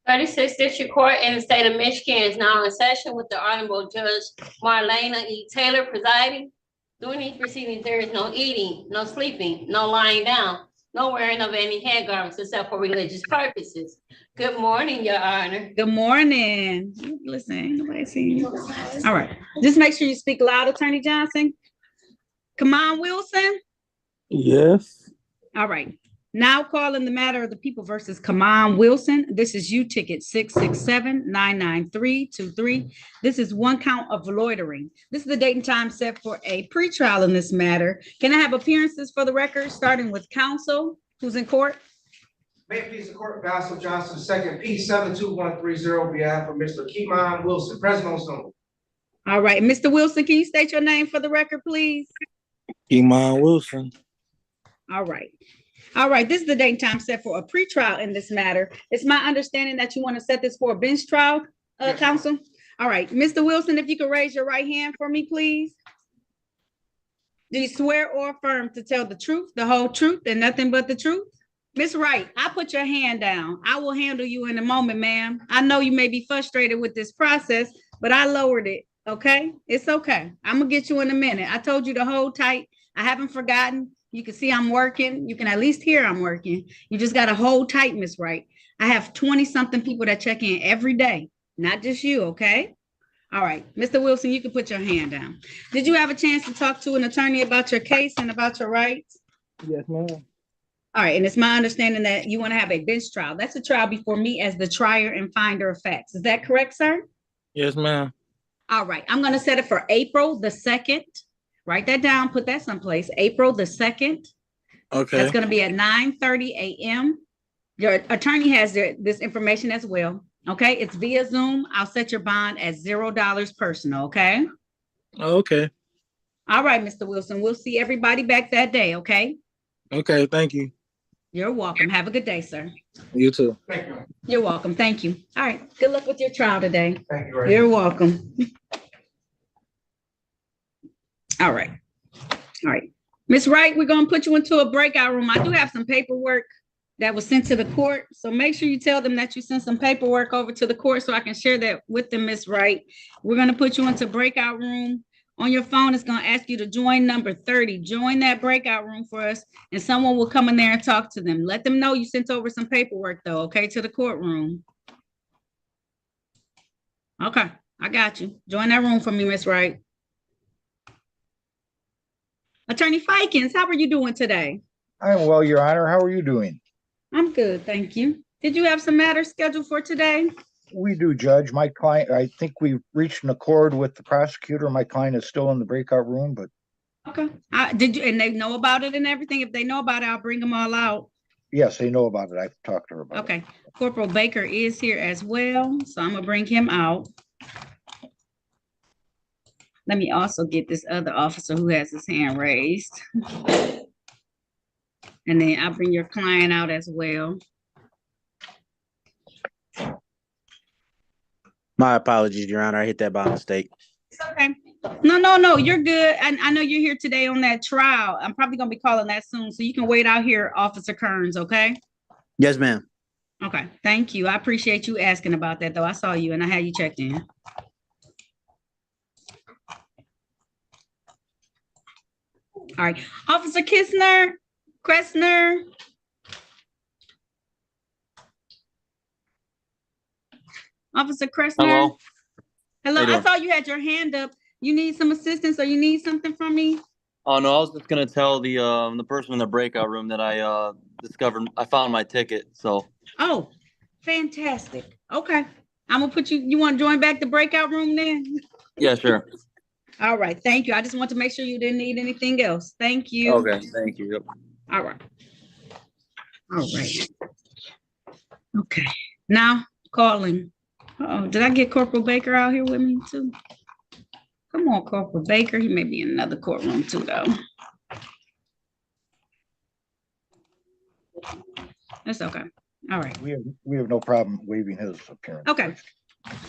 36th District Court in the state of Michigan is now in session with the Honorable Judge Marlena E. Taylor presiding. During these proceedings, there is no eating, no sleeping, no lying down, no wearing of any head garments except for religious purposes. Good morning, Your Honor. Good morning. Listen, nobody see you. All right. Just make sure you speak loud, Attorney Johnson. Come on, Wilson. Yes. All right. Now calling the matter of the people versus Kamon Wilson. This is U ticket 667-99323. This is one count of loitering. This is the date and time set for a pretrial in this matter. Can I have appearances for the record, starting with counsel who's in court? May it please the court, Basil Johnson, second P72130, on behalf of Mr. Kamon Wilson, present on Zoom. All right. Mr. Wilson, can you state your name for the record, please? Kamon Wilson. All right. All right, this is the date and time set for a pretrial in this matter. It's my understanding that you want to set this for a bench trial, Yes. counsel? All right, Mr. Wilson, if you could raise your right hand for me, please. Do you swear or affirm to tell the truth, the whole truth, and nothing but the truth? Miss Wright, I put your hand down. I will handle you in a moment, ma'am. I know you may be frustrated with this process, but I lowered it, okay? It's okay. I'm gonna get you in a minute. I told you to hold tight. I haven't forgotten. You can see I'm working. You can at least hear I'm working. You just got to hold tight, Miss Wright. I have 20-something people that check in every day, not just you, okay? All right, Mr. Wilson, you can put your hand down. Did you have a chance to talk to an attorney about your case and about your rights? Yes, ma'am. All right, and it's my understanding that you want to have a bench trial. That's a trial before me as the trier and finder of facts. Is that correct, sir? Yes, ma'am. All right, I'm going to set it for April the 2nd. Write that down, put that someplace. April the 2nd. Okay. That's going to be at 9:30 a.m. Your attorney has this information as well. Okay, it's via Zoom. I'll set your bond at $0 personal. Okay. Okay. All right, Mr. Wilson. We'll see everybody back that day. Okay. Okay. Thank you. You're welcome. Have a good day, sir. You too. Thank you. You're welcome. Thank you. All right. Good luck with your trial today. Thank you very much. You're welcome. All right. All right. Miss Wright, we're going to put you into a breakout room. I do have some paperwork that was sent to the court. So make sure you tell them that you sent some paperwork over to the court so I can share that with them, Miss Wright. We're going to put you into breakout room. On your phone, it's going to ask you to join number 30. Join that breakout room for us, and someone will come in there and talk to them. Let them know you sent over some paperwork, though, okay, to the courtroom. Okay, I got you. Join that room for me, Miss Wright. Attorney Fikens, how are you doing today? I'm well, Your Honor. How are you doing? I'm good, thank you. Did you have some matters scheduled for today? We do, Judge. My client, I think we've reached an accord with the prosecutor. My client is still in the breakout room, but Okay. Did you, and they know about it and everything? If they know about it, I'll bring them all out. yes, they know about it. I've talked to her about it. Okay. Corporal Baker is here as well, so I'm gonna bring him out. Let me also get this other officer who has his hand raised. And then I'll bring your client out as well. My apologies, Your Honor. I hit that by mistake. It's okay. No, you're good. And I know you're here today on that trial. I'm probably gonna be calling that soon, so you can wait out here, Officer Kearns, okay? Yes, ma'am. Okay, thank you. I appreciate you asking about that, though. I saw you and I had you checked in. All right, Officer Kressner. Officer Kressner. Hello. Hello, How you I doing? saw you had your hand up. You need some assistance or you need something from me? Oh no, I was just gonna tell the person in the breakout room that I discovered I found my ticket. So Oh, fantastic. Okay, I'm gonna put you, you want to join back the breakout room then? yeah, sure. All right, thank you. I just want to make sure you didn't need anything else. Thank you. Okay, thank you. Yep. All right. All right. Okay, now calling. Oh, did I get Corporal Baker out here with me too? Come on, Corporal Baker. He may be in another courtroom too, though. That's okay. All right. We have no problem waiving his appearance. Okay.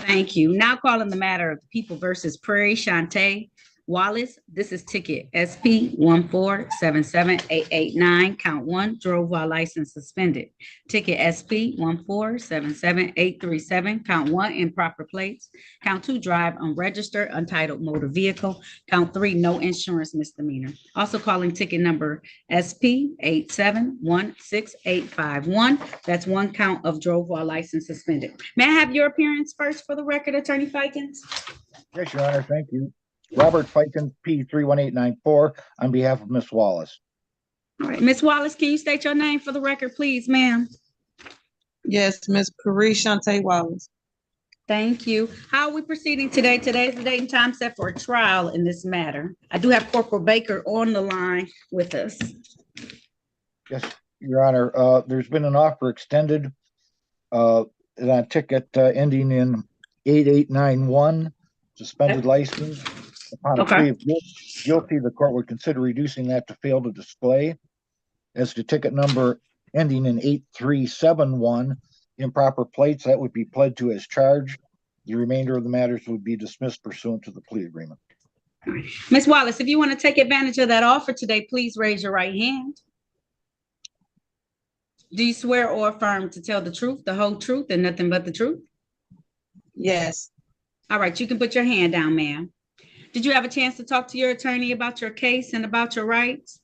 Thank you. Now calling the matter of People versus Prairie Shante. Wallace, this is ticket SP 1477889, count one, drove while license suspended. Ticket SP 1477837, count one, improper plates. Count two, drive unregistered, untitled motor vehicle. Count three, no insurance misdemeanor. Also calling ticket number SP 8716851. That's one count of drove while license suspended. May I have your appearance first for the record, Attorney Fikens? Yes, Your Honor, thank you. Robert Fikens, P 31894, on behalf of Miss Wallace. All right, Ms. Wallace, can you state your name for the record, please, ma'am? Yes, Miss Paris Shante Wallace. Thank you. How are we proceeding today? Today is the date and time set for a trial in this matter. I do have Corporal Baker on the line with us. Yes, Your Honor, there's been an offer extended on a ticket ending in 8891, suspended license. Upon a Okay. plea of guilty, the court would consider reducing that to fail to display. As to ticket number ending in 8371, improper plates, that would be pled to as charged. The remainder of the matters would be dismissed pursuant to the plea agreement. Ms. Wallace, if you want to take advantage of that offer today, please raise your right hand. Do you swear or affirm to tell the truth, the whole truth, and nothing but the truth? Yes, All right, you can put your hand down, ma'am. Did you have a chance to talk to your attorney about your case and about your rights?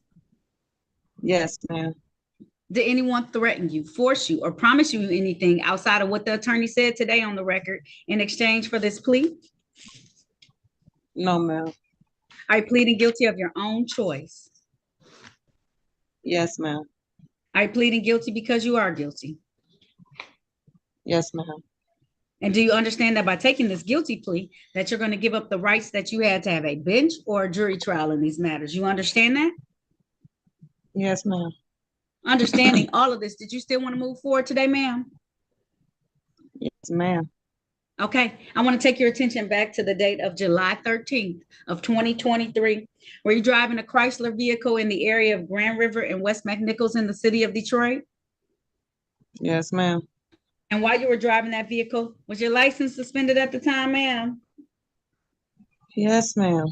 yes, ma'am. Did anyone threaten you, force you, or promise you anything outside of what the attorney said today on the record in exchange for this plea? No, ma'am. Are you pleading guilty of your own choice? Yes, ma'am. Are you pleading guilty because you are guilty? Yes, ma'am. And do you understand that by taking this guilty plea, that you're going to give up the rights that you had to have a bench or a jury trial in these matters? You understand that? Yes, ma'am. Understanding all of this, did you still want to move forward today, ma'am? Yes, ma'am. Okay, I want to take your attention back to the date of July 13th of 2023. Were you driving a Chrysler vehicle in the area of Grand River and West McNichols in the city of Detroit? Yes, ma'am. And while you were driving that vehicle, was your license suspended at the time, ma'am? Yes, ma'am.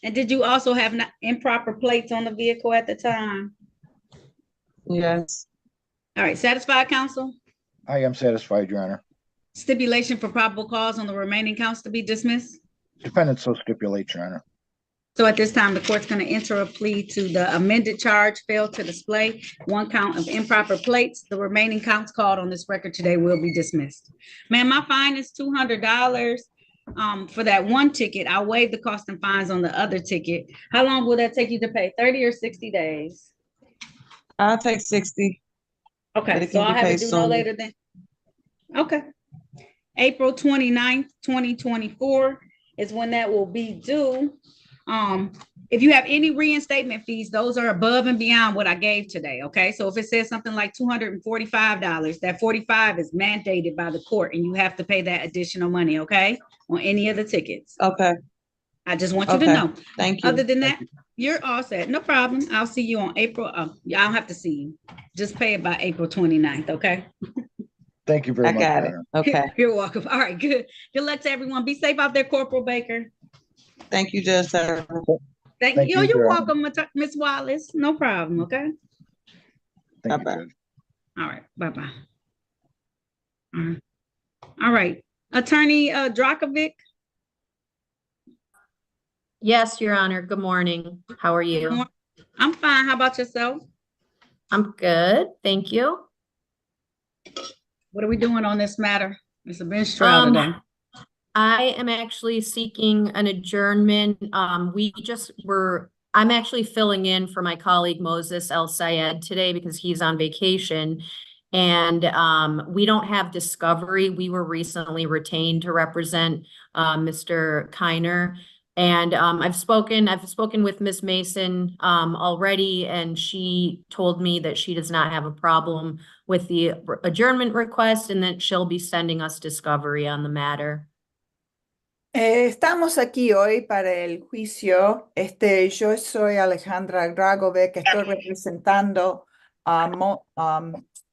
And did you also have improper plates on the vehicle at the time? Yes. All right, satisfied, counsel? I am satisfied, Your Honor. Stipulation for probable cause on the remaining counts to be dismissed? Defendant so stipulates, Your Honor. So at this time, the court's going to enter a plea to the amended charge, failed to display, one count of improper plates. The remaining counts called on this record today will be dismissed. Ma'am, my fine is $200 for that one ticket. I'll waive the cost and fines on the other ticket. How long will that take you to pay? 30 or 60 days? I'll take 60. But Okay, it so can be I'll have paid it due no sooner. later than, okay. April 29th, 2024 is when that will be due. If you have any reinstatement fees, those are above and beyond what I gave today, okay? So if it says something like $245, that 45 is mandated by the court and you have to pay that additional money, okay? On any of the tickets. Okay, I just want you to Okay. know. thank you. Other than that, you're all set. No problem. I'll see you on April. I don't have to see you. Just pay it by April 29th, okay? Thank you very I much, got Your it. Honor. Okay. You're welcome. All right, good. Good luck to everyone. Be safe out there, Corporal Baker. Thank you, Judge Sarah. Thank Thank you. you, You're Your welcome, Miss Wallace. No problem, okay? Thank you, Bye-bye. Judge. All right, bye-bye. All right, Attorney Dracovic. Yes, Your Honor. Good morning. How are you? I'm fine. How about yourself? I'm good. Thank you. What are we doing on this matter? It's a bench trial Um, today. I am actually seeking an adjournment. I'm actually filling in for my colleague Moses El Sayed today because he's on vacation. And we don't have discovery. We were recently retained to represent Mr. Kiner. And I've spoken with Ms. Mason already, and she told me that she does not have a problem with the adjournment request and that she'll be sending us discovery on the matter. Estamos aquí hoy para el juicio. Yo soy Alejandra Dragovec, que estoy representando a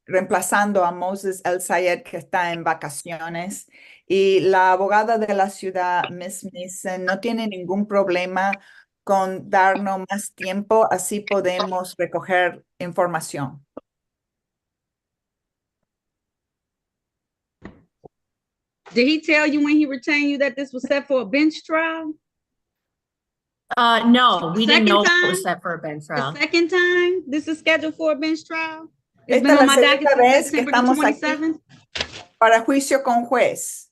reemplazando a Moses El Sayed, que está en vacaciones. Y la abogada de la ciudad, Miss Mason, no tiene ningún problema con darnos más tiempo, así podemos recoger información. Did he tell you when he retained you that this was set for a bench trial? No, we didn't Second know it time? was set for a bench The trial. second time this is scheduled for a bench trial? It's Esta been es on la my docket segunda vez since que September the estamos aquí 27th. para juicio con juez.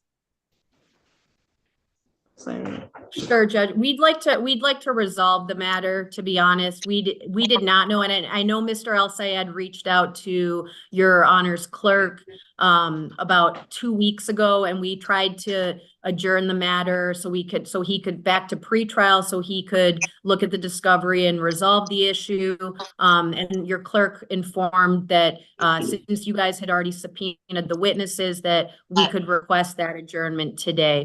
Sure, Judge. We'd like to resolve the matter, to be honest. We did not know, and I know Mr. El Sayed reached out to your honor's clerk about 2 weeks ago, and we tried to adjourn the matter so he could back to pretrial, so he could look at the discovery and resolve the issue. And your clerk informed that since you guys had already subpoenaed the witnesses, that we could request that adjournment today.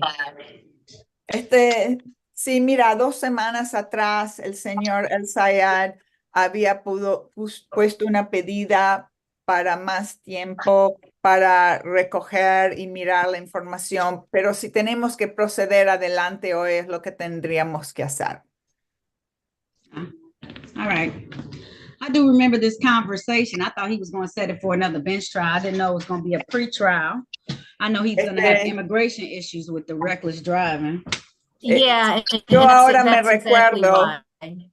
Sí, mira, 2 semanas atrás el señor El Sayed había puesto una pedida para más tiempo para recoger y mirar la información, pero si tenemos que proceder adelante hoy es lo que tendríamos que hacer. All right. I do remember this conversation. I thought he was going to set it for another bench trial. I didn't know it was going to be a pre-trial. I know he's going to have immigration issues with the reckless driving. Yeah, Yo ahora me exactly recuerdo, why.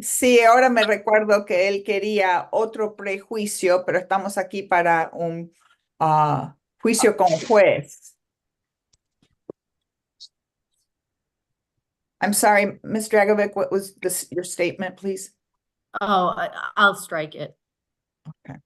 sí, ahora me recuerdo que él quería otro prejuicio, pero estamos aquí para un juicio con juez. I'm sorry, Ms. Dragovic, what was your statement, please? Oh, I'll strike it. Okay.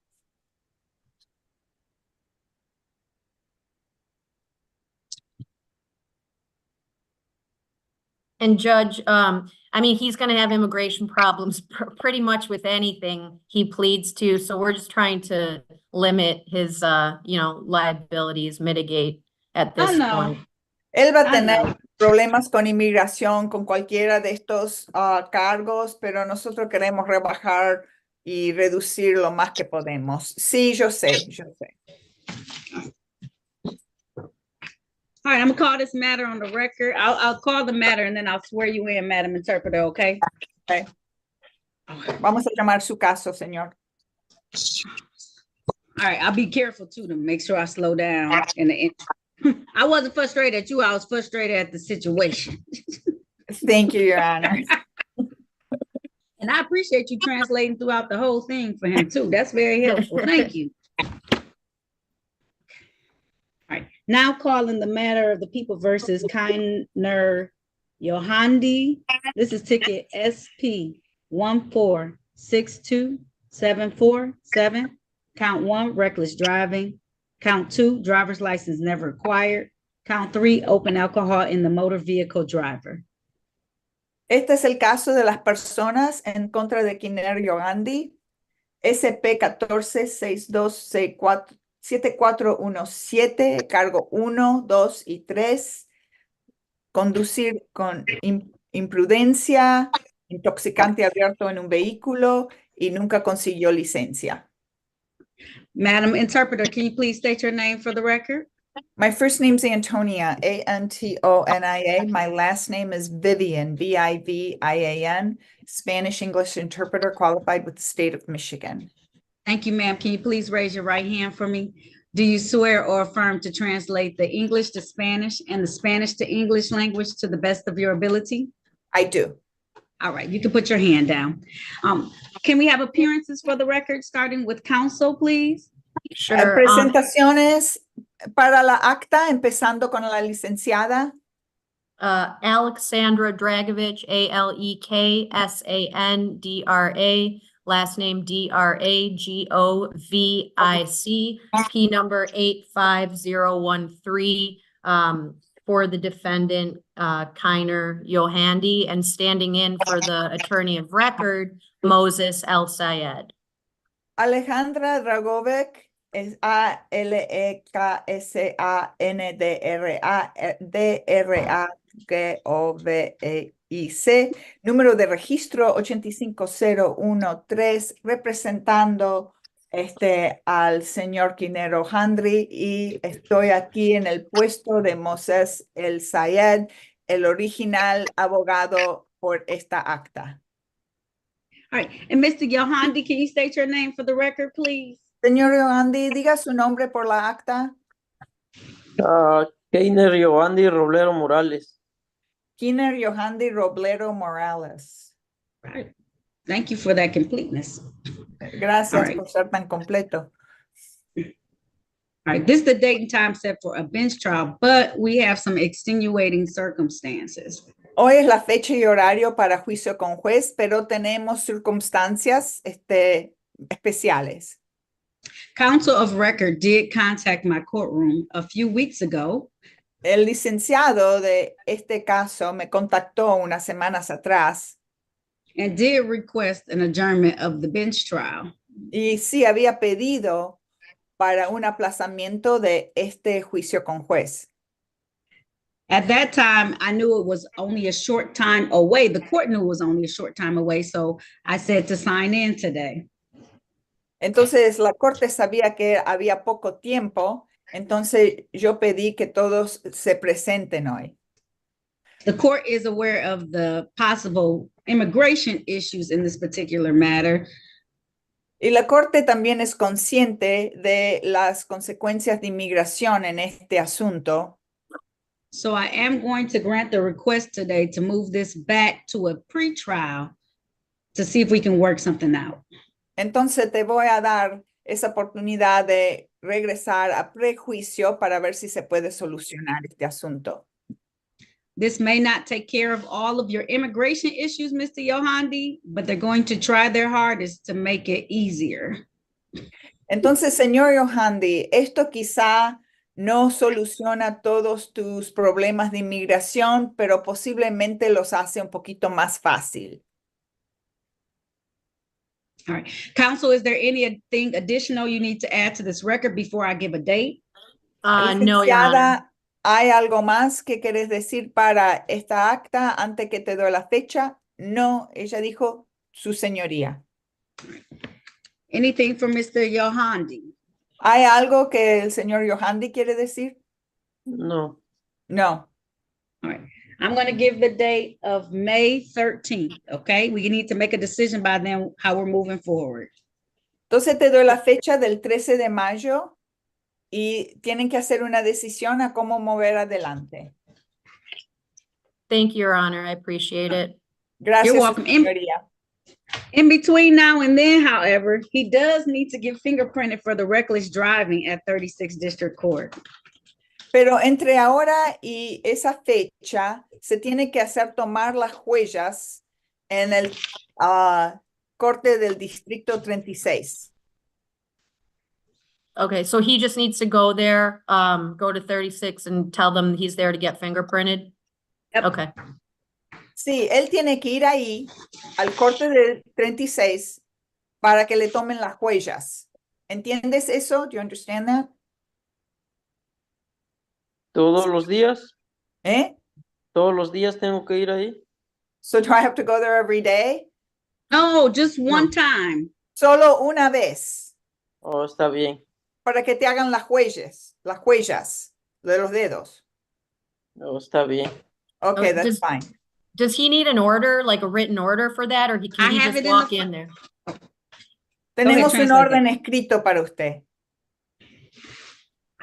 And Judge, I mean, he's going to have immigration problems pretty much with anything he pleads to. So we're just trying to limit his, liabilities, mitigate at this point. Él va a tener problemas con inmigración, con cualquiera de estos cargos, pero nosotros queremos rebajar y reducir lo más que podemos. Sí, yo sé. All right, I'm gonna call this matter on the record. I'll call the matter and then I'll swear you in, Madam Interpreter, okay? Okay. Vamos a llamar su caso, señor. All right, I'll be careful too to make sure I slow down. I wasn't frustrated at you, I was frustrated at the situation. Thank you, Your Honor. And I appreciate you translating throughout the whole thing for him too. That's very helpful. Thank you. All right, now calling the matter of the people versus Kainer Yohandi. This is ticket SP 1462747. Count 1, reckless driving. Count 2, driver's license never acquired. Count 3, open alcohol in the motor vehicle driver. Este es el caso de las personas en contra de Kainer Yohandi, SP 14627417, cargo 1, 2 y 3, conducir con imprudencia, intoxicante abierto en un vehículo y nunca consiguió licencia. Madam Interpreter, can you please state your name for the record? My first name's Antonia, Antonia. My last name is Vivian, Vivian, Spanish English interpreter qualified with the state of Michigan. Thank you, ma'am. Can you please raise your right hand for me? Do you swear or affirm to translate the English to Spanish and the Spanish to English language to the best of your ability? I do. All right, you can put your hand down. Can we have appearances for the record, starting with counsel, please? Sure. Presentaciones para la acta, empezando con la licenciada. Alexandra Dragovich, Aleksandra, last name Dragovic, P number 85013, for the defendant, Kainer Yohandi, and standing in for the attorney of record, Moses El Sayed. Alejandra Dragovic es Aleksadragovic, número de registro 85013, representando al señor Quinero Handry y estoy aquí en el puesto de Moses El Sayed, el original abogado por esta acta. All right, and Mr. Yohandi, can you state your name for the record, please? Señor Yohandi, diga su nombre por la acta. Keiner Giovanni Roblero Morales. Kiner Yohandi Roblero Morales. All right. Thank you for that completeness. Gracias All right. por ser tan completo. All right, this is the date and time set for a bench trial, but we have some extenuating circumstances. Hoy es la fecha y horario para juicio con juez, pero tenemos circunstancias especiales. Counsel of record did contact my courtroom a few weeks ago. El licenciado de este caso me contactó unas semanas atrás And did request an adjournment of the bench trial. y sí había pedido para un aplazamiento de este juicio con juez. At that time, I knew it was only a short time away. The court knew it was only a short time away, so I said to sign in today. Entonces la corte sabía que había poco tiempo, entonces yo pedí que todos se presenten hoy. The court is aware of the possible immigration issues in this particular matter. Y la corte también es consciente de las consecuencias de inmigración en este asunto. So I am going to grant the request today to move this back to a pretrial to see if we can work something out. Entonces te voy a dar esa oportunidad de regresar a prejuicio para ver si se puede solucionar este asunto. This may not take care of all of your immigration issues, Mr. Yohandi, but they're going to try their hardest to make it easier. Entonces, señor Yohandi, esto quizá no soluciona todos tus problemas de inmigración, pero posiblemente los hace un poquito más fácil. All right. Counsel, is there anything additional you need to add to this record before I give a date? No, Your Honor. Licenciada, ¿hay algo más que quieres decir para esta acta antes que te doy la fecha? No, ella dijo su señoría. Anything for Mr. Yohandi? ¿Hay algo que el señor Yohandi quiere decir? No. No. All right. I'm going to give the date of May 13th, okay? We need to make a decision by then how we're moving forward. Entonces te doy la fecha del 13 de mayo y tienen que hacer una decisión a cómo mover adelante. Thank you, Your Honor. I appreciate it. Gracias, You're su welcome. señoría. In between now and then, however, he does need to get fingerprinted for the reckless driving at 36th District Court. Pero entre ahora y esa fecha, se tiene que hacer tomar las huellas en el corte del Distrito 36. Okay, so he just needs to go there, go to 36 and tell them he's there to get fingerprinted? Yep. Okay, Sí, él tiene que ir ahí al corte del 36 para que le tomen las huellas. ¿Entiendes eso? Do you understand that? ¿Todos los días? ¿Eh? ¿Todos los días tengo que ir ahí? So do I have to go there every day? No, just one time. Solo una vez Oh, está bien. para que te hagan las huellas de los dedos. Oh, está bien. Okay, Oh, that's fine. does he need an order, like a written order for that, or can I he have just it in walk the- in there? Tenemos un translate orden escrito para usted.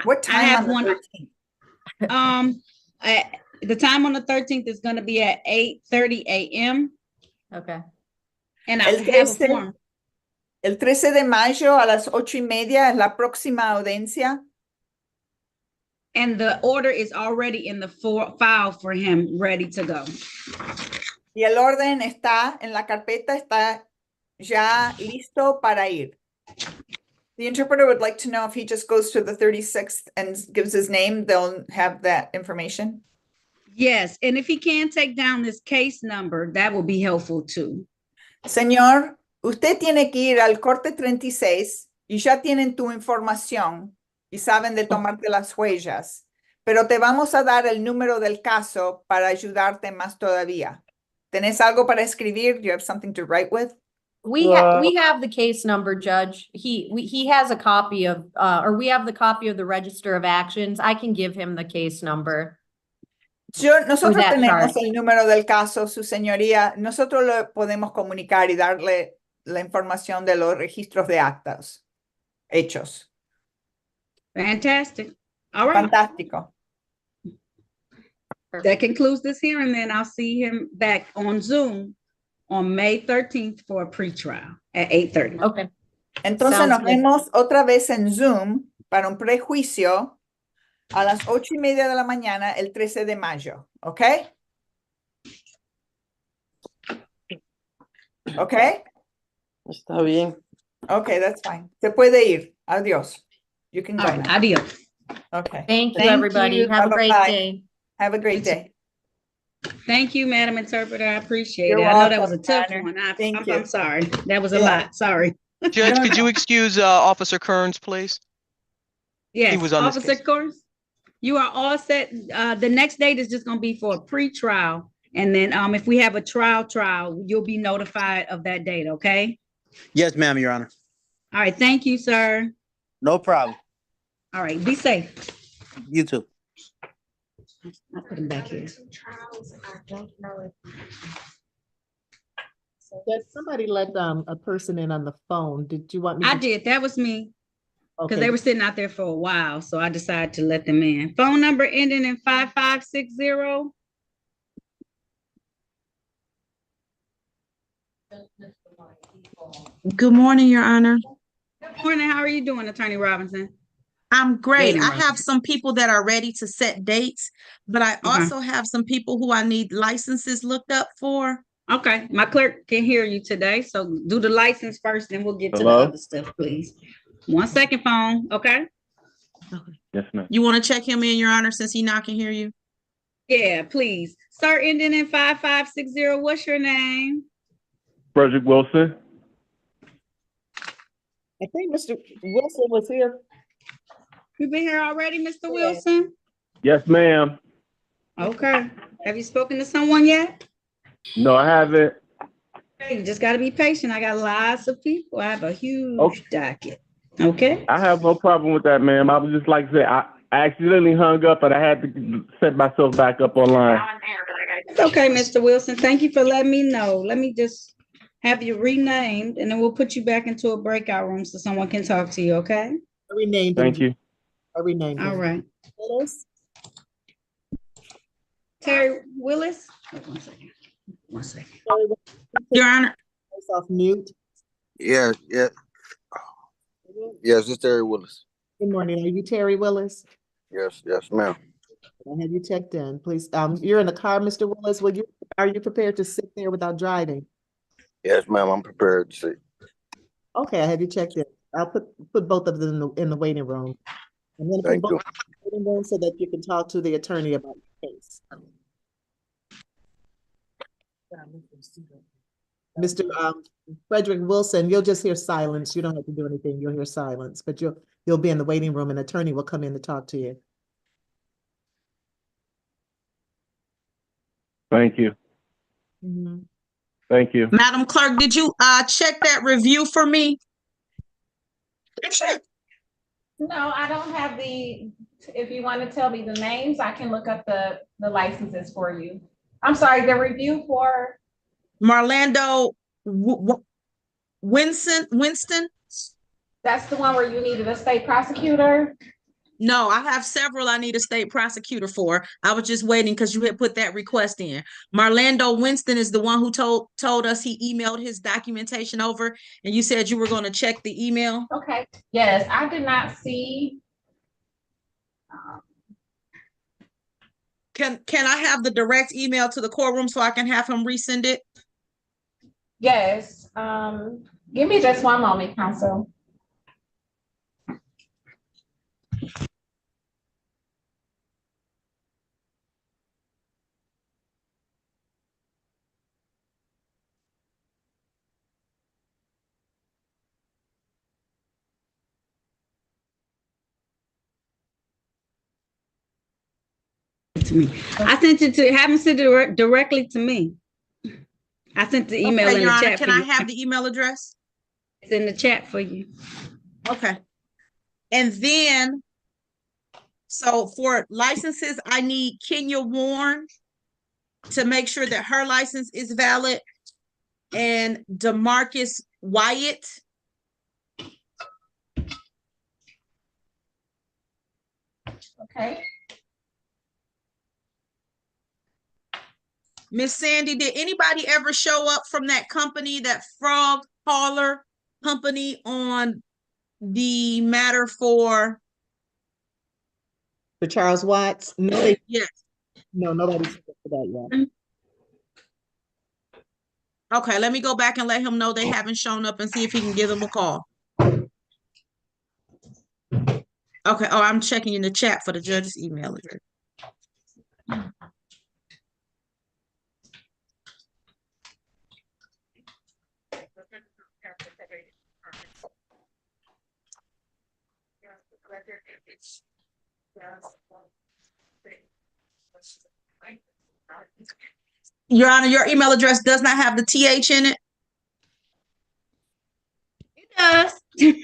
What I time have on the one- 13th? The time on the 13th is going to be at 8:30 a.m. Okay, And I El have a 13, form. el 13 de mayo a las 8:30 es la próxima audiencia. And the order is already in the file for him, ready to go. Y el orden está en la carpeta, está ya listo para ir. The interpreter would like to know if he just goes to the 36th and gives his name, they'll have that information. Yes, and if he can take down this case number, that will be helpful too. Señor, usted tiene que ir al corte 36 y ya tienen tu información y saben de tomarte las huellas, pero te vamos a dar el número del caso para ayudarte más todavía. ¿Tenés algo para escribir? Do you have something to write with? We have the case number, Judge. He has a copy of, or we have the copy of the Register of Actions. I can give him the case number. Nosotros that tenemos chart. el número del caso, su señoría. Nosotros le podemos comunicar y darle la información de los registros de actas hechos. Fantastic. All right. Fantástico. That concludes this hearing. Then I'll see him back on Zoom on May 13th for a pretrial at 8:30. Okay. Entonces Sounds nos good. vemos otra vez en Zoom para un prejuicio a las 8:30 de la mañana el 13 de mayo. ¿Ok? ¿Ok? Está bien. Okay, that's fine. Se puede ir. Adiós. You can go All right. now. Adios. Okay. Thank you, everybody. Have a great Bye-bye. day. Have a great day. Thank you, Madam Interpreter. I appreciate You're it. I know that was a welcome, tough Honor. one. Thank I'm you. sorry. That was a Yeah. lot. Sorry. Judge, could you excuse Officer Kearns, please? Yes, was on this Officer case. Course, you are all set. The next date is just gonna be for a pre-trial. And then if we have a trial, you'll be notified of that date, okay? Yes, ma'am, Your Honor. All right, thank you, sir. No problem. All right, be safe. You too. I'll put him back here. Somebody let a person in on the phone. Did you want me? I did, that was me. Because Okay. they were sitting out there for a while, so I decided to let them in. Phone number ending in 5560. Good morning, Your Honor. Good morning, how are you doing, Attorney Robinson? I'm great. Lady I Robinson. have some people that are ready to set dates, but I also have some people who I need licenses looked up for. Okay, my clerk can hear you today, so do the license first, then we'll get to the Hello? other stuff, please. 1 second, phone, okay? Yes, ma'am. You want to check him in, Your Honor, since he not can hear you? Yeah, please. Sir, ending in 5560, what's your name? Frederick Wilson. I think Mr. Wilson was here. You been here already, Mr. Wilson? Yes, ma'am. Okay. Have you spoken to someone yet? No, I haven't. Okay, you just gotta be patient. I got lots of people. I have a huge docket. Okay? I have no problem with that, ma'am. I was just like I said, I accidentally hung up, but I had to set myself back up online. It's okay, Mr. Wilson. Thank you for letting me know. Let me just have you renamed, and then we'll put you back into a breakout room so someone can talk to you, okay? I renamed him. Thank you. I renamed him. All right. Willis? Terry Willis? Wait 1 second. 1 second. Your Honor. Off mute. Yeah. Yes, it's Terry Willis. Good morning. Are you Terry Willis? Yes, ma'am. I have you checked in, please. You're in the car, Mr. Willis. Are you prepared to sit there without driving? Yes, ma'am. I'm prepared to see. Okay, I have you checked in. I'll put both of them in the waiting room. I'm going to put Thank both you. in the waiting room so that you can talk to the attorney about the case. Mr. Frederick Wilson, you'll just hear silence. You don't have to do anything. You'll hear silence, but you'll be in the waiting room and an attorney will come in to talk to you. Thank you. Mhm. Thank you. Madam Clerk, did you check that review for me? No, I don't have if you want to tell me the names, I can look up the licenses for you. I'm sorry, the review for? Marlando Winston? That's the one where you needed a state prosecutor? No, I have several I need a state prosecutor for. I was just waiting because you had put that request in. Marlando Winston is the one who told us he emailed his documentation over, and you said you were going to check the email. Okay, yes, I did not see. Can I have the direct email to the courtroom so I can have him resend it? Yes, give me just one moment, counsel. To me. I sent it to have him send it directly to me. I sent the email Okay, in Your the Honor, chat can for I you. have the email address? It's in the chat for you. Okay. And then, so for licenses, I need Kenya Warren to make sure that her license is valid, and DeMarcus Wyatt. Okay. Miss Sandy, did anybody ever show up from that company, that Frog Parlor company, on the matter for? For Charles Watts? No, Yes. no, nobody's for that yet. Okay, let me go back and let him know they haven't shown up and see if he can give them a call. Okay, oh, I'm checking in the chat for the judge's email address. Your Honor, your email address does not have the TH in it. It does. Did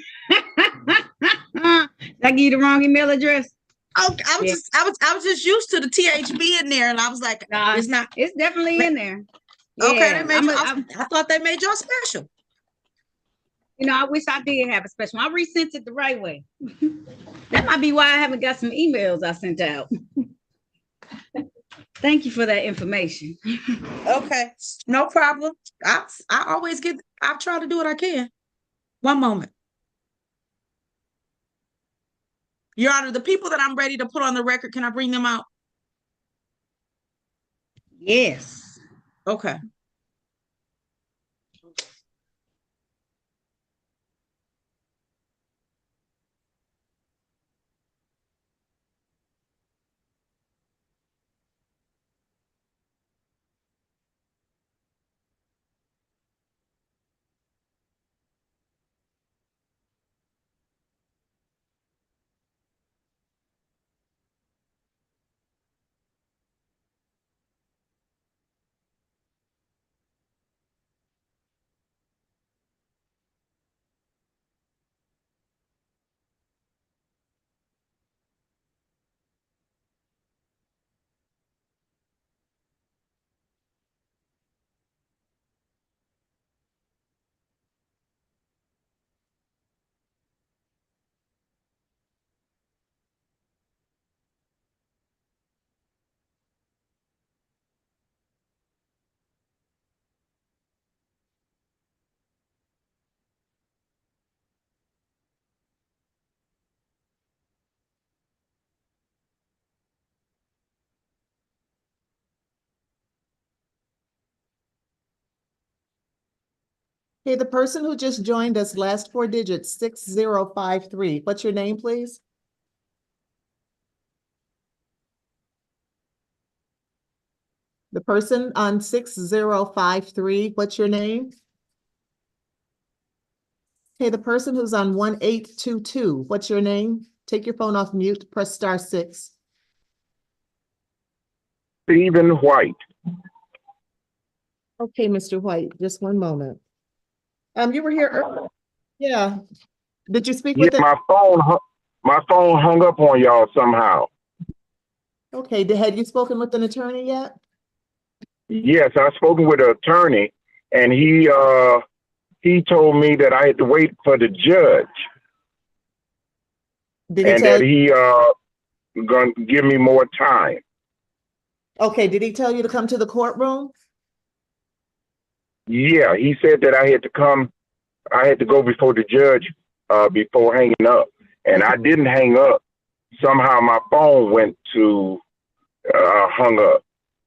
I give you the wrong email address? Oh, I was just used to the TH being there, and I was like, Nah, it's not. It's definitely in there. Okay, Yeah, they made I thought they made y'all special. you know, I wish I did have a special. I resent it the right way. That might be why I haven't got some emails I sent out. Thank you for that information. Okay, no problem. I try to do what I can. One moment. Your Honor, the people that I'm ready to put on the record, can I bring them out? Yes. Okay. Hey, the person who just joined us, last four digits, 6053. What's your name, please? The person on 6053, what's your name? Hey, the person who's on 1822, what's your name? Take your phone off mute, press *6. Stephen White. Okay, Mr. White, just one moment. You were here earlier. Yeah. Did you speak Yeah, with the? my phone hung up on y'all somehow. Okay, had you spoken with an attorney yet? Yes, I've spoken with an attorney, and he told me that I had to wait for the judge, Did he and tell that he gonna give me more time. Okay, did he tell you to come to the courtroom? Yeah, he said that I had to go before the judge before hanging up, and I didn't hang up. Somehow my phone went to hung up.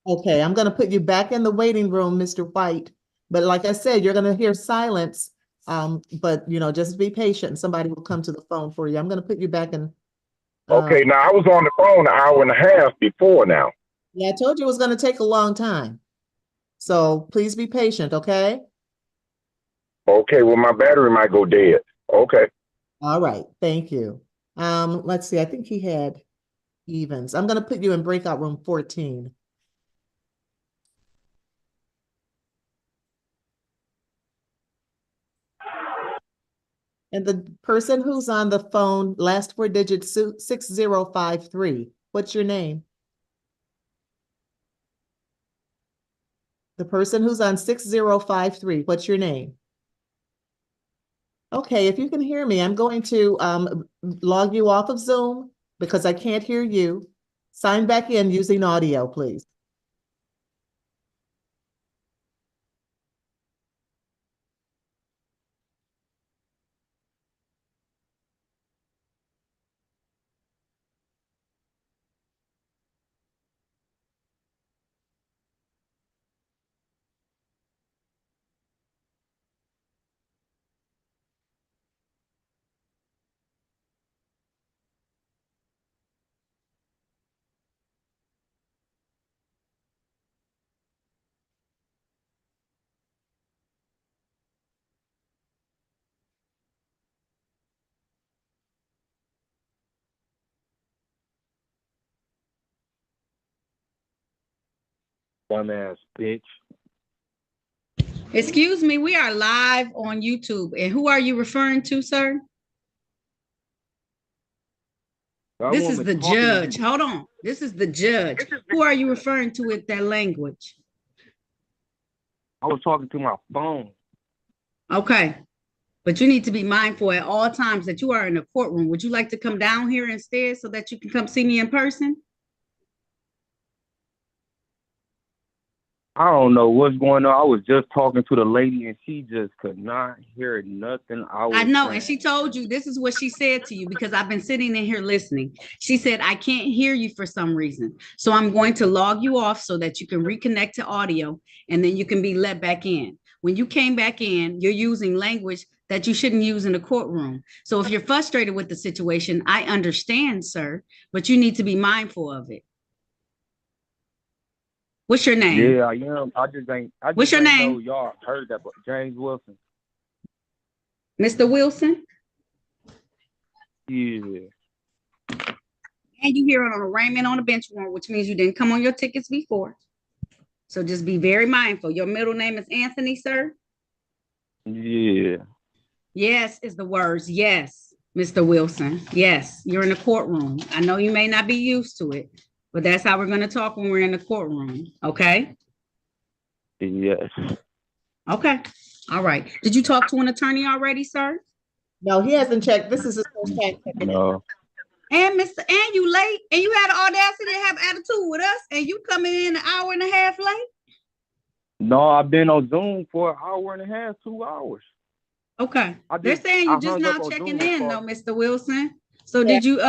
Okay, I'm gonna put you back in the waiting room, Mr. White. But like I said, you're gonna hear silence. But just be patient. Somebody will come to the phone for you. I'm gonna put you back in. Okay, now I was on the phone an hour and a half before now. Yeah, I told you it was gonna take a long time. So please be patient, okay? Okay, well my battery might go dead. Okay. All right, thank you. Let's see, I think he had Evans. I'm gonna put you in breakout room 14. And the person who's on the phone, last four digits, 6053. What's your name? The person who's on 6053, what's your name? Okay, if you can hear me, I'm going to log you off of Zoom because I can't hear you. Sign back in using audio, please. Dumbass bitch. Excuse me, we are live on YouTube. And who are you referring to, sir? That This is woman the talking to judge. you. Hold on. This is the judge. Who are you referring to with that language? I was talking to my phone. Okay. But you need to be mindful at all times that you are in a courtroom. Would you like to come down here instead so that you can come see me in person? I don't know what's going on. I was just talking to the lady and she just could not hear nothing I was I know, saying. and she told you this is what she said to you because I've been sitting in here listening. She said, I can't hear you for some reason. So I'm going to log you off so that you can reconnect to audio and then you can be let back in. When you came back in, you're using language that you shouldn't use in a courtroom. So if you're frustrated with the situation, I understand, sir, but you need to be mindful of it. What's your name? Yeah, I am. I just ain't What's your know name? y'all heard that, but James Wilson. Mr. Wilson? Yeah. And you hear it on arraignment on the bench warrant, which means you didn't come on your tickets before. So just be very mindful. Your middle name is Anthony, sir? Yeah. Yes is the words. Yes, Mr. Wilson. Yes, you're in the courtroom. I know you may not be used to it, but that's how we're going to talk when we're in the courtroom. Okay? Yes. Okay. All right. Did you talk to an attorney already, sir? No, he hasn't checked. This is his first time checking in. No. And and you late, and you had the audacity to have attitude with us, and you coming in an hour and a half late? No, I've been on Zoom for an hour and a half, 2 hours. Okay. They're saying you just now checking in, though, Mr. Wilson. So did you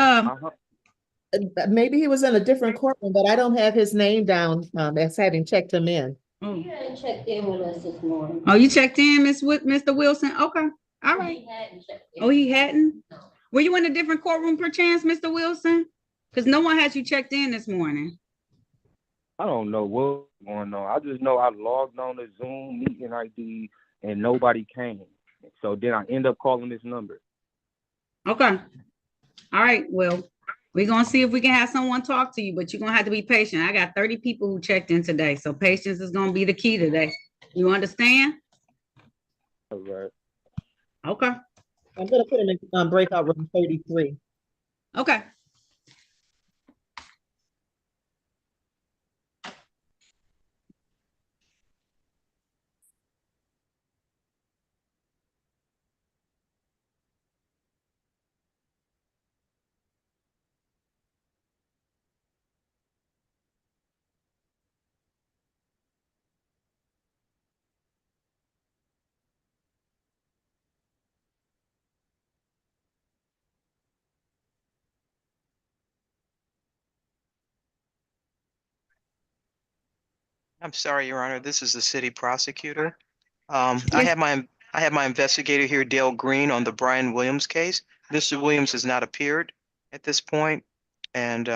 Maybe he was in a different courtroom, but I don't have his name down as having checked him in. Oh. You hadn't checked in with us this morning. Oh, you checked in, Mr. Wilson? Okay. All right. He hadn't checked in. Oh, he hadn't? Were you in a different courtroom perchance, Mr. Wilson? Because no one has you checked in this morning. I don't know what's going on. I just know I logged on the Zoom meeting ID and nobody came. So then I end up calling this number. Okay. All right. Well, we're going to see if we can have someone talk to you, but you're going to have to be patient. I got 30 people who checked in today. So patience is going to be the key today. You understand? All right. Okay. I'm going to put him in breakout room 33. Okay. I'm sorry, Your Honor. This is the city prosecutor. Yes. I have my investigator here, Dale Green, on the Brian Williams case. Mr. Williams has not appeared at this point, and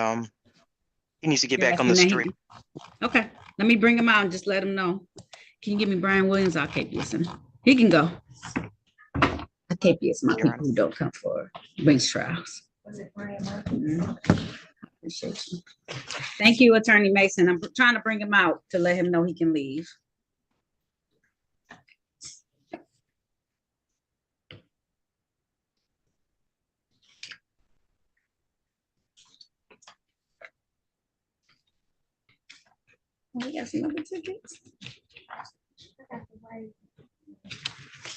he needs to get back on the street. Okay. Let me bring him out and just let him know. Can you give me Brian Williams? I'll keep listening. He can go. I take this my people who don't come for bench trials. Was it Brian? Appreciate you. Thank you, Attorney Mason. I'm trying to bring him out to let him know he can leave. We got some other tickets.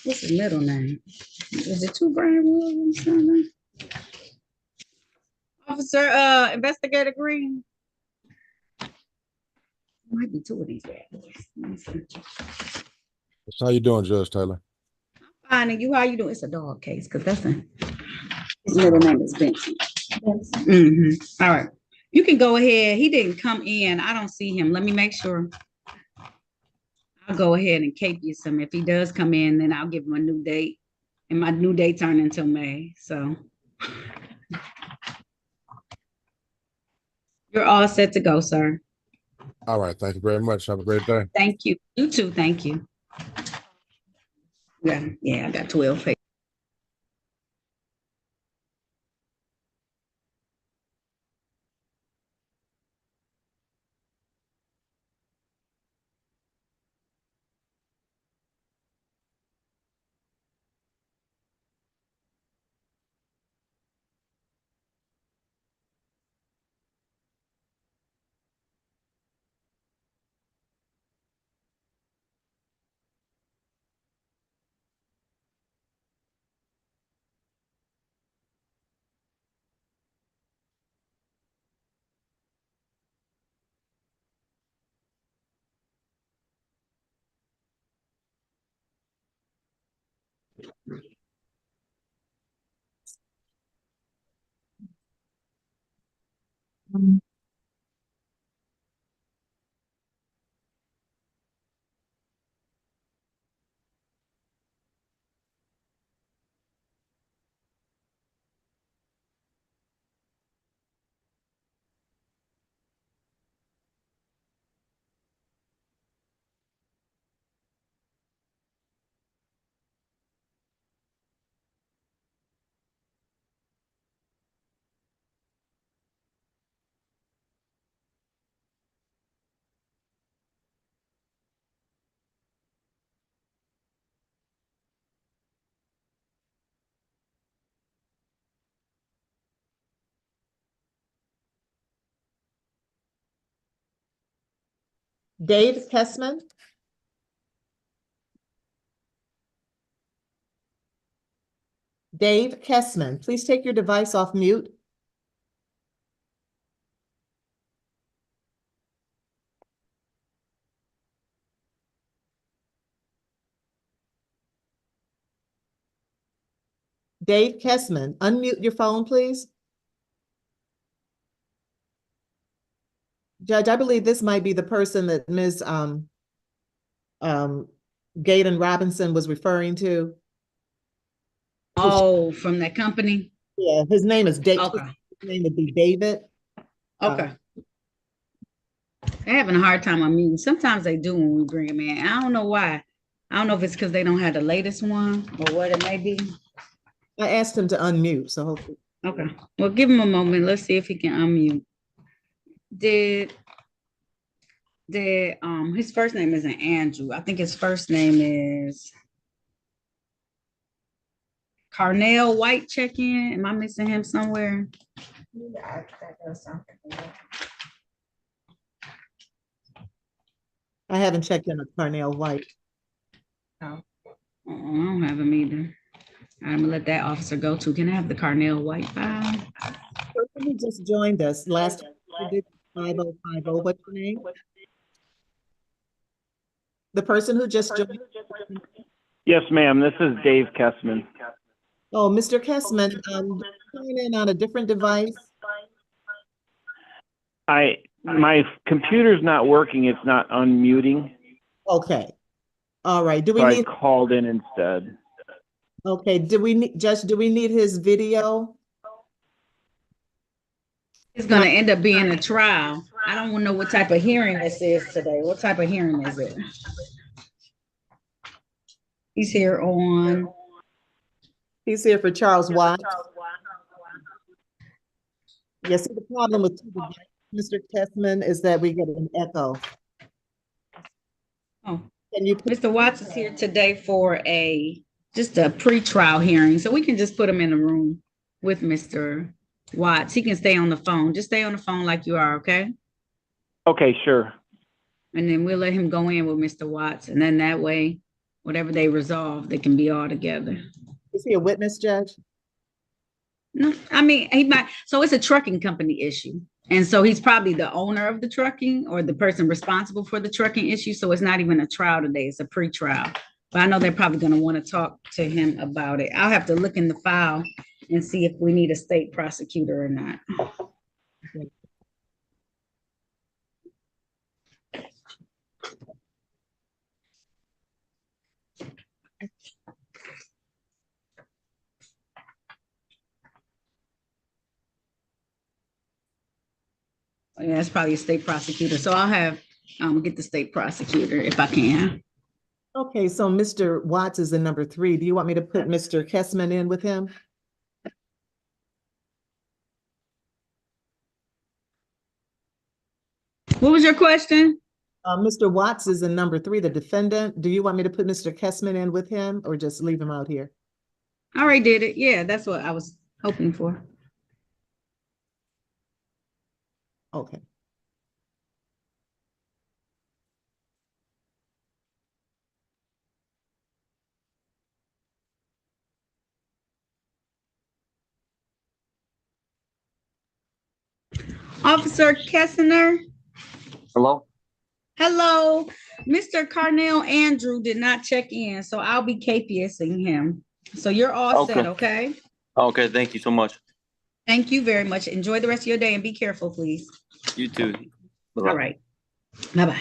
What's his middle name? Is it two Brian Williams? Something? Officer, Investigator Green. Might be two of these guys. Let me see. How you doing, Judge Taylor? Fine, and you, how you doing? It's a dog case, because that's his middle name is Vincent. Mm-hmm. All right. You can go ahead. He didn't come in. I don't see him. Let me make sure. I'll go ahead and cape you some. If he does come in, then I'll give him a new date. And my new date turned until May. So you're all set to go, sir. All right. Thank you very much. Have a great day. Thank you. You too. Thank you. Yeah, I got 12 pages. Dave Kessman. Dave Kessman, please take your device off mute. Dave Kessman, unmute your phone, please. Judge, I believe this might be the person that Ms. Gaydon Robinson was referring to. Oh, from that company? Yeah, his name is Dave. Okay. His name would be David. Okay. They're having a hard time unmuting. Sometimes they do when we bring them in. I don't know why. I don't know if it's because they don't have the latest one or what it may be. I asked him to unmute, so hopefully. Okay. Well, give him a moment. Let's see if he can unmute. Did his first name isn't Andrew. I think his first name is Carnell White check in. Am I missing him somewhere? Yeah, that does sound familiar. I haven't checked in with Carnell White. No. I don't have him either. I'm gonna let that officer go to. Can I have the Carnell White file? Person who just joined us last time we did 5050. What's your name? The person who just joined. Yes, ma'am. This is Dave Kessman. Oh, Mr. Kessman, coming in on a different device. My computer's not working. It's not unmuting. Okay. All right. Do we So need? I called in instead. Okay. Do we need, Judge? Do we need his video? It's gonna end up being a trial. I don't know what type of hearing this is today. What type of hearing is it? He's here on. He's here for Charles Watt. Yes, see, the problem with Mr. Kessman is that we get an echo. Oh, can you? Mr. Watts is here today for just a pre-trial hearing, so we can just put him in the room with Mr. Watts. He can stay on the phone. Just stay on the phone like you are, okay? Okay, sure. And then we'll let him go in with Mr. Watts, and then that way, whatever they resolve, they can be all together. Is he a witness, Judge? No, I mean, he might, so it's a trucking company issue. And so he's probably the owner of the trucking or the person responsible for the trucking issue. So it's not even a trial today, it's a pre-trial. But I know they're probably gonna want to talk to him about it. I'll have to look in the file and see if we need a state prosecutor or not. Yeah, it's probably a state prosecutor. So I'll have, get the state prosecutor if I can. Okay, so Mr. Watts is in number 3. Do you want me to put Mr. Kessman in with him? What was your question? Mr. Watts is in number 3, the defendant. Do you want me to put Mr. Kessman in with him or just leave him out here? I already did it. Yeah, that's what I was hoping for. Okay. Officer Kessner. Hello? Hello. Mr. Carnell Andrew did not check in, so I'll be KPSing him. So you're all set, okay? Okay, thank you so much. Thank you very much. Enjoy the rest of your day and be careful, please. You too. Bye-bye. All right. Bye-bye.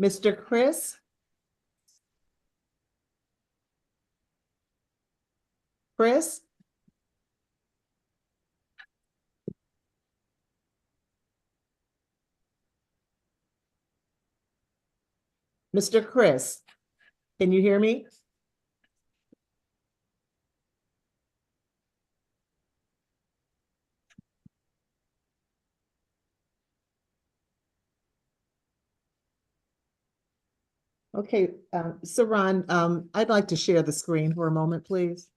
Mr. Chris? Chris? Mr. Chris, can you hear me? Okay, Saran, I'd like to share the screen for a moment, please.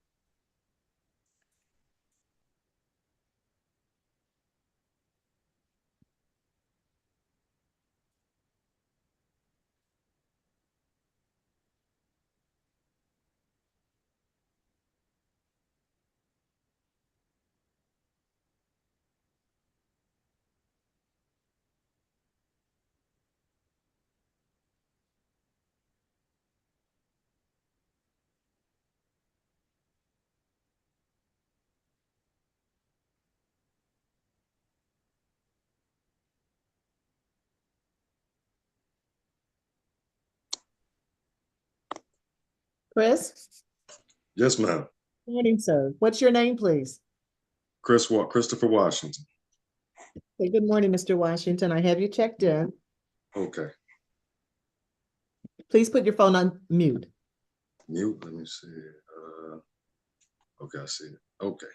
Chris? Yes, ma'am. Morning, sir. What's your name, please? Christopher Washington. Hey, good morning, Mr. Washington. I have you checked in. Okay. Please put your phone on mute. Mute, let me see. Okay, I see it. Okay.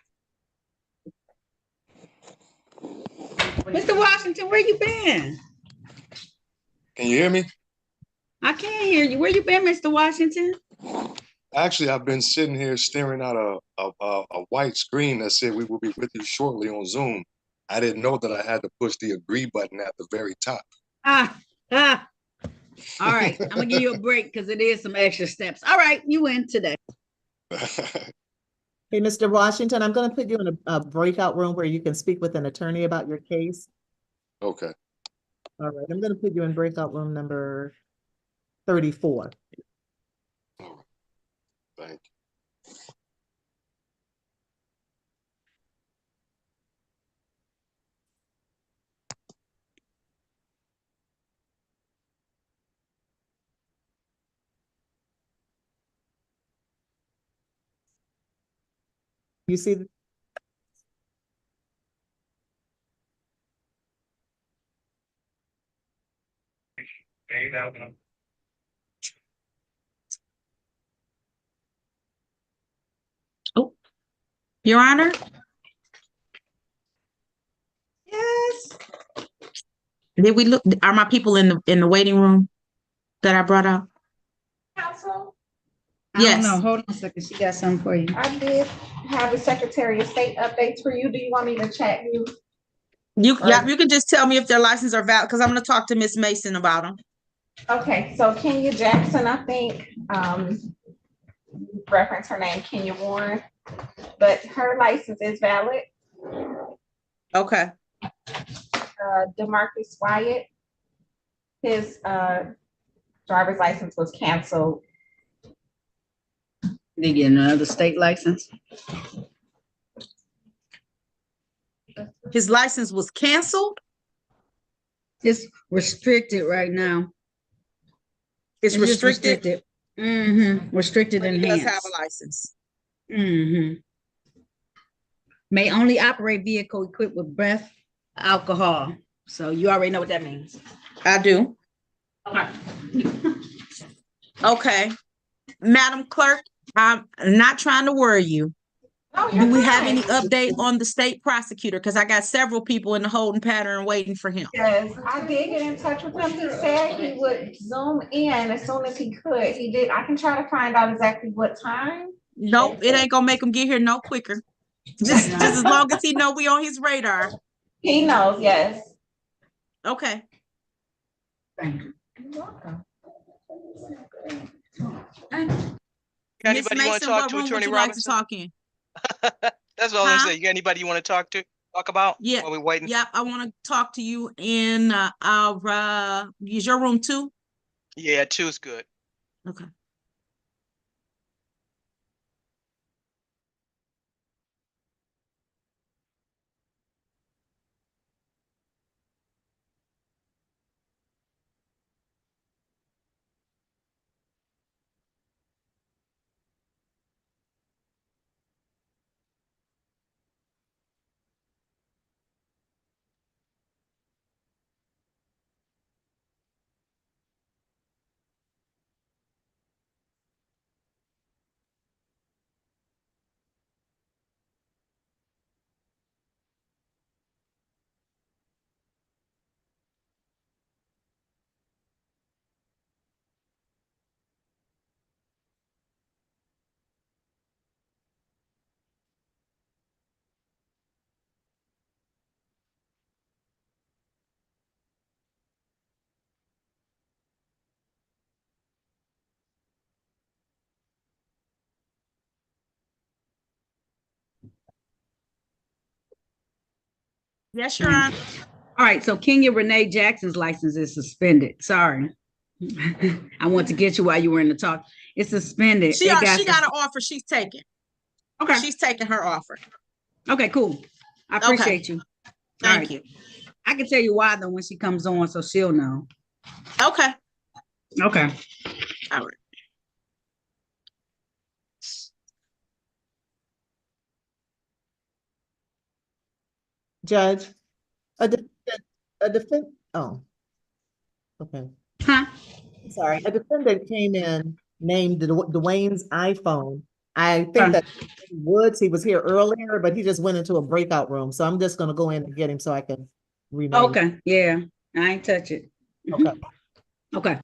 Mr. Washington, where you been? Can you hear me? I can't hear you. Where you been, Mr. Washington? Actually, I've been sitting here staring at a white screen that said we will be with you shortly on Zoom. I didn't know that I had to push the agree button at the very top. All right, I'm gonna give you a break because it is some extra steps. All right, you win today. Hey, Mr. Washington, I'm going to put you in a breakout room where you can speak with an attorney about your case. Okay. All right, I'm going to put you in breakout room number 34. All right. Thank you. You see? Oh, Your Honor, Did we look, are my people in the waiting room that I brought up? Council, I don't know. Yes. Hold on a second. She got something for you. I did have the Secretary of State updates for you. Do you want me to chat you? Yeah, you can just tell me if their license are valid, because I'm gonna talk to Miss Mason about them. Okay, so Kenya Jackson, I think, reference her name, Kenya Warren, but her license is valid. Okay. DeMarcus Wyatt, his driver's license was canceled. They get another state license. His license was canceled? It's restricted right now. It's just restricted? Mm-hmm. Restricted But and he does enhanced. have a license. Mm-hmm. May only operate vehicle equipped with breath alcohol. So you already know what that means. I do. Okay. Okay. Madam Clerk, I'm not trying to worry you. Do we have any update on the state prosecutor? Because I got several people in the holding pattern waiting for him. Yes, I did get in touch with him. He said he would zoom in as soon as he could. He did. I can try to find out exactly what time. Nope, it ain't gonna make him get here no quicker. Just as long as he know we on his radar. He knows, yes. Okay. Thank you. You're welcome. Got Miss anybody you want to Mason, talk what to, room would Attorney you like to Robinson? talk in? That's all I'm Huh? saying. You got anybody you want to talk about? Yeah. While we're waiting? Yep, I want to talk to you in our is your room 2? Yeah, 2's good. Okay. Yes, Your Honor. All right, so Kenya Renee Jackson's license is suspended. Sorry. I want to get you while you were in the talk. It's suspended. She got an offer she's taking. Okay. She's taking her offer. Okay, cool. I appreciate you. Thank you. I can tell you why though when she comes on, so she'll know. Okay. Okay. All right. Judge, a defense, oh, okay. Huh? Sorry, a defendant came in named Dwayne's iPhone. I think that Woods, he was here earlier, but he just went into a breakout room. So I'm just gonna go in and get him so I can rename. Okay, yeah, I ain't touch it. Okay. Okay.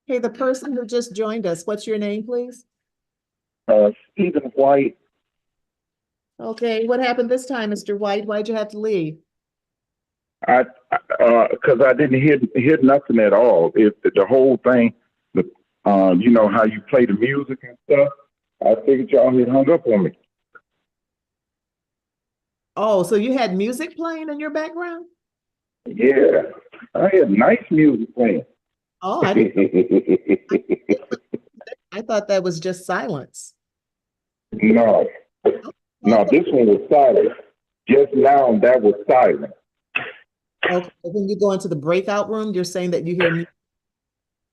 Hey, the person who just joined us, what's your name, please? Stephen White. Okay, what happened this time, Mr. White? Why'd you have to leave? Because I didn't hear nothing at all. The whole thing, you know how you play the music and stuff. I figured y'all had hung up on me. Oh, so you had music playing in your background? Yeah, I had nice music playing. Oh, I thought that was just silence. No, no, this one was silent. Just now, that was silent. Okay, when you go into the breakout room, you're saying that you hear music?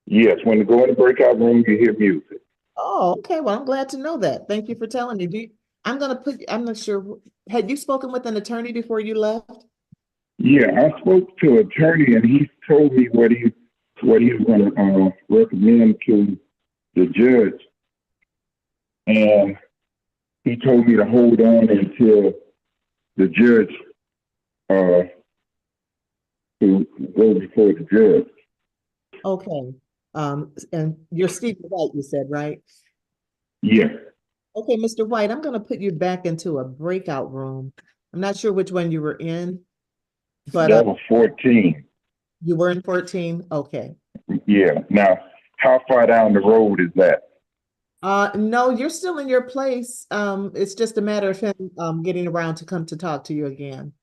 Yes, when you go in the breakout room, you hear music. Oh, okay. Well, I'm glad to know that. Thank you for telling me. I'm not sure. Had you spoken with an attorney before you left? Yeah, I spoke to an attorney, and he told me what he was going to recommend to the judge, and he told me to hold on until the judge to go before the judge. Okay. And you're Stephen White, you said, right? Yeah. Okay, Mr. White, I'm going to put you back into a breakout room. I'm not sure which one you were in, but That was 14. you were in 14? Okay. Yeah. Now, how far down the road is that? No, you're still in your place. It's just a matter of him getting around to come to talk to you again.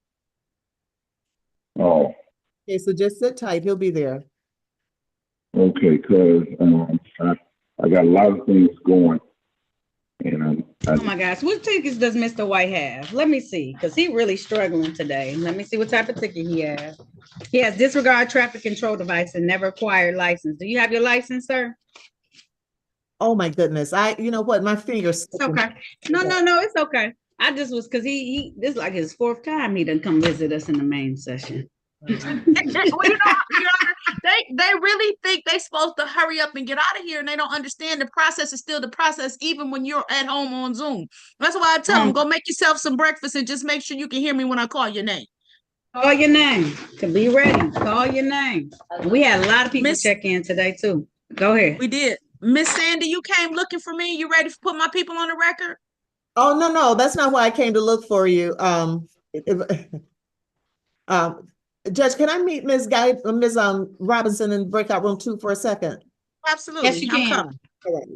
Oh, Okay, so just sit tight. He'll be there. okay, because I got a lot of things going, and Oh my gosh, what tickets does Mr. White have? Let me see, because he really struggling today. Let me see what type of ticket he has. He has disregard traffic control device and never acquired license. Do you have your license, sir? Oh my goodness. You know what? My fingers. It's okay. No, it's okay. I just was because this is like his fourth time he done come visit us in the main session. Well, you know, Your Honor, they really think they supposed to hurry up and get out of here, and they don't understand the process is still the process, even when you're at home on Zoom. That's why I tell them, go make yourself some breakfast and just make sure you can hear me when I call your name. Call your name to be ready. Call your name. We had a lot of people check in today too. Go ahead. We did. Miss Sandy, you came looking for me. You ready to put my people on the record? Oh, no, that's not why I came to look for you. Judge, can I meet Ms. Robinson in breakout room 2 for a second? Absolutely. Yes, you can. Coming. All right.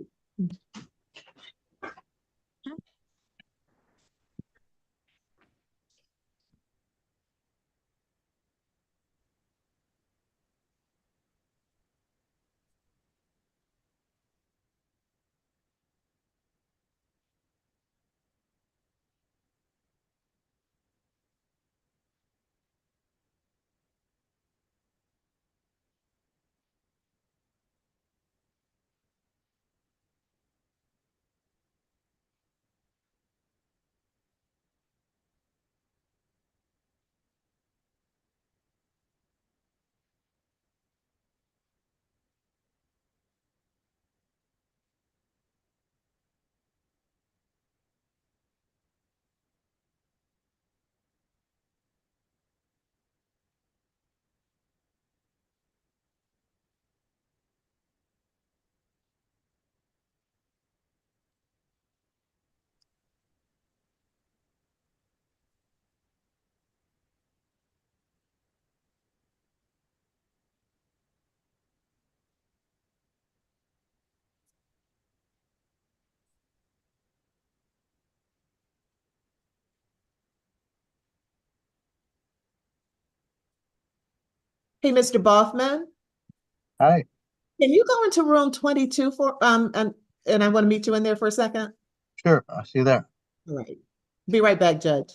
Hey, Mr. Boffman, Hi. can you go into room 22 and I want to meet you in there for a second? Sure, I'll see you there. All right. Be right back, Judge.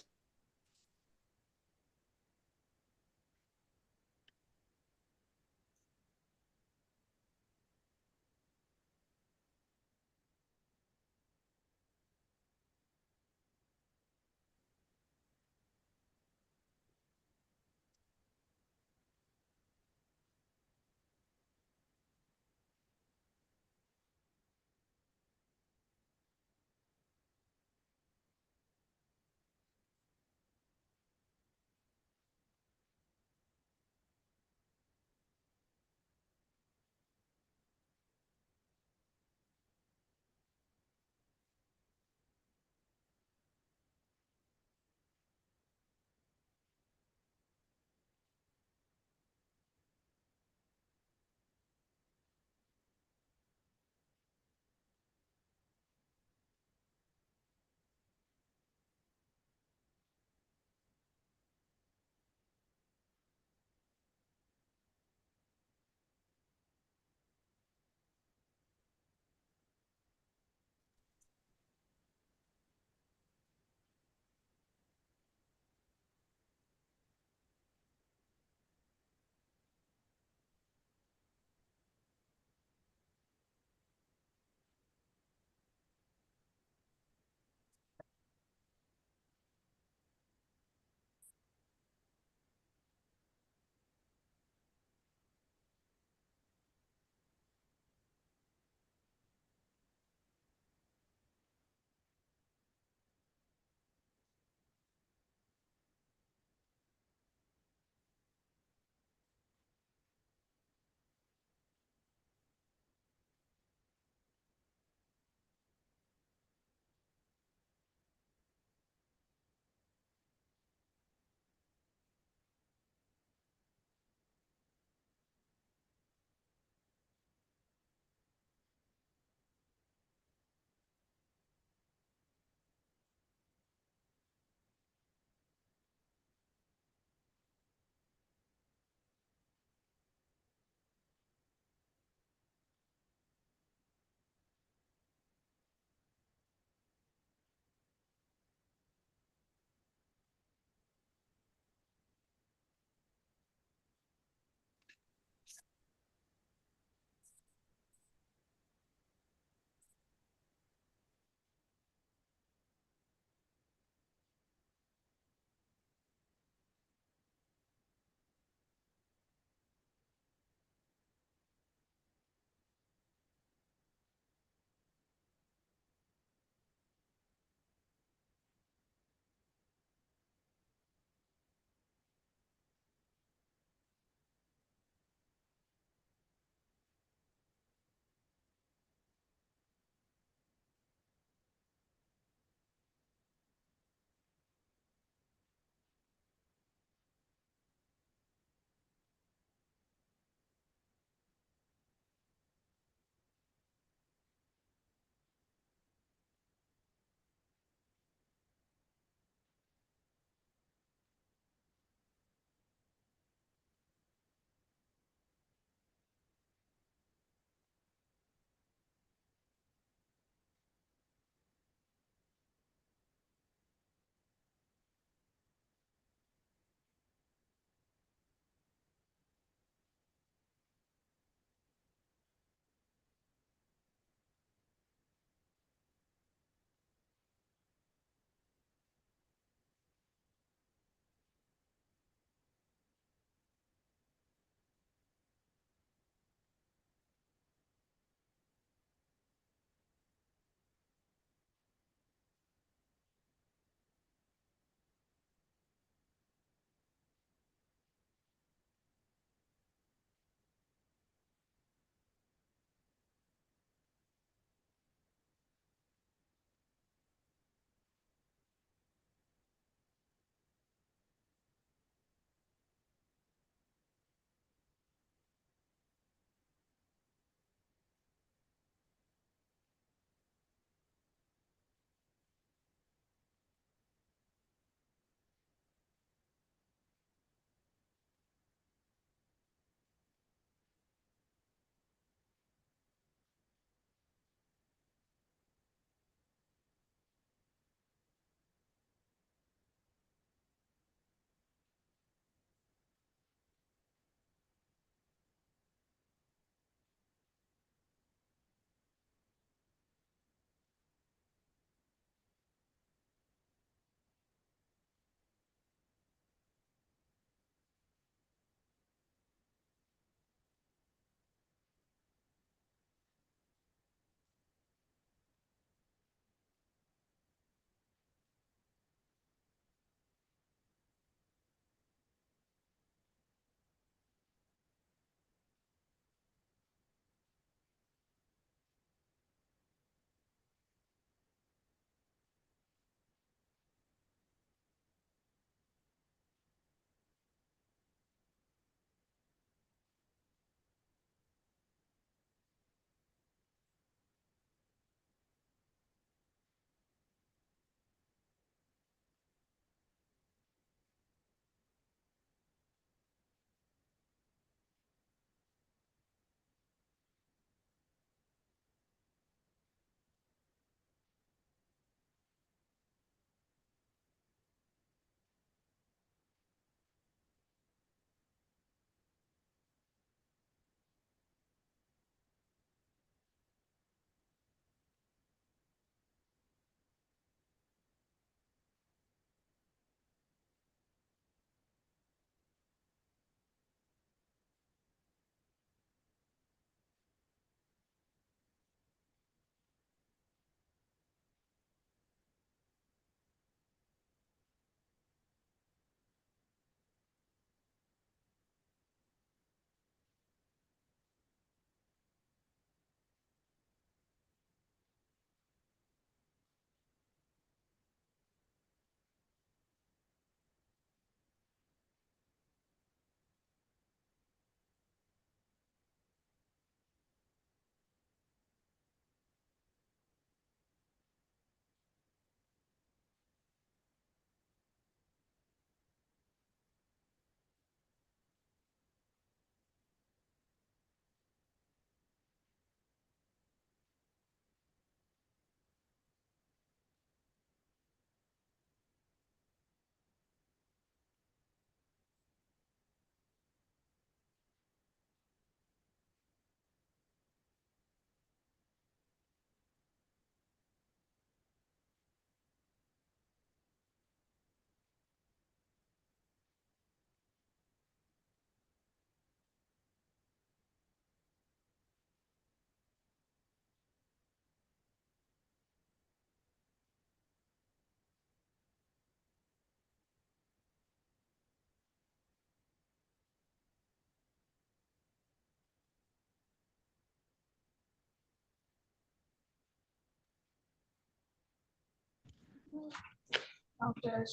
Oh, Judge,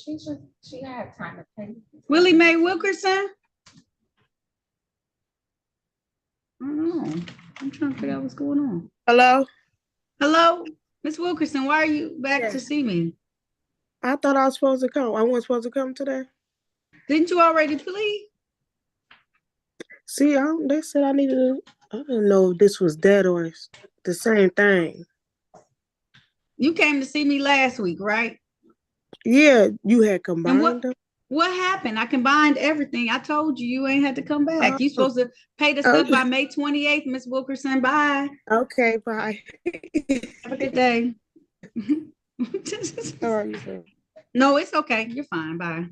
she had time to pay. Willie Mae Wilkerson? I don't know. I'm trying to figure out what's going on. Hello? Hello, Miss Wilkerson, why are you back to Yes. see me? I thought I was supposed to come. I wasn't supposed to come today. Didn't you already plead? See, they said I needed to, I didn't know if this was that or the same thing. You came to see me last week, right? Yeah, you had And combined them. what happened? I combined everything. I told you you ain't had to come back. You supposed to pay the stuff by May 28th, Miss Wilkerson. Bye. Okay, bye. Have a good day. How are you, sir? No, it's okay. You're fine. Bye.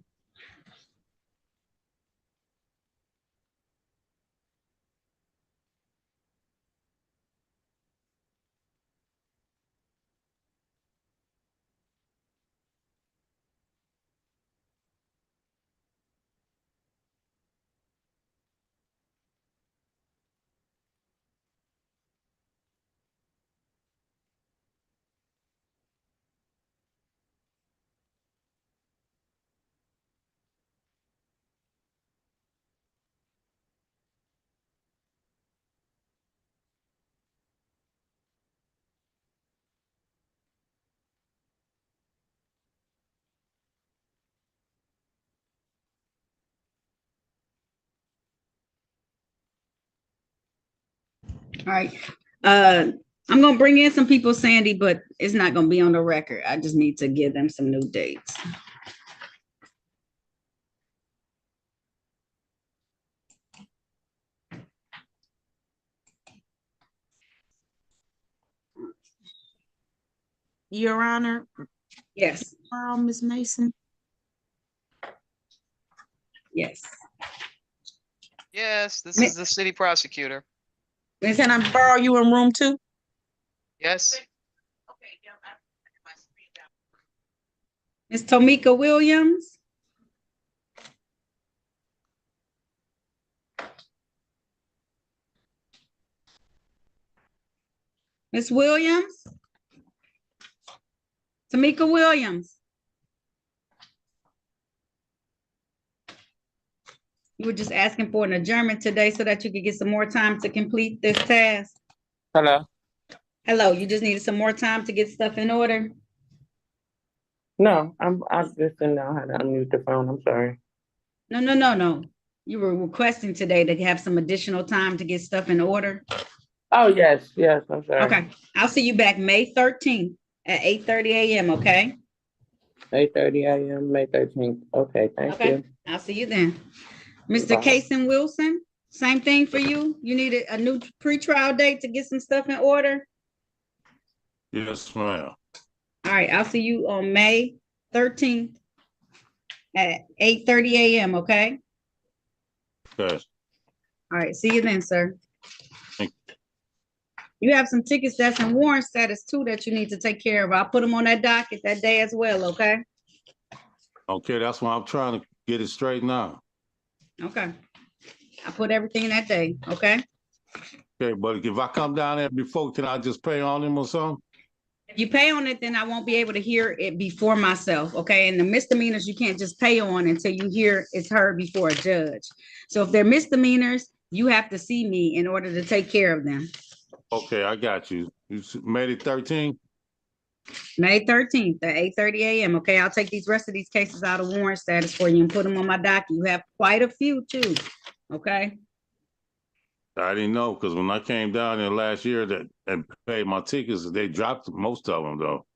All right. I'm gonna bring in some people, Sandy, but it's not gonna be on the record. I just need to give them some new dates. Your Honor. Yes. Ms. Mason. Yes. Yes, this is the city prosecutor. Can I borrow you in room 2? Yes. Miss Tomika Williams. Miss Williams. Tomika Williams. You were just asking for an adjournment today so that you could get some more time to complete this task. Hello. Hello, you just needed some more time to get stuff in order? No, I just didn't know how to unmute the phone. I'm sorry. No. You were requesting today to have some additional time to get stuff in order. Oh, yes, I'm sorry. Okay, I'll see you back May 13th at 8:30 a.m., okay? 8:30 a.m., May 13th. Okay, thank you. I'll see you then. Mr. Bye. Kason Wilson, same thing for you? You needed a new pretrial date to get some stuff in order? Yes, ma'am. All right, I'll see you on May 13th at 8:30 a.m., okay? Okay. All right, see you then, sir. Thank You have some tickets that's in warrant status too that you need to take care of. I'll put them on that docket that day as well, okay? Okay, that's why I'm trying to get it straight now. Okay. I put everything in that day, okay? Okay, but if I come down there before, can I just pay on them or something? If you pay on it, then I won't be able to hear it before myself, okay? And the misdemeanors, you can't just pay on until you hear it's heard before a judge. So if they're misdemeanors, you have to see me in order to take care of them. Okay, I got you. You made it 13? May 13th at 8:30 a.m., okay? I'll take these rest of these cases out of warrant status for you and put them on my docket. You have quite a few too, okay? I didn't know, because when I came down there last year and paid my tickets, they dropped most of them though.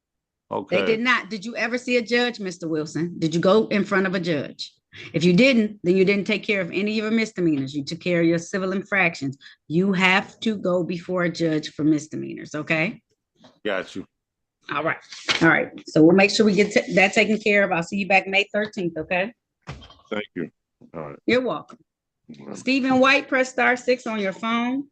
Okay. They did not. Did you ever see a judge, Mr. Wilson? Did you go in front of a judge? If you didn't, then you didn't take care of any of your misdemeanors. You took care of your civil infractions. You have to go before a judge for misdemeanors, okay? Got you. All right. All right. So we'll make sure we get that taken care of. I'll see you back May 13th, okay? Thank you. All right. You're welcome. Stephen White, press *6 on your phone.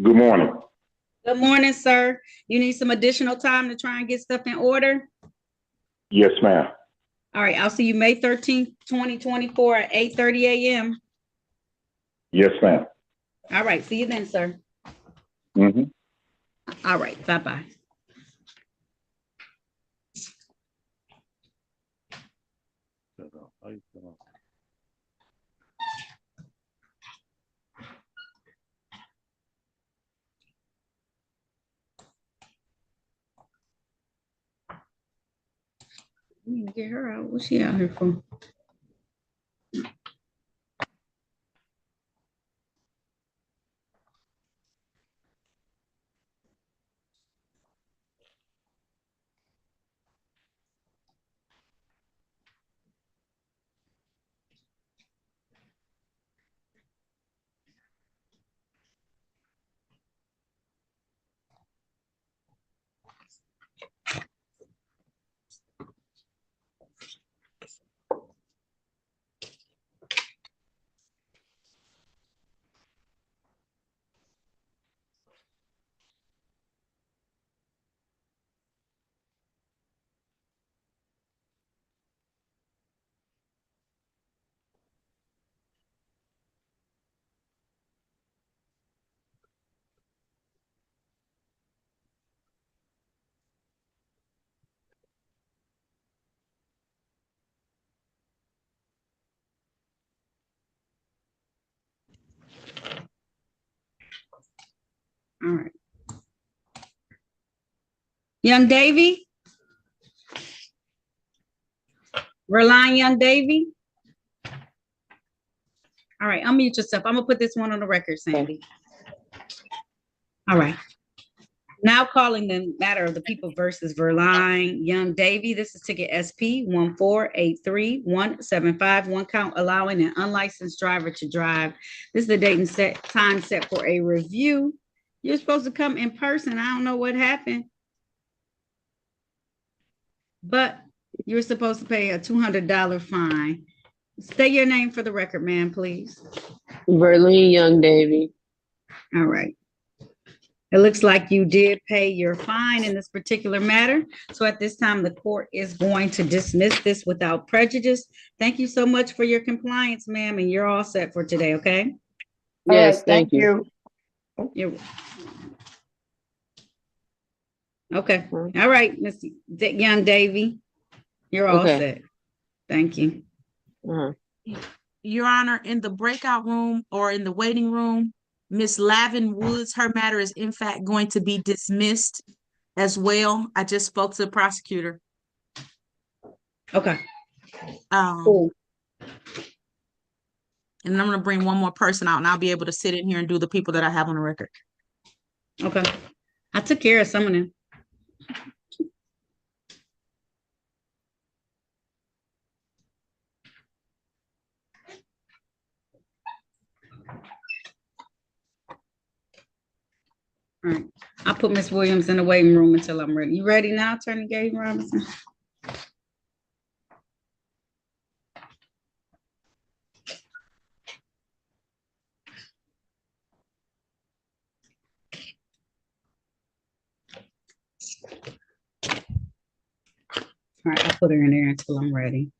Good morning. Good morning, sir. You need some additional time to try and get stuff in order? Yes, ma'am. All right. I'll see you May 13th, 2024 at 8:30 a.m. Yes, ma'am. All right. See you then, sir. Mhm. All right, bye-bye. We need to get her out. What's she out here for? All right. Young Davy? Relying Young Davy? All right, unmute yourself. I'm gonna put this one on the record, Sandy. All right. Now calling the matter of the people versus Verline Young Davy. This is ticket SP 1483175. One count allowing an unlicensed driver to drive. This is the date and time set for a review. You're supposed to come in person. I don't know what happened. But you're supposed to pay a $200 fine. State your name for the record, ma'am, please. Verlene Young Davy. All right. It looks like you did pay your fine in this particular matter. So at this time, the court is going to dismiss this without prejudice. Thank you so much for your compliance, ma'am, and you're all set for today, okay? Yes, thank you. You're okay. All right, Miss Young Davy, you're all Okay. set. Thank you. Your Honor, in the breakout room or in the waiting room, Miss Lavin Woods, her matter is in fact going to be dismissed as well. I just spoke to the prosecutor. Okay. And I'm gonna bring one more person out and I'll be able to sit in here and do the people that I have on the record. Okay. I took care of some of them. All right. I'll put Miss Williams in the waiting room until I'm ready. You ready now, Attorney Gabe Robinson? All right, I'll put her in there until I'm ready.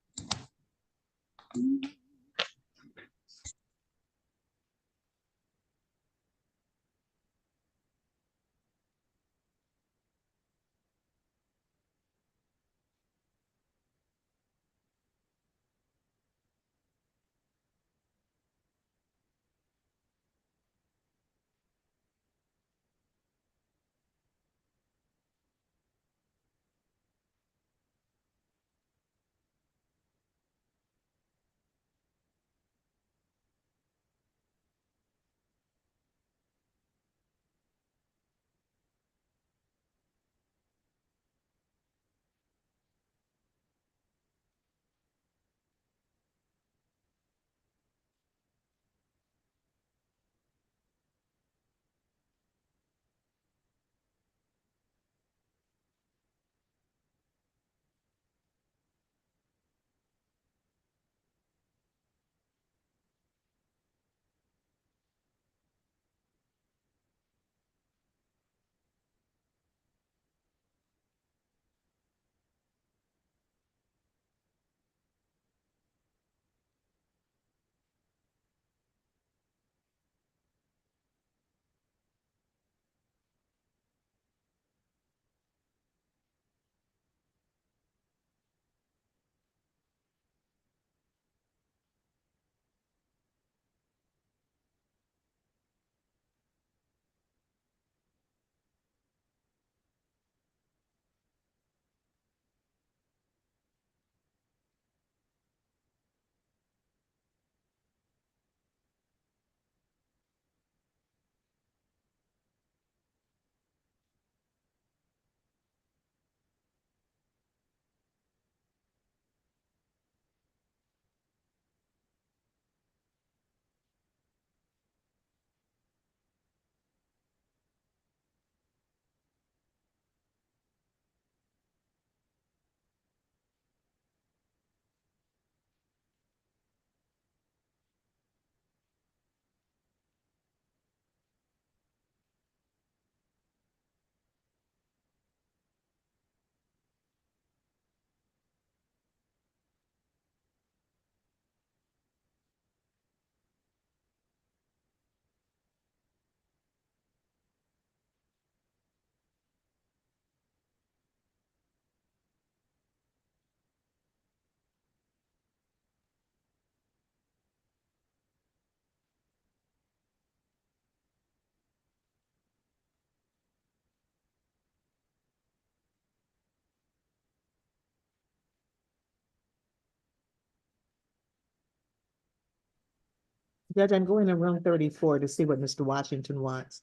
Judge, I'm going in room 34 to see what Mr. Washington wants.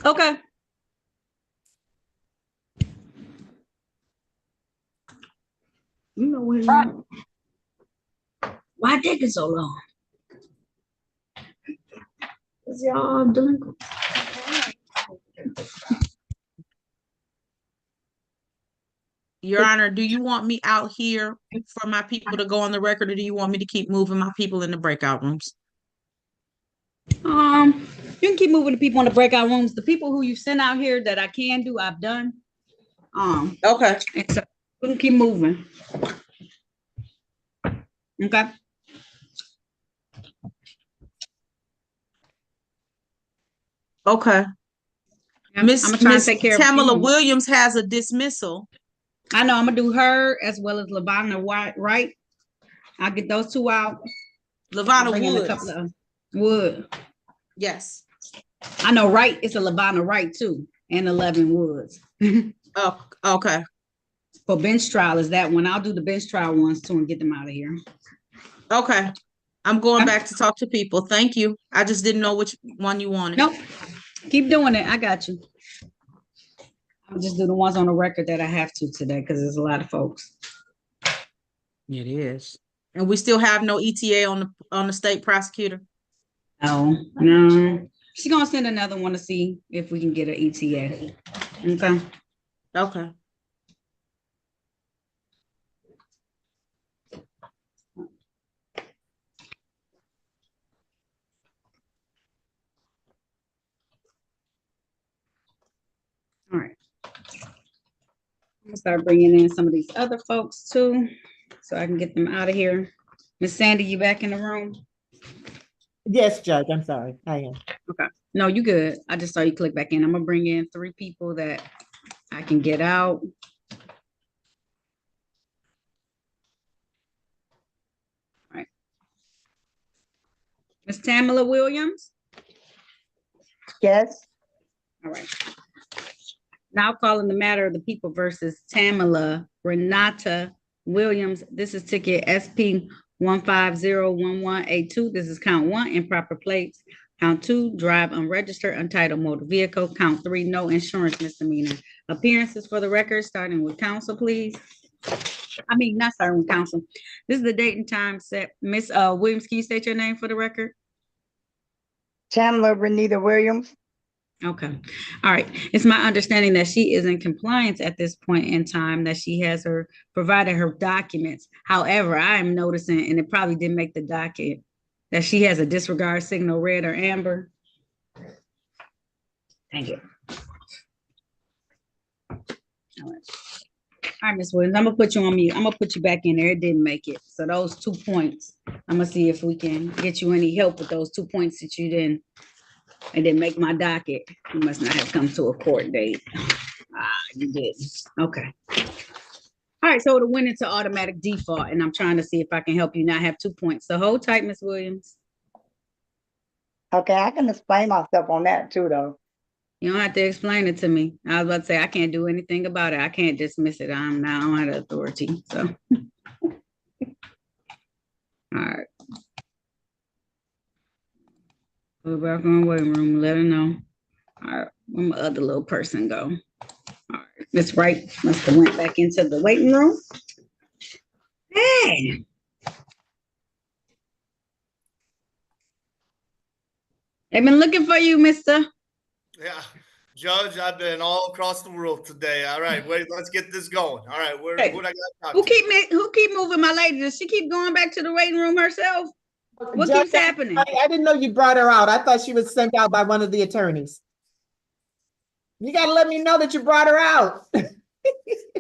Okay. You know what? Why taking so long? Cause y'all delinquent. Your Honor, do you want me out here for my people to go on the record, or do you want me to keep moving my people in the breakout rooms? You can keep moving the people in the breakout rooms. The people who you sent out here that I can do, I've done. Okay. So we can keep moving. Okay. Okay. I'm Miss gonna try and Miss take care of Tamala you. Williams has a dismissal. I know I'm gonna do her as well as Lavonna White, right? I'll get those two out. Lavonna Bring in a Woods. couple of Wood. Yes. I know, right? It's a Lavonna Wright too, and 11 Woods. Oh, okay. For bench trial is that one. I'll do the bench trial ones too and get them out of here. Okay. I'm going back to talk to people. Thank you. I just didn't know which one you wanted. Nope. Keep doing it. I got you. I'll just do the ones on the record that I have to today because there's a lot of folks. It is. And we still have no ETA on the state prosecutor. No. She's gonna send another one to see if we can get an ETA. Okay. Okay. All right. I'm gonna start bringing in some of these other folks too, so I can get them out of here. Miss Sandy, you back in the room? Yes, Judge, I'm sorry. I am. Okay. No, you good. I just saw you click back in. I'm gonna bring in 3 people that I can get out. All right. Miss Tamala Williams? Yes. All right. Now calling the matter of the people versus Tamala Renata Williams. This is ticket SP 1501182. This is count 1, improper plates. Count 2, drive unregistered, untitled motor vehicle. Count 3, no insurance misdemeanor. Appearances for the record, starting with counsel, please. Not starting with counsel. This is the date and time set. Miss Williams, can you state your name for the record? Tamala Renita Williams. Okay. All right. It's my understanding that she is in compliance at this point in time, that she has provided her documents. However, I am noticing, and it probably didn't make the docket, that she has a disregard signal, red or amber. Thank you. All right, Ms. Williams, I'm gonna put you on mute. I'm gonna put you back in there. It didn't make it. So those 2 points, I'm gonna see if we can get you any help with those 2 points that you didn't. I didn't make my docket. You must not have come to a court date. You didn't. Okay. All right, so it went into automatic default, and I'm trying to see if I can help you not have 2 points. So hold tight, Ms. Williams. Okay, I can explain myself on that too, though. You don't have to explain it to me. I was about to say I can't do anything about it. I can't dismiss it. I don't have the authority. So, all right. Go back in the waiting room. Let her know. All right, where my other little person go? All right, Miss Wright must have went back into the waiting room. Hey. They've been looking for you, mister. Yeah, Judge, I've been all across the world today. All right, wait, let's get this going. All right, what I got? Who keep moving my lady? Does she keep going back to the waiting room herself? What Judge, keeps happening? I didn't know you brought her out. I thought she was sent out by one of the attorneys. You got to let me know that you brought her out. I said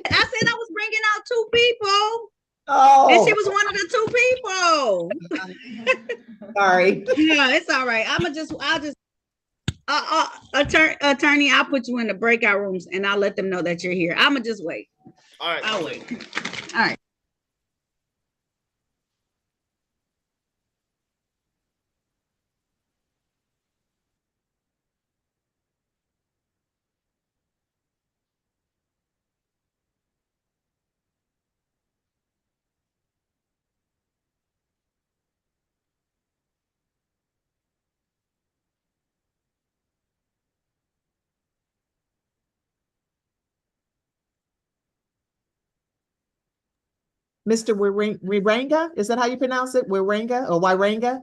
I was bringing out 2 people. Oh. And she was one of the 2 people. Sorry. Yeah, it's all right. Attorney, I'll put you in the breakout rooms and I'll let them know that you're here. I'ma just wait. All right. I'll wait. All right. Mr. Wiranga, is that how you pronounce it? Wiranga or Wiranga?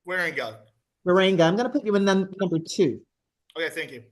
Where and go? Wiranga. I'm gonna put you in number 2. Okay, thank you.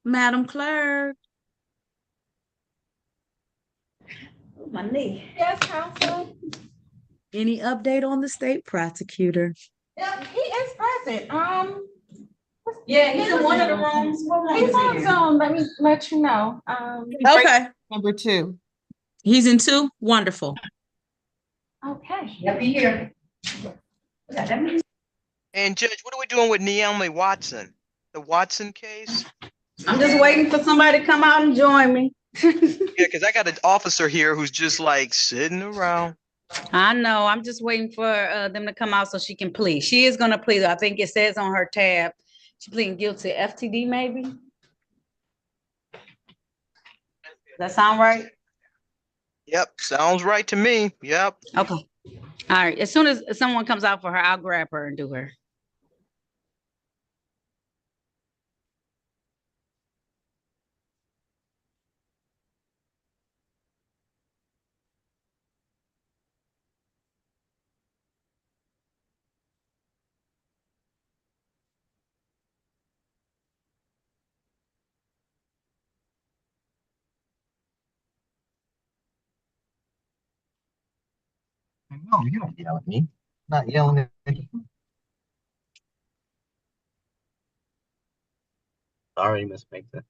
Madam Clerk. My knee. Yes, counsel. Any update on the state prosecutor? Yeah, he is present. Yeah, he's in one of the rooms. He's on Zoom. Let me let you know. Okay. Number 2. He's in 2? Wonderful. Okay. Yep, he here. And Judge, what are we doing with Naomi Watson? The Watson case? I'm just waiting for somebody to come out and join me. Yeah, because I got an officer here who's just like sitting around. I know. I'm just waiting for them to come out so she can plead. She is going to plead. I think it says on her tab. She's pleading guilty. FTD, maybe. Does that sound right? Yep, sounds right to me. Yep. Okay. All right. As soon as someone comes out for her, I'll grab her and do her. No, you don't yell at me. Not yelling at you. Sorry, Miss Mason.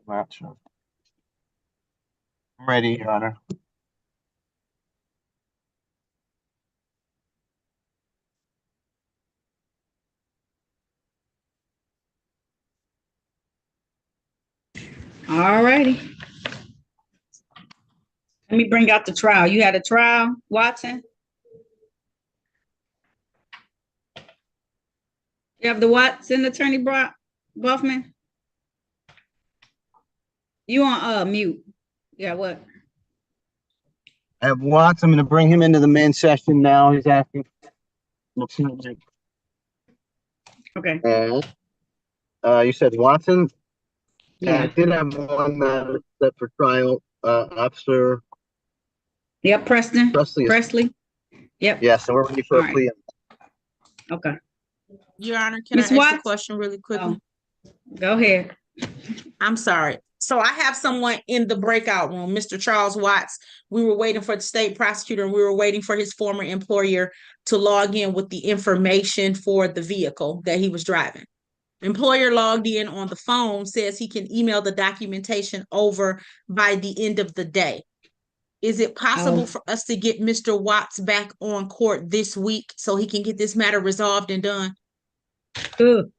Not sure. I'm ready, Your Honor. All righty. Let me bring out the trial. You had a trial, Watson? You have the Watson, Attorney Buffman? You on mute. Yeah, what? I have Watts. I'm going to bring him into the main session now. He's asking. Okay. And you said Watson? Yeah. I did have one set for trial. Officer. Yep, Preston. Presley. Presley. Yep. Yeah, so we're ready for All a right. plea. Okay. Your Honor, can Ms. I ask a Watts? question really quickly? Go ahead. I'm sorry. So I have someone in the breakout room, Mr. Charles Watts. We were waiting for the state prosecutor and we were waiting for his former employer to log in with the information for the vehicle that he was driving. Employer logged in on the phone, says he can email the documentation over by the end of the day. Is it possible for us to get Mr. Watts back on court this week so he can get this matter resolved and done? Good.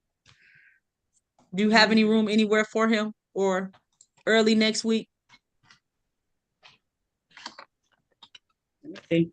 Do you have any room anywhere for him or early next week? See.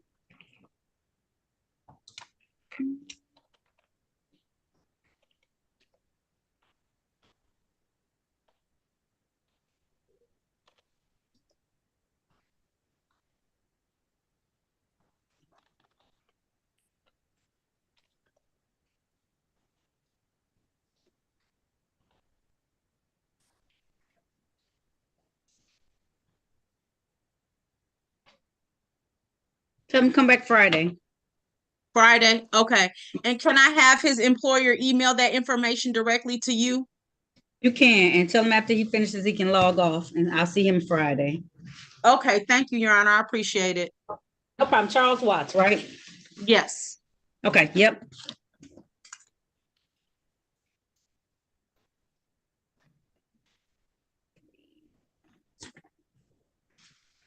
Tell him come back Friday. Friday, okay. And can I have his employer email that information directly to you? You can, and tell him after he finishes, he can log off, and I'll see him Friday. Okay, thank you, Your Honor. I appreciate it. No problem. Charles Watts, right? Yes. Okay, yep.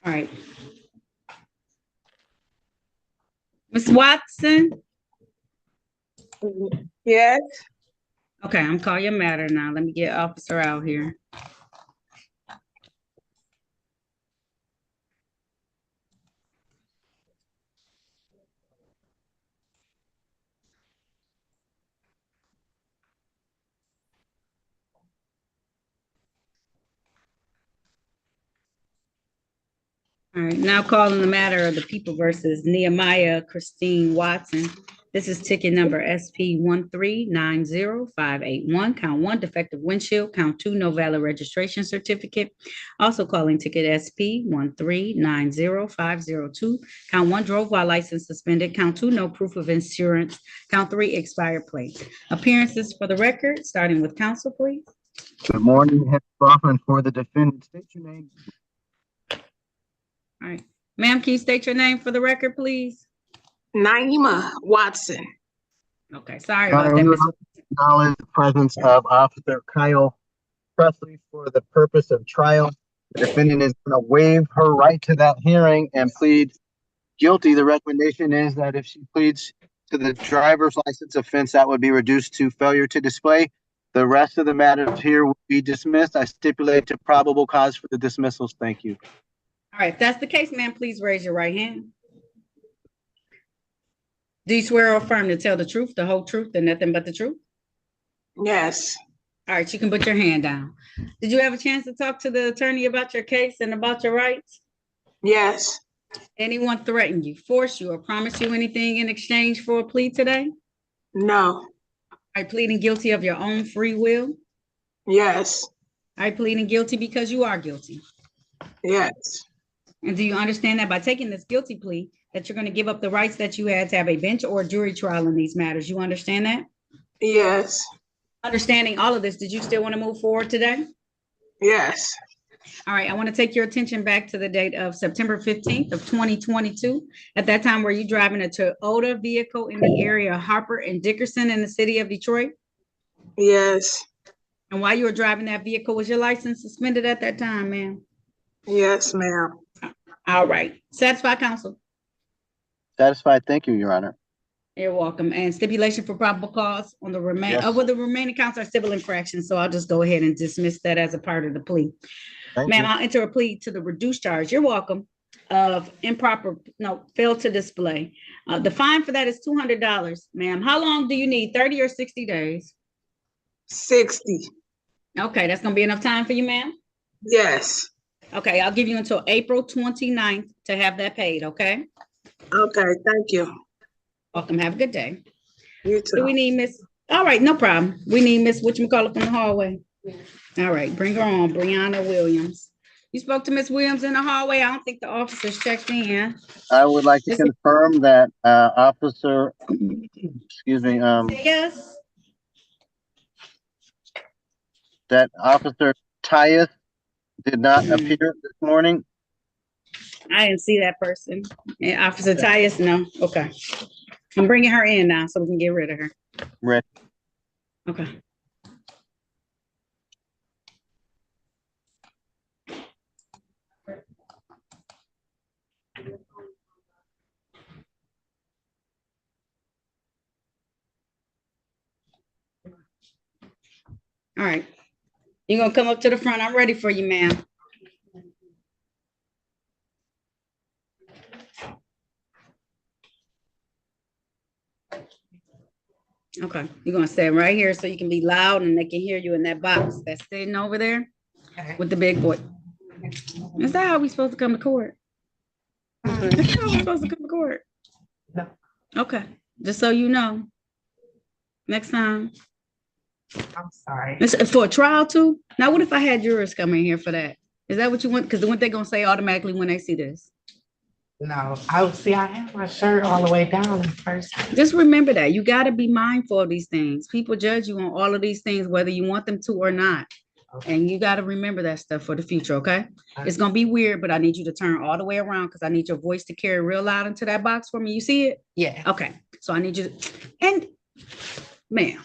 All right. Ms. Watson? Yes. Okay, I'm calling your matter now. Let me get officer out here. All right, now calling the matter of the people versus Nehemiah Christine Watson. This is ticket number SP 1390581. Count 1, defective windshield. Count 2, no valid registration certificate. Also calling ticket SP 1390502. Count 1, drove while license suspended. Count 2, no proof of insurance. Count 3, expired plate. Appearances for the record, starting with counsel, please. Good morning, Henry Hoffman for the defendant. State your name. All right. Ma'am, can you state your name for the record, please? Naima Watson. Okay, sorry about that, We Ms. would acknowledge the presence of Officer Kyle Presley for the purpose of trial. The defendant is going to waive her right to that hearing and plead guilty. The recommendation is that if she pleads to the driver's license offense, that would be reduced to failure to display. The rest of the matters here will be dismissed. I stipulate to probable cause for the dismissals. Thank you. All right, if that's the case, ma'am, please raise your right hand. Do you swear or affirm to tell the truth, the whole truth, and nothing but the truth? Yes. All right, you can put your hand down. Did you have a chance to talk to the attorney about your case and about your rights? Yes. Anyone threaten you, force you, or promise you anything in exchange for a plea today? No. Are you pleading guilty of your own free will? Yes. Are you pleading guilty because you are guilty? Yes. And do you understand that by taking this guilty plea, that you're going to give up the rights that you had to have a bench or jury trial in these matters? You understand that? Yes. Understanding all of this, did you still want to move forward today? Yes. All right, I want to take your attention back to the date of September 15th of 2022. At that time, were you driving a Toyota vehicle in the area of Harper and Dickerson in the city of Detroit? Yes. And while you were driving that vehicle, was your license suspended at that time, ma'am? Yes, ma'am. All right. Satisfied, counsel? Satisfied. Thank you, Your Honor. You're welcome. And stipulation for probable cause on the Yes. the remaining counts are civil infractions, so I'll just go ahead and dismiss that as a part of the plea. Ma'am, I'll enter a plea to the reduced charge. You're welcome. Of failed to display. The fine for that is $200, ma'am. How long do you need? 30 or 60 days? 60. Okay, that's gonna be enough time for you, ma'am? Yes. Okay, I'll give you until April 29th to have that paid, okay? Okay, thank you. Welcome. Have a good day. You too. Do we need Miss? All right, no problem. We need Miss whatchamacallit from the hallway. All right, bring her on, Brianna Williams. You spoke to Miss Williams in the hallway. I don't think the officers checked in. I would like to confirm that Officer, excuse me, Yes. that Officer Tyus did not appear this morning. I didn't see that person. And Officer Tyus, no. Okay. I'm bringing her in now so we can get rid of her. Right. Okay. All right. You're gonna come up to the front. I'm ready for you, ma'am. Okay, you're gonna stand right here so you can be loud and they can hear you in that box that's sitting over there with the big boy. Is that how we supposed to come to court? Is that how we supposed to come to court? No. Okay, just so you know. Next time. I'm sorry. It's for a trial too? Now, what if I had jurors come in here for that? Is that what you want? Because what they gonna say automatically when they see this? No, I have my shirt all the way down first. Just remember that. You got to be mindful of these things. People judge you on all of these things, whether you want them to or not. Okay. And you got to remember that stuff for the future, okay? It's going to be weird, but I need you to turn all the way around because I need your voice to carry real loud into that box for me. You see it? Yeah. Okay. So I need you to, and ma'am.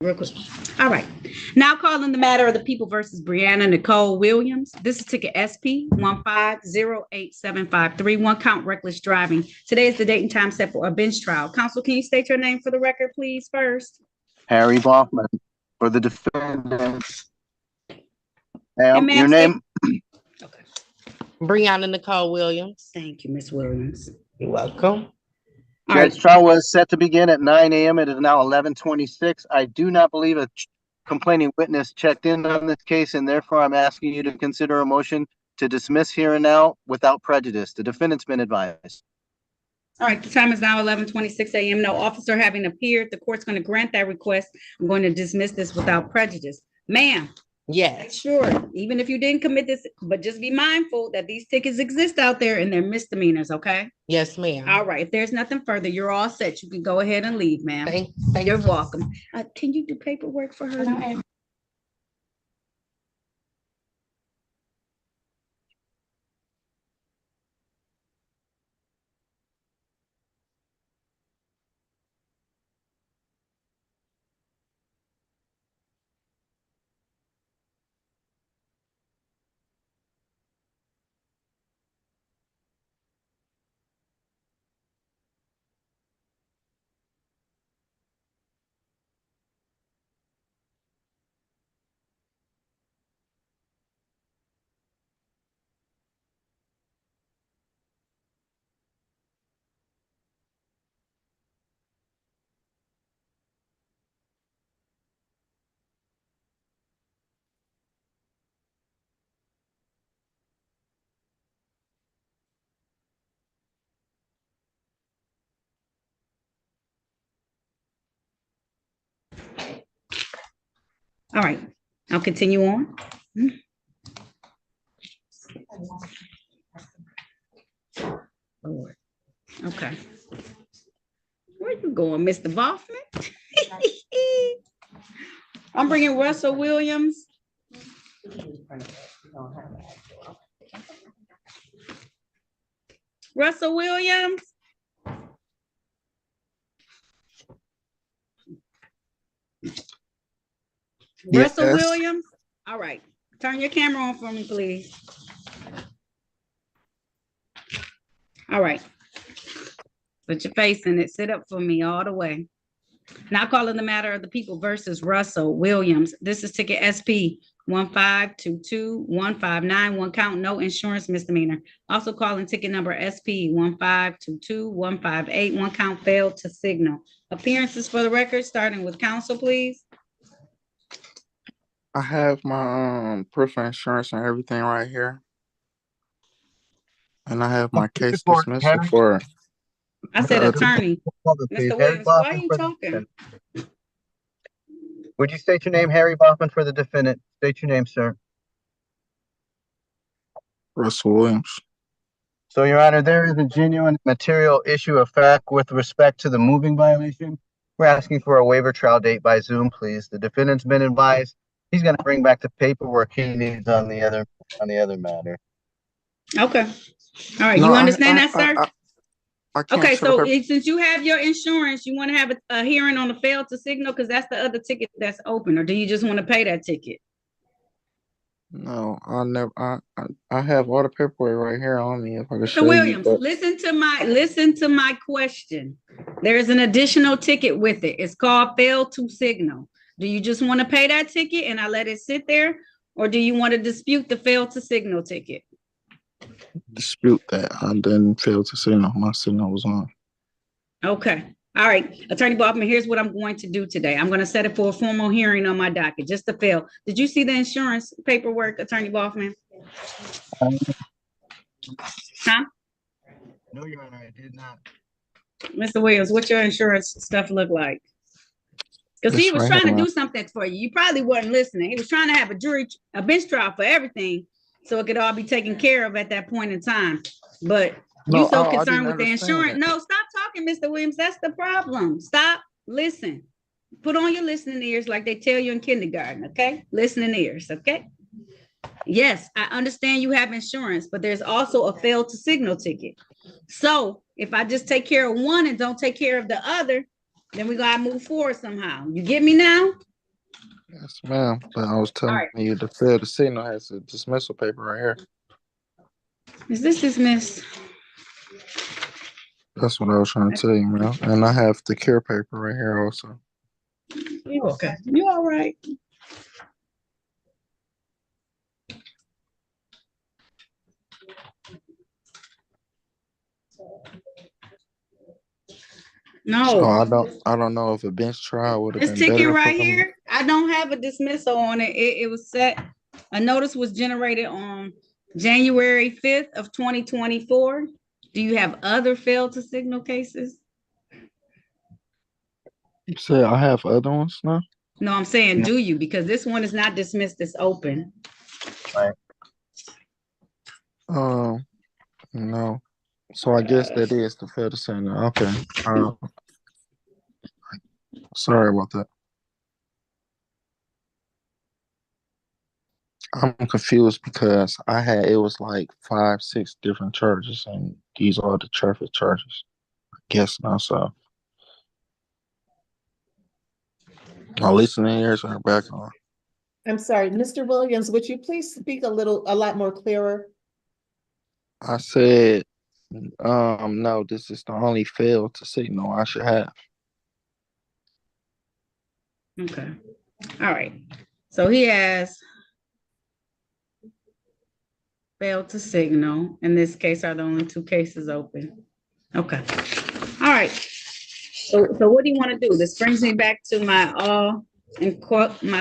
Real quick. All right. Now calling the matter of the people versus Brianna Nicole Williams. This is ticket SP 1508753. One count reckless driving. Today is the date and time set for a bench trial. Counsel, can you state your name for the record, please, first? Harry Baughman for the defendant. Your name? Okay. Brianna Nicole Williams. Thank you, Miss Williams. You're welcome. Judge, trial was set to begin at 9 a.m. It is now 11:26. I do not believe a complaining witness checked in on this case, and therefore I'm asking you to consider a motion to dismiss here and now without prejudice. The defendant's been advised. All right, the time is now 11:26 a.m. No officer having appeared. The court's going to grant that request. I'm going to dismiss this without prejudice. Ma'am. Yes. Sure. Even if you didn't commit this, but just be mindful that these tickets exist out there and they're misdemeanors, okay? Yes, ma'am. All right. If there's nothing further, you're all set. You can go ahead and leave, ma'am. You're welcome. Can you do paperwork for her? All right, I'll continue on. Lord. Okay. Where you going, Mr. Boffman? I'm bringing Russell Williams. Russell Williams. Russell Williams. All right. Turn your camera on for me, please. All right. Put your face in it. Sit up for me all the way. Now calling the matter of the people versus Russell Williams. This is ticket SP 1522159, one count, no insurance misdemeanor. Also calling ticket number SP 1522158, one count, failed to signal. Appearances for the record, starting with counsel, please. I have my proof of insurance and everything right here. And I have my case dismissal for. I said attorney. Mr. Williams, why are you talking? Would you state your name, Harry Boffman, for the defendant? State your name, sir. Russell Williams. So, Your Honor, there is a genuine material issue of fact with respect to the moving violation. We're asking for a waiver trial date by Zoom, please. The defendant's been advised he's going to bring back the paperwork he needs on the other matter. Okay. All right. No, you understand that, sir? I can't Okay, show so the since you have your insurance, you want to have a hearing on the fail to signal because that's the other ticket that's open, or do you just want to pay that ticket? No, I never. I have all the paperwork right here on me. If I could show Mr. you, Williams, but listen to my question. There's an additional ticket with it. It's called fail to signal. Do you just want to pay that ticket and I let it sit there, or do you want to dispute the fail to signal ticket? dispute that. I didn't fail to signal. My signal was on. Okay. All right. Attorney Boffman, here's what I'm going to do today. I'm going to set it for a formal hearing on my docket, just to fail. Did you see the insurance paperwork, Attorney Boffman? Huh? No, Your Honor, I did not. Mr. Williams, what's your insurance stuff look like? Because he was trying to do something for you. You probably wasn't listening. He was trying to have a bench trial for everything so it could all be taken care of at that point in time. But you so concerned with the insurance. No, stop talking, Mr. Williams. That's the problem. Stop. Listen. Put on your listening ears like they tell you in kindergarten, okay? Listening ears, okay? Yes, I understand you have insurance, but there's also a fail to signal ticket. So if I just take care of one and don't take care of the other, then we gotta move forward somehow. You get me now? Yes, ma'am. But I was telling you the fail to signal has a dismissal paper right here. Is this dismissed? That's what I was trying to tell you, man. And I have the care paper right here also. You okay? You all right? No. So I don't know if a bench trial would have This been ticket better right for them. here, I don't have a dismissal on it. It was set, a notice was generated on January 5th of 2024. Do you have other failed to signal cases? You said I have other ones now? No, I'm saying, do you? Because this one is not dismissed, it's open. Right. No. So I guess that is the fail to signal. Okay. Sorry about that. I'm confused because it was like 5-6 different charges, and these are the traffic charges. I guess not so. My listening ears are back on. I'm sorry, Mr. Williams, would you please speak a lot more clearer? I said, no, this is the only fail to signal I should have. Okay. All right. So he has failed to signal. In this case, are the only 2 cases open. Okay. All right. So what do you want to do? This brings me back to my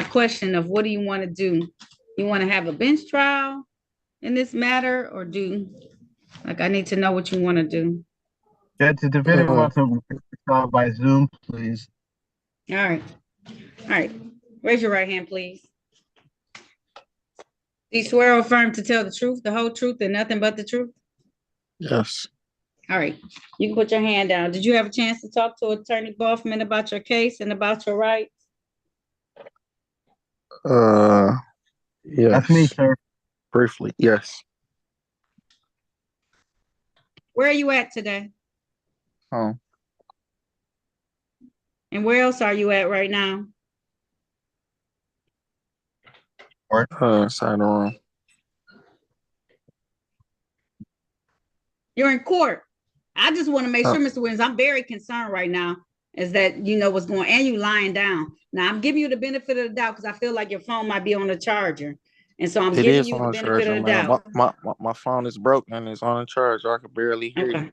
question of what do you want to do? You want to have a bench trial in this matter, or I need to know what you want to do. Judge, the defendant wants a trial by Zoom, please. All right. Raise your right hand, please. Do you swear or affirm to tell the truth, the whole truth, and nothing but the truth? Yes. All right, you can put your hand down. Did you have a chance to talk to Attorney Boffman about your case and about your rights? Yes. That's me, sir. Briefly, yes. Where are you at today? Oh, And where else are you at right now? side of the room. You're in court. I just want to make sure, Oh. Mr. Williams, I'm very concerned right now is that you know what's going on and you lying down. Now I'm giving you the benefit of the doubt because I feel like your phone might be on the charger. And so I'm It giving is you the on the benefit charger, of the man. doubt. My phone is broken and it's on the charger. I can barely hear Okay.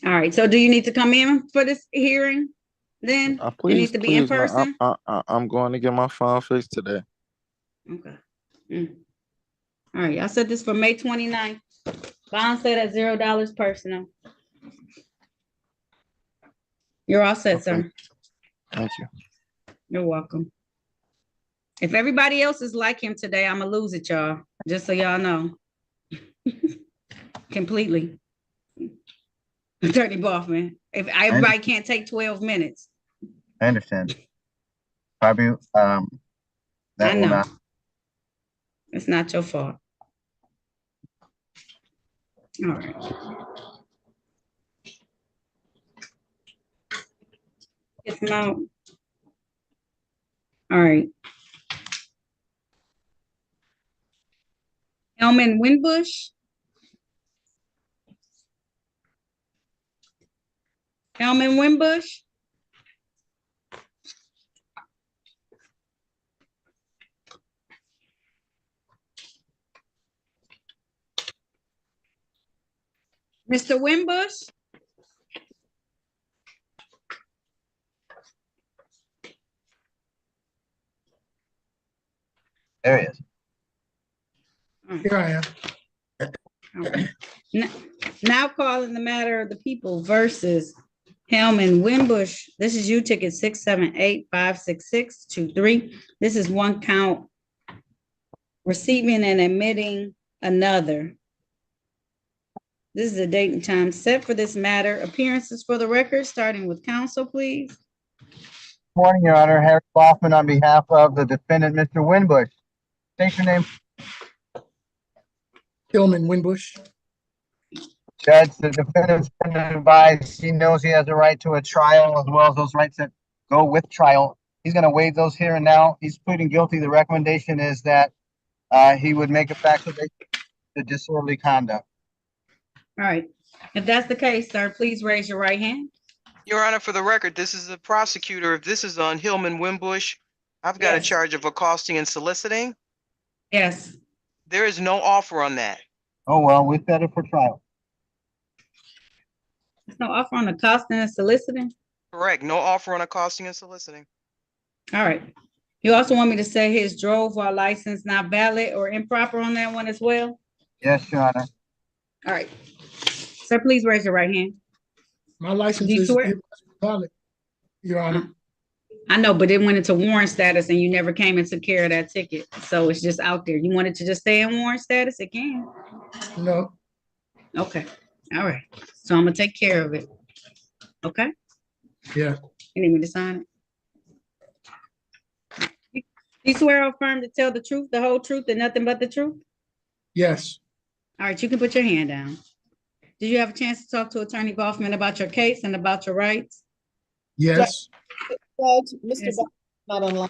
you. All right. So do you need to come in for this hearing then? It needs to be in person? I'm going to get my phone fixed today. Okay. All right. I said this for May 29th. Bond said at $0 personal. You're all set, sir. Thank you. You're welcome. If everybody else is like him today, I'm gonna lose it, y'all. Just so y'all know. Completely. Attorney Boffman. If everybody can't take 12 minutes. I understand. Probably, that I will know. not. It's not your fault. All right. Get them out. All right. Hellman Winbush. Hellman Winbush. Mr. Winbush. There he is. Here I am. Okay. Now calling the matter of the people versus Hellman Winbush. This is you ticket 678-56623. This is one count receiving and admitting another. This is the date and time set for this matter. Appearances for the record, starting with counsel, please. Morning, Your Honor. Harry Boffman on behalf of the defendant, Mr. Winbush. State your name. Hillman Winbush. Judge, the defendant's been advised he knows he has a right to a trial as well as those rights that go with trial. He's going to waive those here and now. He's pleading guilty. The recommendation is that he would make a factual basis to disorderly conduct. All right. If that's the case, sir, please raise your right hand. Your Honor, for the record, this is the prosecutor. If this is on Hillman Winbush, I've got a charge of accosting and soliciting. Yes. There is no offer on that. Oh, well, we set it for trial. There's no offer on accosting and soliciting? Correct. No offer on accosting and soliciting. All right. You also want me to say his drove while license not valid or improper on that one as well? Yes, Your Honor. All right. Sir, please raise your right hand. My license Do you is swear? valid, Your Honor. I know, but it went into warrant status and you never came and took care of that ticket. So it's just out there. You want it to just stay in warrant status? It can. No. Okay. All right. So I'm gonna take care of it. Okay? Yeah. You need me to sign it? You swear or affirm to tell the truth, the whole truth, and nothing but the truth? Yes. All right, you can put your hand down. Did you have a chance to talk to Attorney Boffman about your case and about your rights? Yes. Judge, Mr. Yes. Bob not online.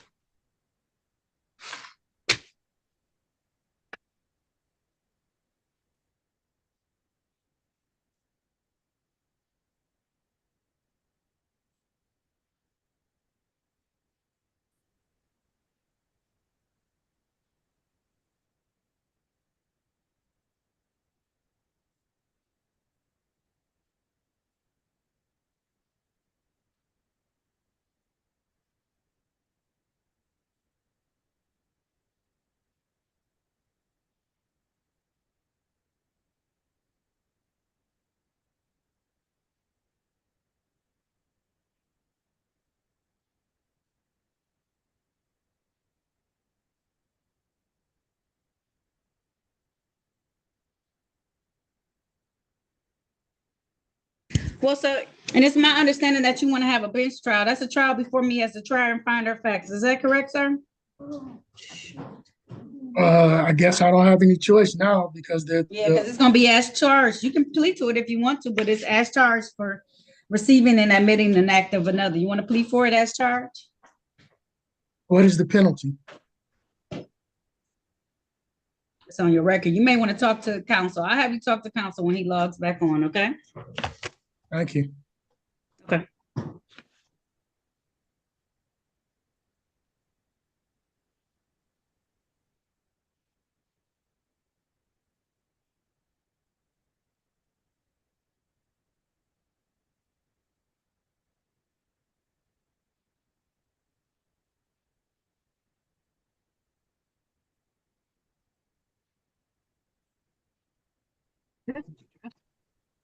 Well, so, and it's my understanding that you want to have a bench trial. That's a trial before me as the trier and finder of facts. Is that correct, sir? I guess I don't have any choice now because Yeah, because it's gonna be as charged. You can plead to it if you want to, but it's as charged for receiving and admitting an act of another. You want to plead for it as charged? what is the penalty? It's on your record. You may want to talk to counsel. I'll have you talk to counsel when he logs back on, okay? Thank you. Okay.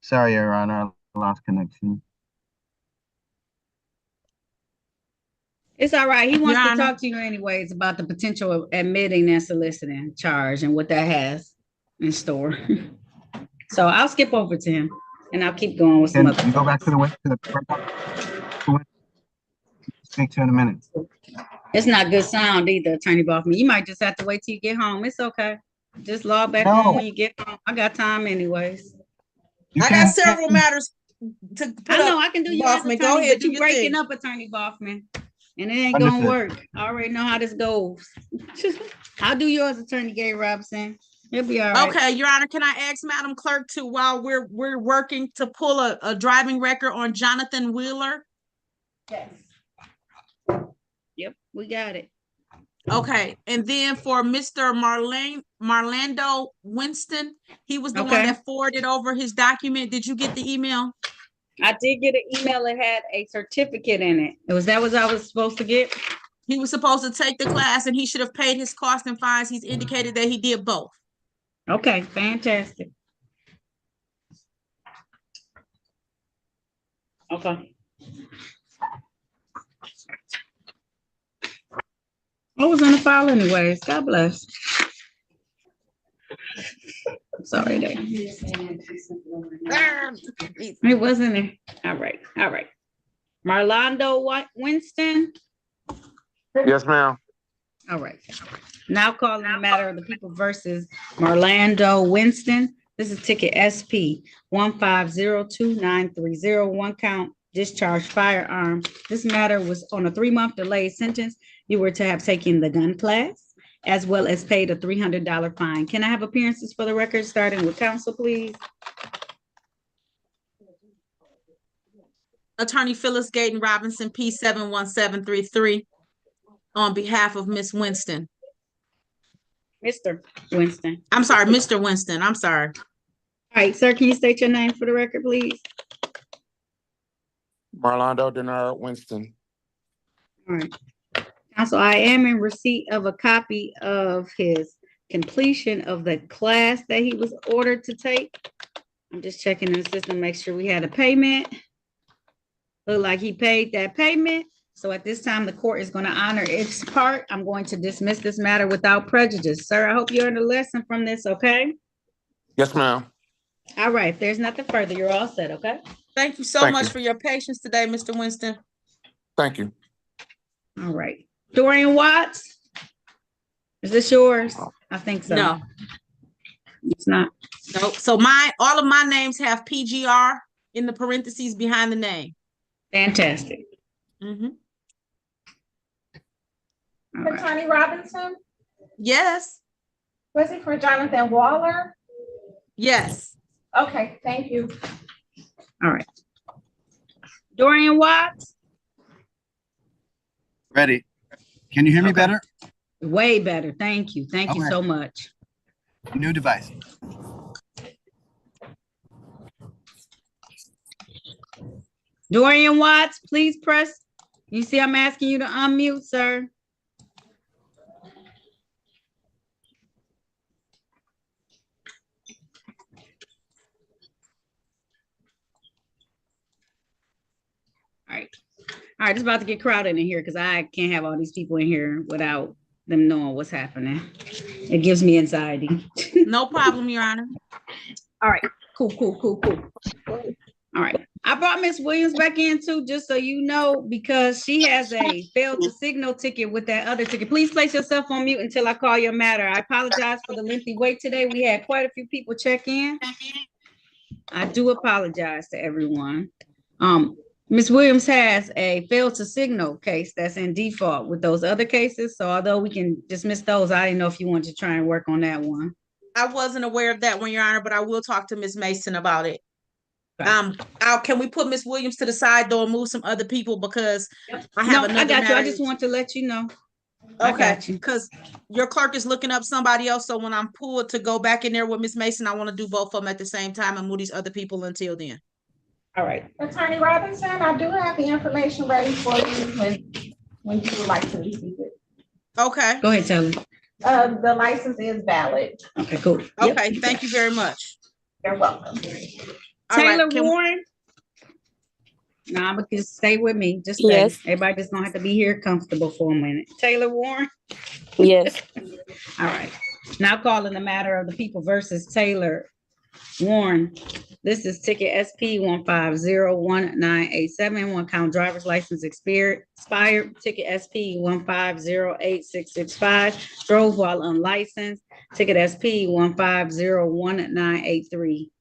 Sorry, Your Honor, I lost connection. It's all right. He Your wants to Honor. talk to you anyways about the potential of admitting and soliciting charge and what that has in store. So I'll skip over to him and I'll keep going with some Can other. you go back to the speak to in a minute? It's not good sound either, Attorney Boffman. You might just have to wait till you get home. It's okay. Just log back on when you get home. I got time anyways. I got several matters to put I know up, I can do you as Boffman. attorney, Go ahead, but do you your breaking thing. up, Attorney Boffman, and it ain't gonna Understood. work. I already know how this goes. I'll do yours, Attorney Gay Robinson. It'll be all right. Okay, Your Honor, can I ask Madam Clerk to, while we're working to pull a driving record on Jonathan Wheeler? Yes. Yep, we got it. Okay, and then for Mr. Marlando Winston, he was the one Okay. that forwarded over his document. Did you get the email? I did get an email that had a certificate in it. Was that what I was supposed to get? He was supposed to take the class and he should have paid his costs and fines. He's indicated that he did both. Okay, fantastic. Okay. I was in the file anyways. God bless. Sorry, there. It wasn't there. All right, all right. Marlando Winston. Yes, ma'am. All right. Now calling the matter of the people versus Marlando Winston. This is ticket SP 1502930, one count discharge firearm. This matter was on a 3-month delayed sentence. You were to have taken the gun class as well as paid a $300 fine. Can I have appearances for the record, starting with counsel, please? Attorney Phyllis Gayton Robinson, P71733, on behalf of Miss Winston. Mr. Winston. I'm sorry, Mr. Winston. I'm sorry. All right, sir, can you state your name for the record, please? Marlando Denard Winston. All right. Counsel, I am in receipt of a copy of his completion of the class that he was ordered to take. I'm just checking in the system, make sure we had a payment. Look like he paid that payment. So at this time, the court is going to honor its part. I'm going to dismiss this matter without prejudice. Sir, I hope you learned a lesson from this, okay? Yes, ma'am. All right, if there's nothing further, you're all set, okay? Thank you so much for your patience today, Mr. Winston. Thank you. All right. Dorian Watts, is this yours? I think so. No. It's not. Nope. So all of my names have PGR in the parentheses behind the name. Fantastic. Mm-hmm. Attorney Robinson, Yes. was it for Jonathan Waller? Yes. Okay, thank you. All right. Dorian Watts? Ready. Can you hear me better? Way better. Thank you. Thank you Okay. so much. New device. Dorian Watts, please press. You see, I'm asking you to unmute, sir. All right. All right, it's about to get crowded in here because I can't have all these people in here without them knowing what's happening. It gives me anxiety. No problem, Your Honor. All right, cool. All right, I brought Miss Williams back in too, just so you know, because she has a failed to signal ticket with that other ticket. Please place yourself on mute until I call your matter. I apologize for the lengthy wait today. We had quite a few people check in. I do apologize to everyone. Ms. Williams has a failed to signal case that's in default with those other cases. So although we can dismiss those, I didn't know if you wanted to try and work on that one. I wasn't aware of that one, Your Honor, but I will talk to Ms. Mason about it. Can we put Ms. Williams to the side though and move some other people because I have another I got matter. you. I just want to let you know. Okay, because your clerk is looking up somebody else. So when I'm pulled to go back in there with Ms. Mason, I want to do both of them at the same time and move these other people until then. All right. Attorney Robinson, I do have the information ready for you when you would like to receive it. Okay. Go ahead, Taylor. The license is valid. Okay, cool. Okay, thank you very much. You're welcome. Taylor Warren. No, I'm gonna just stay with me. Just stay. Yes. Everybody just gonna have to be here comfortable for a minute. Taylor Warren. Yes. All right. Now calling the matter of the people versus Taylor Warren. This is ticket SP 1501987. One count driver's license expired. Ticket SP 1508665. Drove while unlicensed. Ticket SP 1501983.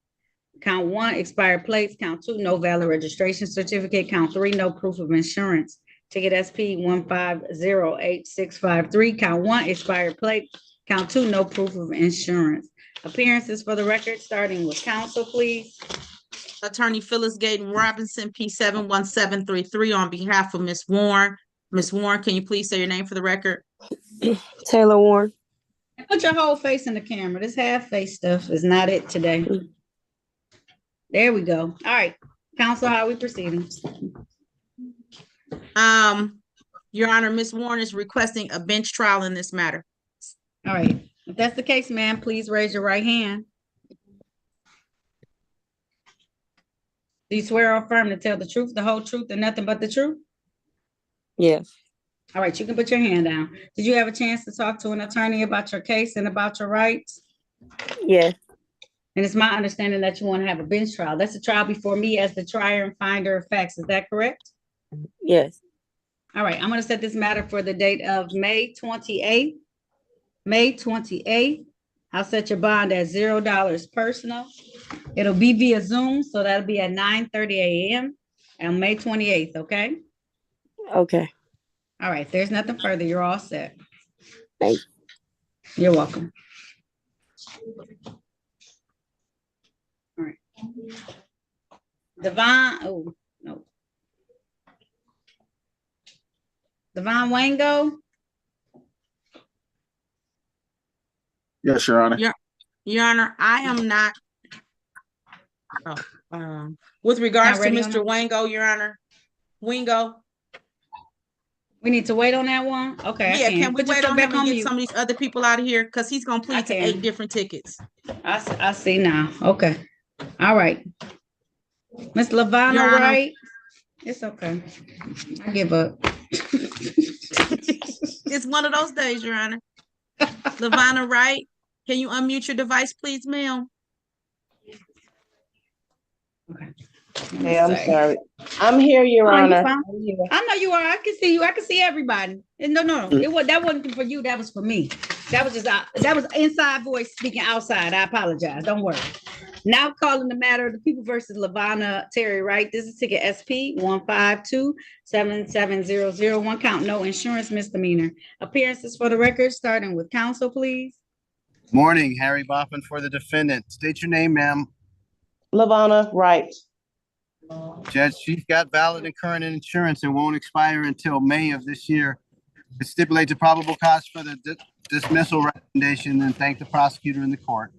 Count 1, expired plates. Count 2, no valid registration certificate. Count 3, no proof of insurance. Ticket SP 1508653. Count 1, expired plate. Count 2, no proof of insurance. Appearances for the record, starting with counsel, please. Attorney Phyllis Gayden Robinson, P71733 on behalf of Ms. Warren. Ms. Warren, can you please say your name for the record? Taylor Warren. Put your whole face in the camera. This half face stuff is not it today. There we go. All right. Counsel, how are we proceeding? Your Honor, Ms. Warren is requesting a bench trial in this matter. All right. If that's the case, ma'am, please raise your right hand. Do you swear or affirm to tell the truth, the whole truth, and nothing but the truth? Yes. All right, you can put your hand down. Did you have a chance to talk to an attorney about your case and about your rights? Yes. And it's my understanding that you want to have a bench trial. That's a trial before me as the trier and finder of facts. Is that correct? Yes. All right, I'm going to set this matter for the date of May 28th. May 28th. I'll set your bond at $0 personal. It'll be via Zoom, so that'll be at 9:30 a.m. on May 28th, okay? Okay. All right, there's nothing further. You're all set. Thanks. You're welcome. All right. Devon, oh, no. Devon Wango? Yes, Your Honor. Your Honor, I am not. With regards to Mr. Wango, Your Honor, Wingo. We need to wait on that one? Okay. Yeah, can we wait on him and get some of these other people out of here? Because he's going to plead to 8 different tickets. I see now. Okay. All right. Miss Lavana, right? It's okay. I give up. It's one of those days, Your Honor. Lavana, right? Can you unmute your device, please, ma'am? Okay. Hey, I'm sorry. I'm here, Your Honor. I know you are. I can see you. I can see everybody. No. That wasn't for you. That was for me. That was just that was inside voice speaking outside. I apologize. Don't worry. Now calling the matter of the people versus Lavana Terry Wright. This is ticket SP 1527700. One count, no insurance misdemeanor. Appearances for the record, starting with counsel, please. Morning, Harry Boffin for the defendant. State your name, ma'am. Lavana Wright. Judge, she's got valid and current insurance and won't expire until May of this year. It stipulates a probable cause for the dismissal recommendation and thank the prosecutor in the court.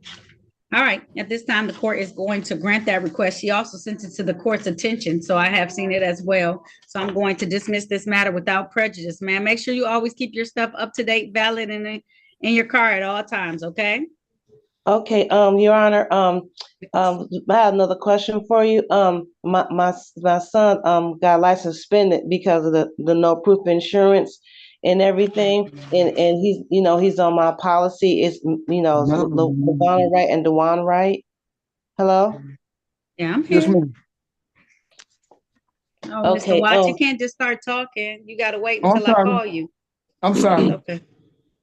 All right. At this time, the court is going to grant that request. She also sent it to the court's attention, so I have seen it as well. So I'm going to dismiss this matter without prejudice, ma'am. Make sure you always keep your stuff up to date, valid, and in your car at all times, okay? Okay, Your Honor, I have another question for you. My son got license suspended because of the no proof insurance and everything, and he's on my policy. It's Lavana Wright and Dewan Wright. Hello. Yeah, I'm here. Oh, Mr. Okay, Watts, you can't just start talking. You gotta wait until I call you. I'm sorry. Okay.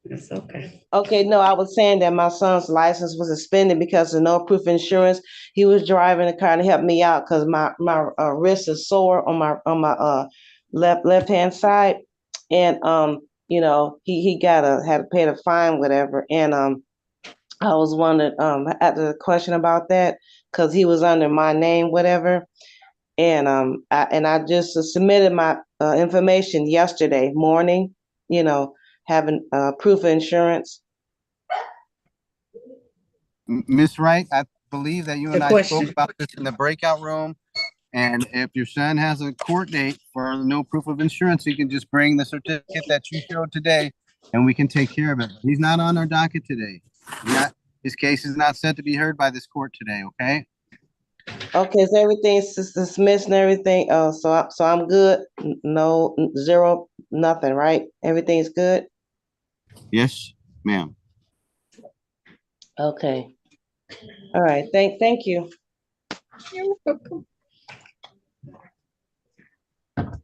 It's okay. Okay, no, I was saying that my son's license was suspended because of no proof of insurance. He was driving a car to help me out because my wrist is sore on my left hand side, and you know he had to pay the fine, whatever. And I was wondering I had a question about that because he was under my name, whatever. And I just submitted my information yesterday morning. You know, having proof of insurance. Miss Wright, I believe that you and I spoke about this in the breakout room. And if your son has a court date for no proof of insurance, you can just bring the certificate that you showed today and we can take care of it. He's not on our docket today. His case is not set to be heard by this court today, okay? Okay, so everything's dismissed and everything. So I'm good. No, zero, nothing, right? Everything's good. Yes, ma'am. Okay. All right. Thank you. You're welcome. All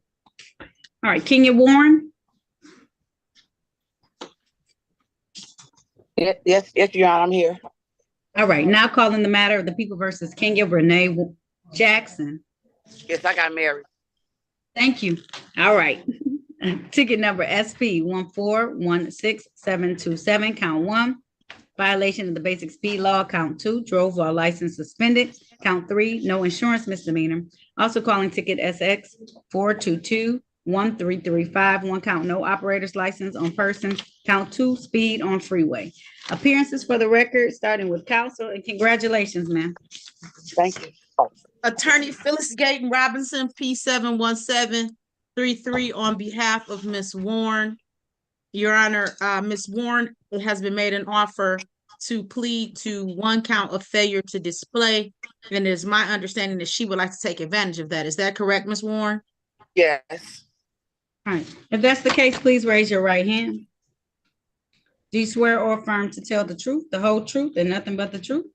right, Kenya Warren. Yes, Your Honor, I'm here. All right, now calling the matter of the people versus Kenya Renee Jackson. Yes, I got married. Thank you. All right. Ticket number SP 1416727, count 1. Violation of the basic speed law, count 2. Drove while license suspended, count 3. No insurance misdemeanor. Also calling ticket SX 4221335, 1 count no operator's license on person, count 2. Speed on freeway. Appearances for the record, starting with counsel, and congratulations, ma'am. Thank you. Attorney Phyllis Gayton Robinson, P71733, on behalf of Ms. Warren. Your Honor, Ms. Warren, it has been made an offer to plead to 1 count of failure to display, and it is my understanding that she would like to take advantage of that. Is that correct, Ms. Warren? Yes. All right. If that's the case, please raise your right hand. Do you swear or affirm to tell the truth, the whole truth, and nothing but the truth?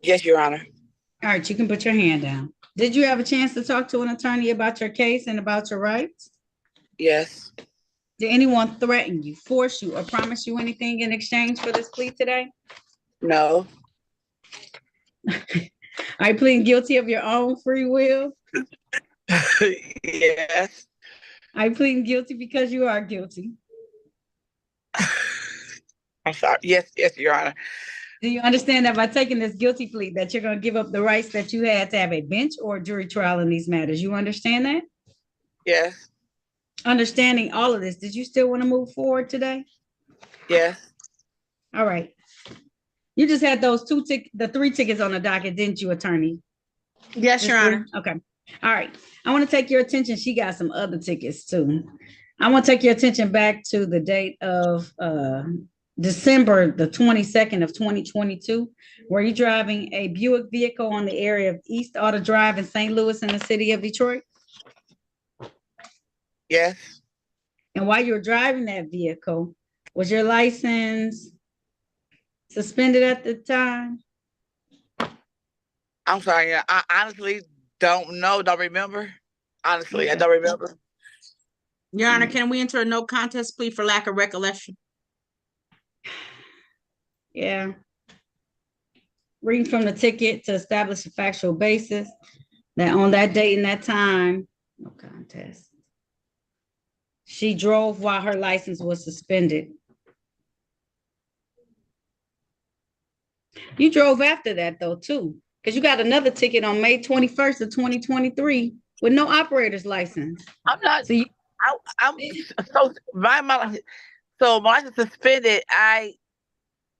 Yes, Your Honor. All right, you can put your hand down. Did you have a chance to talk to an attorney about your case and about your rights? Yes. Did anyone threaten you, force you, or promise you anything in exchange for this plea today? No. Are you pleading guilty of your own free will? Yes. Are you pleading guilty because you are guilty? I'm sorry. Yes, Your Honor. Do you understand that by taking this guilty plea that you're going to give up the rights that you had to have a bench or a jury trial in these matters? You understand that? Yes. Understanding all of this, did you still want to move forward today? Yes. All right. You just had those the 3 tickets on the docket, didn't you, attorney? Yes, Your Honor. Okay. All right. I want to take your attention. She got some other tickets too. I want to take your attention back to the date of December the 22nd of 2022. Were you driving a Buick vehicle on the area of East Auto Drive in St. Louis in the city of Detroit? Yes. And while you were driving that vehicle, was your license suspended at the time? I'm sorry. I honestly don't know. Don't remember. Honestly, I don't remember. Your Honor, can we enter a no contest plea for lack of recollection? Yeah. Reading from the ticket to establish a factual basis that on that date and that time, no contest, she drove while her license was suspended. You drove after that though too, because you got another ticket on May 21st of 2023 with no operator's license. I'm not. So I'm so my so my license suspended. I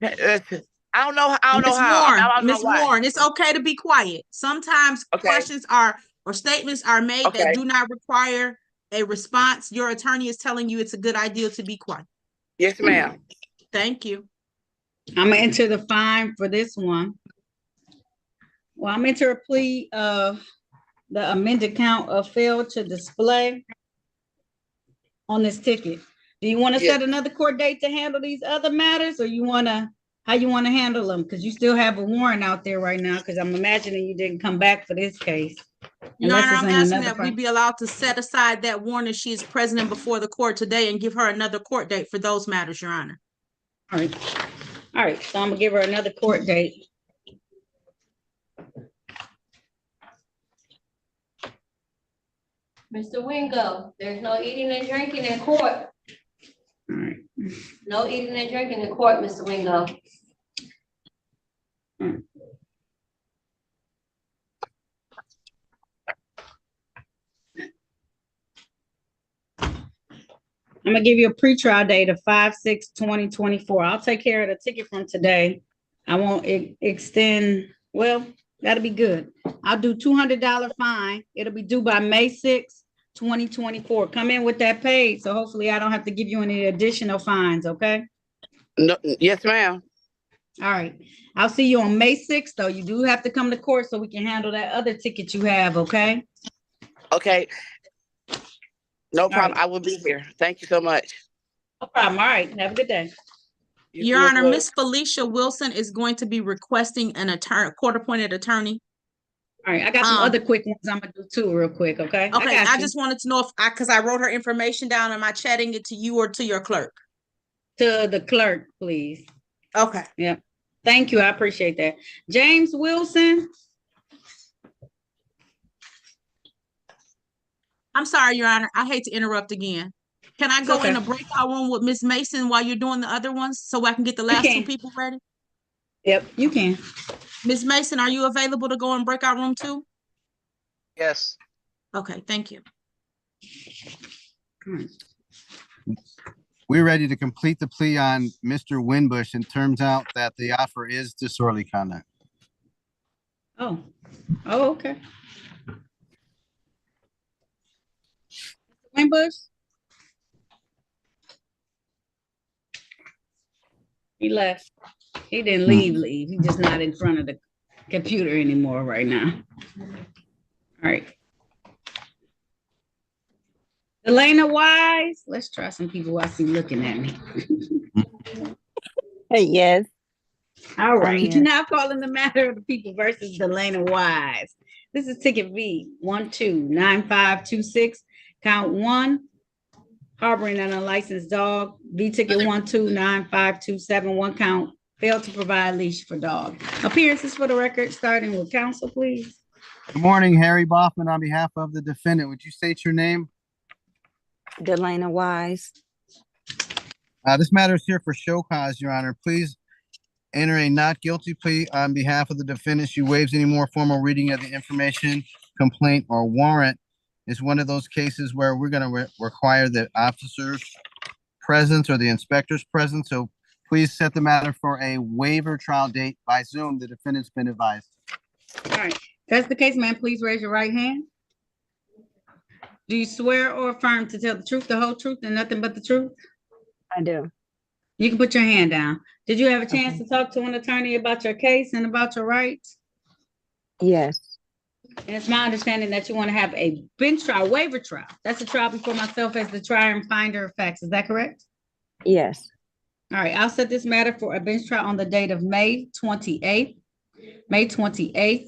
don't know. I don't know how. Ms. Warren, it's okay to be quiet. Sometimes questions or statements are made that do not require a response. Your attorney is telling you it's a good idea to be quiet. Yes, ma'am. Thank you. I'm gonna enter the fine for this one. Well, I'm enter a plea of the amended count of fail to display on this ticket. Do you want to set another court date to handle these other matters, or you want to How you want to handle them? Because you still have a warrant out there right now, because I'm imagining you didn't come back for this case. Your Unless Honor, it's I'm in asking another that we file. be allowed to set aside that warrant if she is present before the court today and give her another court date for those matters, Your Honor. All right. All right, so I'm gonna give her another court date. Mr. Wingo, there's no eating and drinking in court. No eating and drinking in court, Mr. Wingo. I'm gonna give you a pretrial date of 5/6/2024. I'll take care of the ticket from today. I won't extend, well, that'll be good. I'll do $200 fine. It'll be due by May 6th, 2024. Come in with that paid, so hopefully I don't have to give you any additional fines, okay? No, yes, ma'am. All right. I'll see you on May 6th, though. You do have to come to court so we can handle that other ticket you have, okay? Okay. No problem. I will be here. Thank you so much. No problem. All right. Have a good day. Your Honor, Miss Felicia Wilson is going to be requesting an attorney, court-appointed attorney. All right. I got some other quick ones I'm gonna do too, real quick. Okay. Okay. I just wanted to know if because I wrote her information down. Am I chatting it to you or to your clerk? To the clerk, please. Okay. Yep. Thank you. I appreciate that. James Wilson. I'm sorry, Your Honor. I hate to interrupt again. Can I go in the breakout room with Miss Mason while you're doing the other ones so I can get the last two people ready? Yep, you can. Miss Mason, are you available to go in breakout room too? Yes. Okay, thank you. We're ready to complete the plea on Mr. Winbush, and turns out that the offer is disorderly conduct. Oh, okay. Winbush? He left. He didn't leave. He's just not in front of the computer anymore right now. All right. Elena Wise. Let's try some people I see looking at me. Yes. All right. Now calling the matter of the people versus Delana Wise. This is ticket V 129526. Count 1. Harboring an unlicensed dog. V ticket 129527. 1 count. Failed to provide leash for dog. Appearances for the record, starting with counsel, please. Good morning, Harry Boffman on behalf of the defendant. Would you state your name? Delana Wise. This matter is here for show cause, Your Honor. Please enter a not guilty plea on behalf of the defendant. She waives any more formal reading of the information, complaint, or warrant. It's one of those cases where we're going to require the officer's presence or the inspector's presence. So please set the matter for a waiver trial date by Zoom. The defendant's been advised. All right. If that's the case, ma'am, please raise your right hand. Do you swear or affirm to tell the truth, the whole truth, and nothing but the truth? I do. You can put your hand down. Did you have a chance to talk to an attorney about your case and about your rights? Yes. And it's my understanding that you want to have a bench trial, waiver trial. That's a trial before myself as the trier and finder of facts. Is that correct? Yes. All right. I'll set this matter for a bench trial on the date of May 28th. May 28th.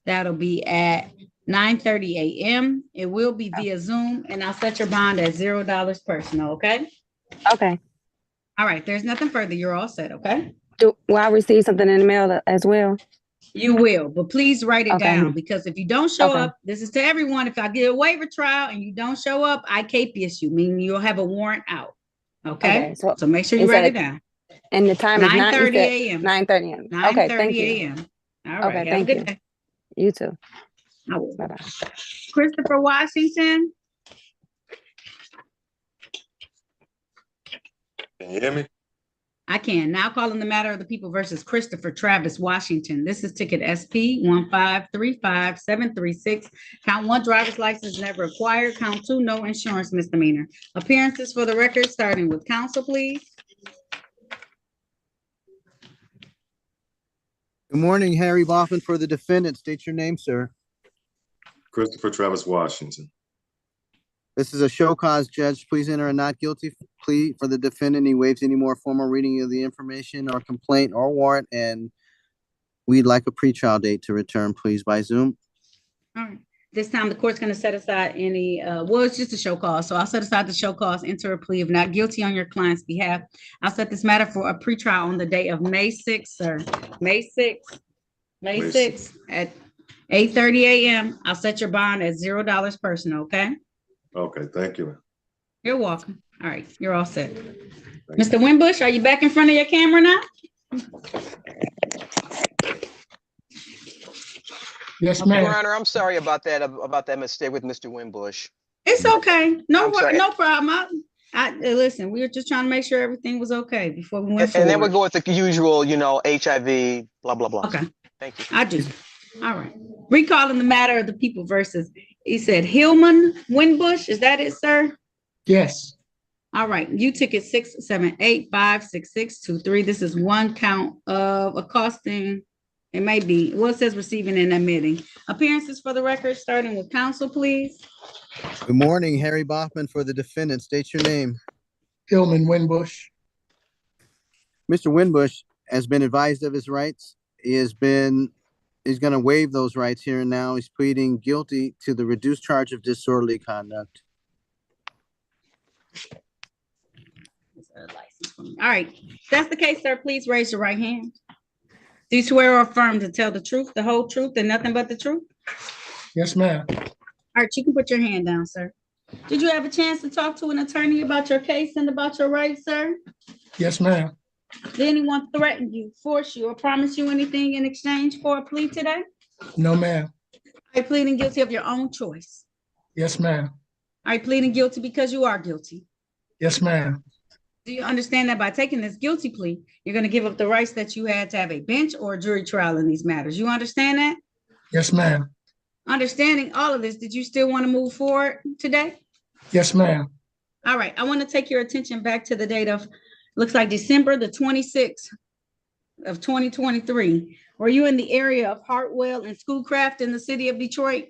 That'll be at 9:30 a.m. It will be via Zoom, and I'll set your bond at $0 personal, okay? Okay. All right. There's nothing further. You're all set, okay? Will I receive something in the mail as well? You will, but please write it down, because if you don't show Okay. up, this is to everyone. If I get a waiver trial and you don't show up, I capious you, meaning you'll have a warrant out. Okay? So make sure you write it down. And the time is 9:30 a.m. 9:30 a.m. Okay, thank 9:30 you. a.m. All right. Okay, Have thank a good you. day. You too. Bye-bye. Christopher Washington. Can you hear me? I can. Now calling the matter of the people versus Christopher Travis Washington. This is ticket SP 1535736. Count 1, driver's license never acquired. Count 2, no insurance misdemeanor. Appearances for the record, starting with counsel, please. Good morning, Harry Boffman for the defendant. State your name, sir. Christopher Travis Washington. This is a show cause. Judge, please enter a not guilty plea for the defendant. He waives any more formal reading of the information or complaint or warrant, and we'd like a pretrial date to return, please, by Zoom. All right. This time, the court's going to set aside any, well, it's just a show cause. So I'll set aside the show cause, enter a plea of not guilty on your client's behalf. I'll set this matter for a pretrial on the day of May 6th, sir. May 6th at 8:30 a.m. I'll set your bond at $0 personal, okay? Okay, thank you. You're welcome. All right, you're all set. Mr. Winbush, are you back in front of your camera now? Yes, ma'am. Your Honor, I'm sorry about that mistake with Mr. Winbush. It's okay. No sorry. problem. Listen, we were just trying to make sure everything was okay before we went forward. And then we go with the usual, HIV, blah, blah, blah. Okay. Thank you. I do. All right. Recalling the matter of the people versus, he said Hillman Winbush. Is that it, sir? Yes. All right. You ticket 678-56623. This is one count of accosting. It may be, well, it says receiving and admitting. Appearances for the record, starting with counsel, please. Good morning, Harry Bachman for the defendant. State your name. Hillman Winbush. Mr. Winbush has been advised of his rights. He's going to waive those rights here and now. He's pleading guilty to the reduced charge of disorderly conduct. All right. If that's the case, sir, please raise your right hand. Do you swear or affirm to tell the truth, the whole truth, and nothing but the truth? Yes, ma'am. All right, you can put your hand down, sir. Did you have a chance to talk to an attorney about your case and about your rights, sir? Yes, ma'am. Did anyone threaten you, force you, or promise you anything in exchange for a plea today? No, ma'am. Are you pleading guilty of your own choice? Yes, ma'am. Are you pleading guilty because you are guilty? Yes, ma'am. Do you understand that by taking this guilty plea, you're going to give up the rights that you had to have a bench or a jury trial in these matters? You understand that? Yes, ma'am. Understanding all of this, did you still want to move forward today? Yes, ma'am. All right. I want to take your attention back to the date of, looks like December the 26th of 2023. Were you in the area of Hartwell and Schoolcraft in the city of Detroit?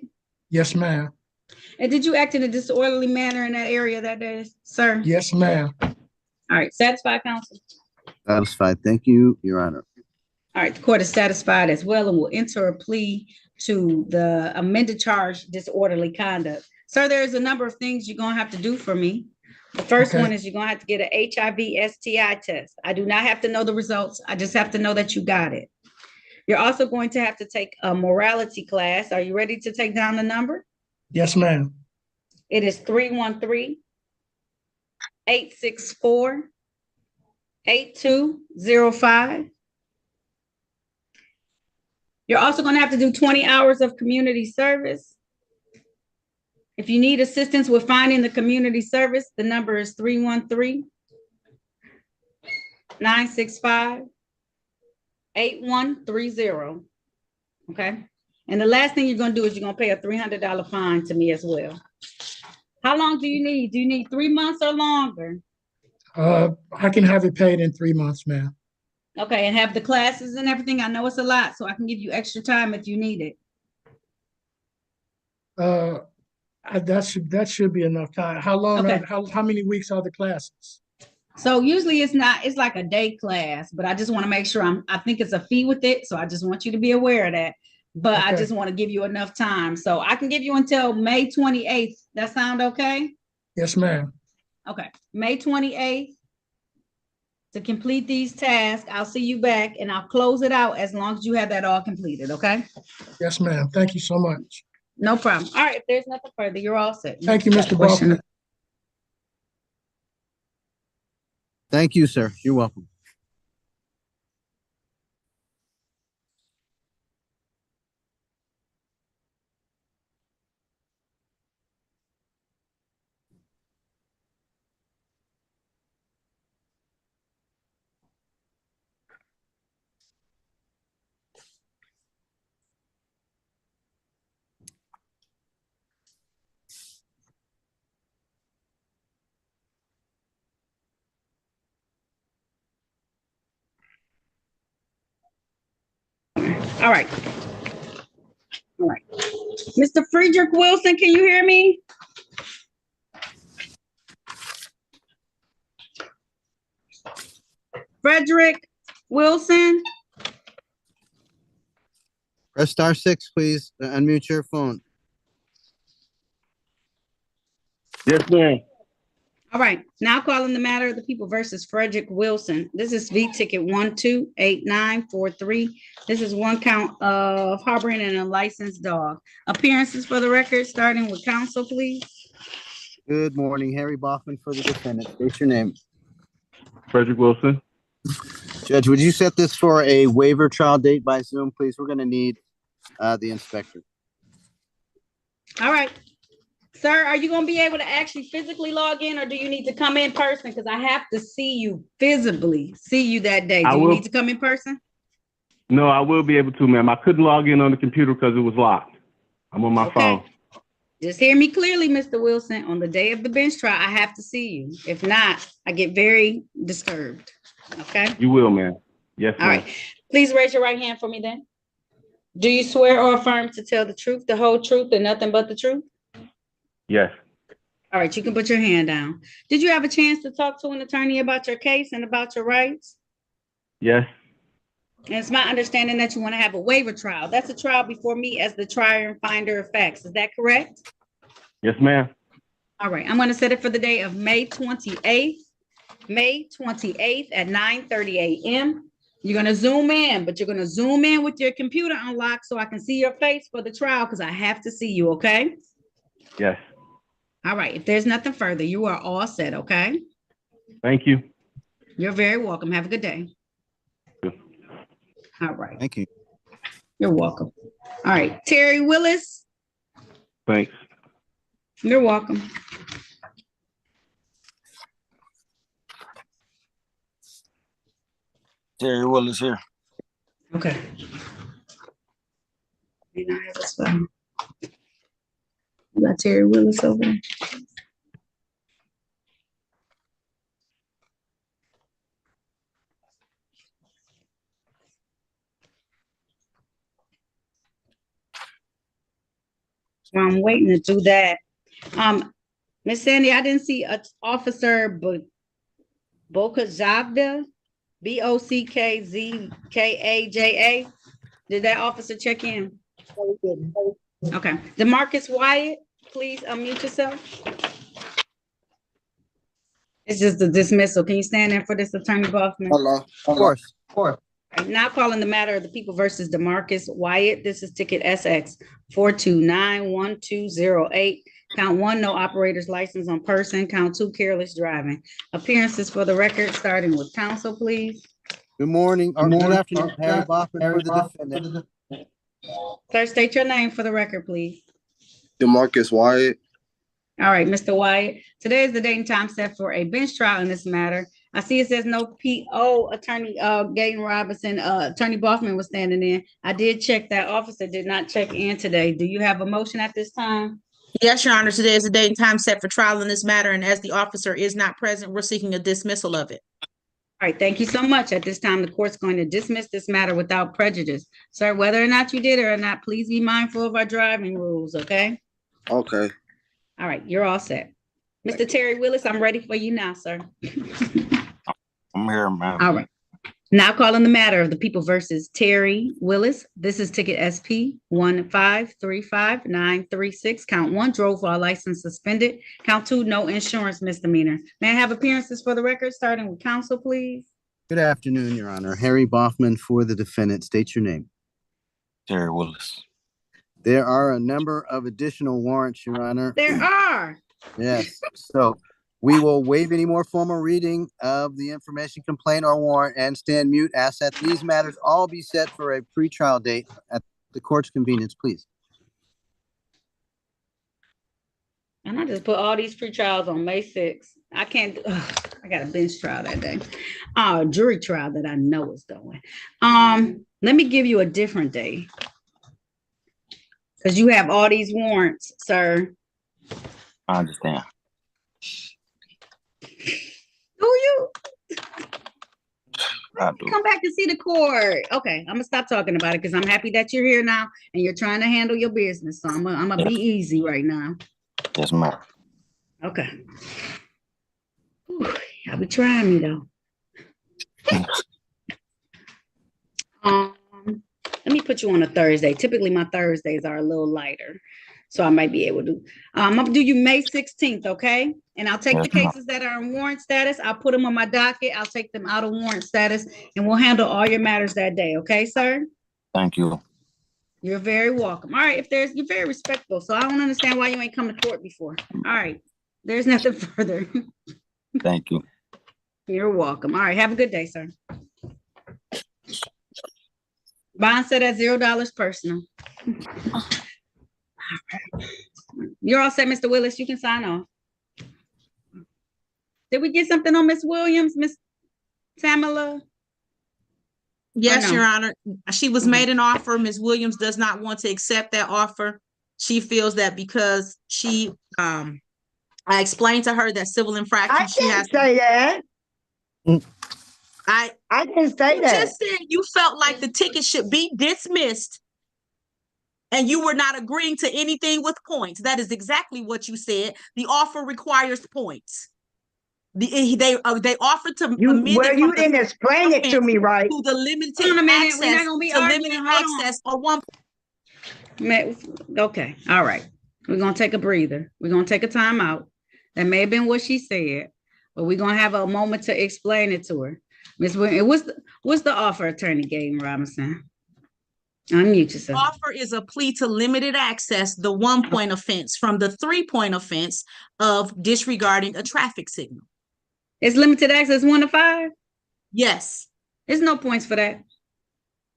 Yes, ma'am. And did you act in a disorderly manner in that area that day, sir? Yes, ma'am. All right. Satisfied, counsel? Satisfied. Thank you, Your Honor. All right. The court is satisfied as well and will enter a plea to the amended charge, disorderly conduct. Sir, there's a number of things you're going to have to do for me. The first one is you're going to have to get an HIV STI test. I do not have to know the results. I just have to know that you got it. You're also going to have to take a morality class. Are you ready to take down the number? Yes, ma'am. It is 313-864-8205. You're also going to have to do 20 hours of community service. If you need assistance with finding the community service, the number is 313-965-8130. Okay. And the last thing you're going to do is you're going to pay a $300 fine to me as well. How long do you need? Do you need 3 months or longer? I can have it paid in 3 months, ma'am. Okay. And have the classes and everything. I know it's a lot, so I can give you extra time if you need it. That should be enough time. How long? Okay. How many weeks are the classes? So usually it's like a day class, but I just want to make sure I think it's a fee with it. So I just want you to be aware of that. But okay. I just want to give you enough time. So I can give you until May 28th. That sound okay? Yes, ma'am. Okay. May 28th to complete these tasks. I'll see you back and I'll close it out as long as you have that all completed. Okay. Yes, ma'am. Thank you so much. No problem. All right. If there's nothing further, you're all set. Thank you, Mr. Bachman. Thank you, sir. You're welcome. All right. All right. Mr. Friedrich Wilson, can you hear me? Frederick Wilson. Press *6, please. Unmute your phone. Yes, ma'am. All right, now calling the matter of the people versus Frederick Wilson. This is V ticket 128943. This is one count of harboring an unlicensed dog. Appearances for the record, starting with counsel, please. Good morning, Harry Baughman for the defendant. State your name. Frederick Wilson. Judge, would you set this for a waiver trial date by Zoom, please? We're going to need the inspector. All right. Sir, are you going to be able to actually physically log in, or do you need to come in person? Because I have to see you physically, see you that day. Do you need to come in person? No, I will be able to, ma'am. I couldn't log in on the computer because it was locked. I'm on my phone. Just hear me clearly, Mr. Wilson. On the day of the bench trial, I have to see you. If not, I get very disturbed. Okay? You will, ma'am. Yes, ma'am. All right. Please raise your right hand for me then. Do you swear or affirm to tell the truth, the whole truth, and nothing but the truth? Yes. All right, you can put your hand down. Did you have a chance to talk to an attorney about your case and about your rights? Yes. And it's my understanding that you want to have a waiver trial. That's a trial before me as the trier and finder of facts. Is that correct? Yes, ma'am. All right, I'm going to set it for the day of May 28th. May 28th at 9:30 a.m. You're going to Zoom in, but you're going to Zoom in with your computer unlocked so I can see your face for the trial because I have to see you, okay? Yes. All right, if there's nothing further, you are all set, okay? Thank you. You're very welcome. Have a good day. All right. Thank you. You're welcome. All right, Terry Willis. Thanks. You're welcome. Terry Willis here. Okay. You know, I have a spell. You got Terry Willis over there? So I'm waiting to do that. Miss Sandy, I didn't see a Officer Bokkajada, Bockzkzkaja. Did that officer check in? Okay. DeMarcus Wyatt, please unmute yourself. It's just a dismissal. Can you stand there for this, Attorney Baughman? Hello. Of course. Now calling the matter of the people versus DeMarcus Wyatt. This is ticket SX 4291208. Count 1, no operator's license on person. Count 2, careless driving. Appearances for the record, starting with counsel, please. Good morning, or good afternoon, Harry Baughman for the defendant. Sir, state your name for the record, please. DeMarcus Wyatt. All right, Mr. Wyatt. Today is the date and time set for a bench trial in this matter. I see it says no PO. Attorney Gaten Robinson, Attorney Baughman was standing in. I did check that officer did not check in today. Do you have a motion at this time? Yes, Your Honor. Today is the date and time set for trial in this matter, and as the officer is not present, we're seeking a dismissal of it. All right, thank you so much. At this time, the court's going to dismiss this matter without prejudice. Sir, whether or not you did it or not, please be mindful of our driving rules, okay? Okay. All right, you're all set. Mr. Terry Willis, I'm ready for you now, sir. I'm here, man. All right. Now calling the matter of the people versus Terry Willis. This is ticket SP 1535936. Count 1, drove while license suspended. Count 2, no insurance misdemeanor. May I have appearances for the record, starting with counsel, please? Good afternoon, Your Honor. Harry Baughman for the defendant. State your name. Terry Willis. There are a number of additional warrants, Your Honor. There are. Yes. So we will waive any more formal reading of the information complaint or warrant and stand mute. Ask that these matters all be set for a pretrial date at the court's convenience, please. And I just put all these pretrials on May 6th. I can't, I got a bench trial that day. Jury trial that I know is going. Let me give you a different day. Because you have all these warrants, sir. I understand. Who you? I do. Come back and see the court. Okay, I'm gonna stop talking about it because I'm happy that you're here now and you're trying to handle your business. So I'm gonna be easy right now. Yes, ma'am. Okay. Y'all be trying me though. Let me put you on a Thursday. Typically, my Thursdays are a little lighter, so I might be able to. I'm gonna do you May 16th, okay? And I'll take the cases that are in warrant status. I'll put them on my docket. I'll take them out of warrant status, and we'll handle all your matters that day, okay, sir? Thank you. You're very welcome. All right, you're very respectful, so I don't understand why you ain't come to court before. All right, there's nothing further. Thank you. You're welcome. All right, have a good day, sir. Bond set at $0 personal. You're all set, Mr. Willis. You can sign off. Did we get something on Miss Williams, Miss Tamala? Yes, no? Your Honor. She was made an offer. Ms. Williams does not want to accept that offer. She feels that because I explained to her that civil infraction. I didn't say that. I didn't say that. You just said you felt like the ticket should be dismissed and you were not agreeing to anything with points. That is exactly what you said. The offer requires points. They offered to amend it. Well, you didn't explain it to me right. To the limited access. We're not gonna be arguing access on one. Okay, all right. We're gonna take a breather. We're gonna take a time out. That may have been what she said, but we're gonna have a moment to explain it to her. Ms. Williams, what's the offer Attorney Gaten Robinson? Unmute yourself. Offer is a plea to limited access, the 1-point offense from the 3-point offense of disregarding a traffic signal. It's limited access 1 to 5? Yes. There's no points for that.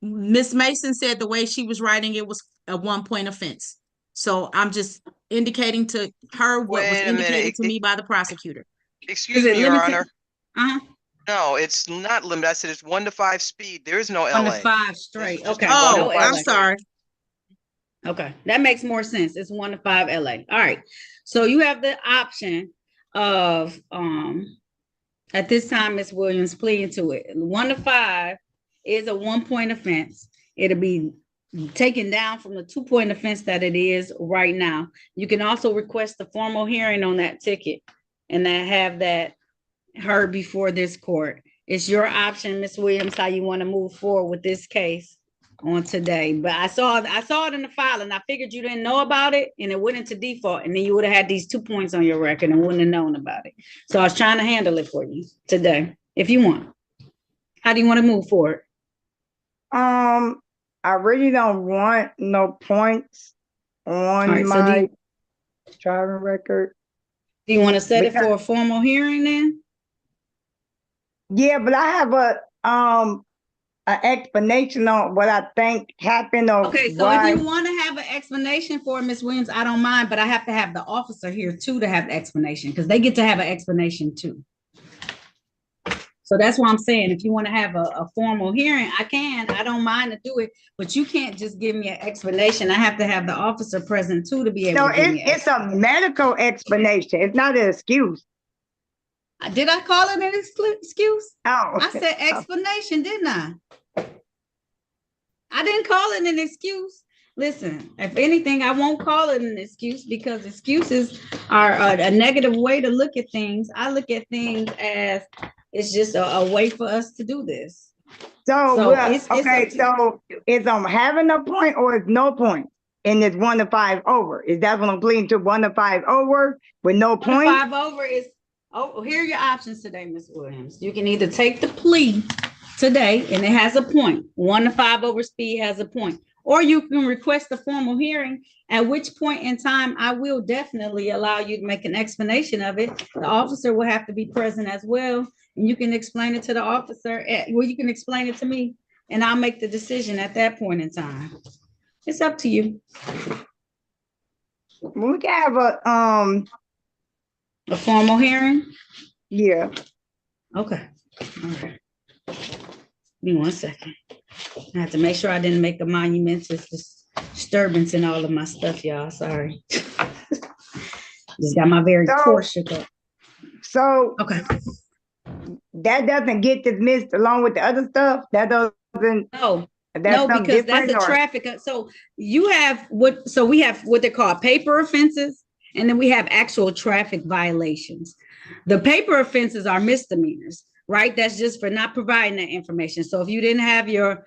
Ms. Mason said the way she was writing it was a 1-point offense. So I'm just indicating to her what was indicated to me by the prosecutor. Excuse me, Your Honor. Uh-huh. No, it's not limited. I said it's 1 to 5 speed. There is no LA. 1 to 5 straight. Okay. Oh, I'm sorry. Okay, that makes more sense. It's 1 to 5 LA. All right. So you have the option of at this time, Ms. Williams pleading to it. 1 to 5 is a 1-point offense. It'll be taken down from the 2-point offense that it is right now. You can also request a formal hearing on that ticket and then have that heard before this court. It's your option, Ms. Williams, how you want to move forward with this case on today. But I saw it in the file and I figured you didn't know about it and it went into default and then you would have had these 2 points on your record and wouldn't have known about it. So I was trying to handle it for you today, if you want. How do you want to move forward? I really don't want no points on my driving record. Do you want to set it for a formal hearing then? Yeah, but I have an explanation on what I think happened or okay, so why. if you want to have an explanation for Ms. Williams, I don't mind, but I have to have the officer here too to have the explanation because they get to have an explanation too. So that's why I'm saying if you want to have a formal hearing, I don't mind to do it, but you can't just give me an explanation. I have to have the officer present too to be able to give me it's a medical explanation. It's not an excuse. Did I call it an excuse? Oh. I said explanation, didn't I? I didn't call it an excuse. Listen, if anything, I won't call it an excuse because excuses are a negative way to look at things. I look at things as it's just a way for us to do this. So is having a point or is no point? And it's 1 to 5 over. Is that what I'm pleading to? 1 to 5 over with no point? 5 over is, here are your options today, Ms. Williams. You can either take the plea today and it has a point. 1 to 5 over speed has a point. Or you can request a formal hearing, at which point in time I will definitely allow you to make an explanation of it. The officer will have to be present as well. And you can explain it to the officer. You can explain it to me and I'll make the decision at that point in time. It's up to you. We can have a formal hearing? Yeah. Okay. All right. Give me 1 second. I have to make sure I didn't make a monumental disturbance in all of my stuff, y'all. Sorry. Just got my very core shook up. So okay. That doesn't get dismissed along with the other stuff? That doesn't. No, because that's a traffic. So you have we have what they call paper offenses, and then we have actual traffic violations. The paper offenses are misdemeanors. right? That's just for not providing that information. So if you don't have your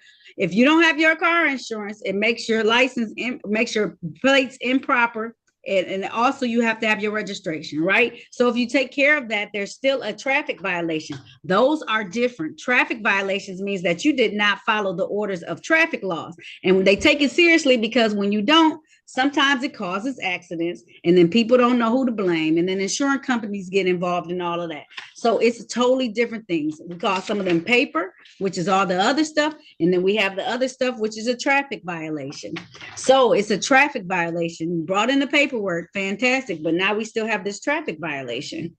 car insurance, it makes your license, makes your plates improper. And also you have to have your registration, right? So if you take care of that, there's still a traffic violation. Those are different. Traffic violations means that you did not follow the orders of traffic laws. And they take it seriously because when you don't, sometimes it causes accidents and then people don't know who to blame. And then insurance companies get involved in all of that. So it's totally different things. We call some of them paper, which is all the other stuff. And then we have the other stuff, which is a traffic violation. So it's a traffic violation. You brought in the paperwork, fantastic. But now we still have this traffic violation.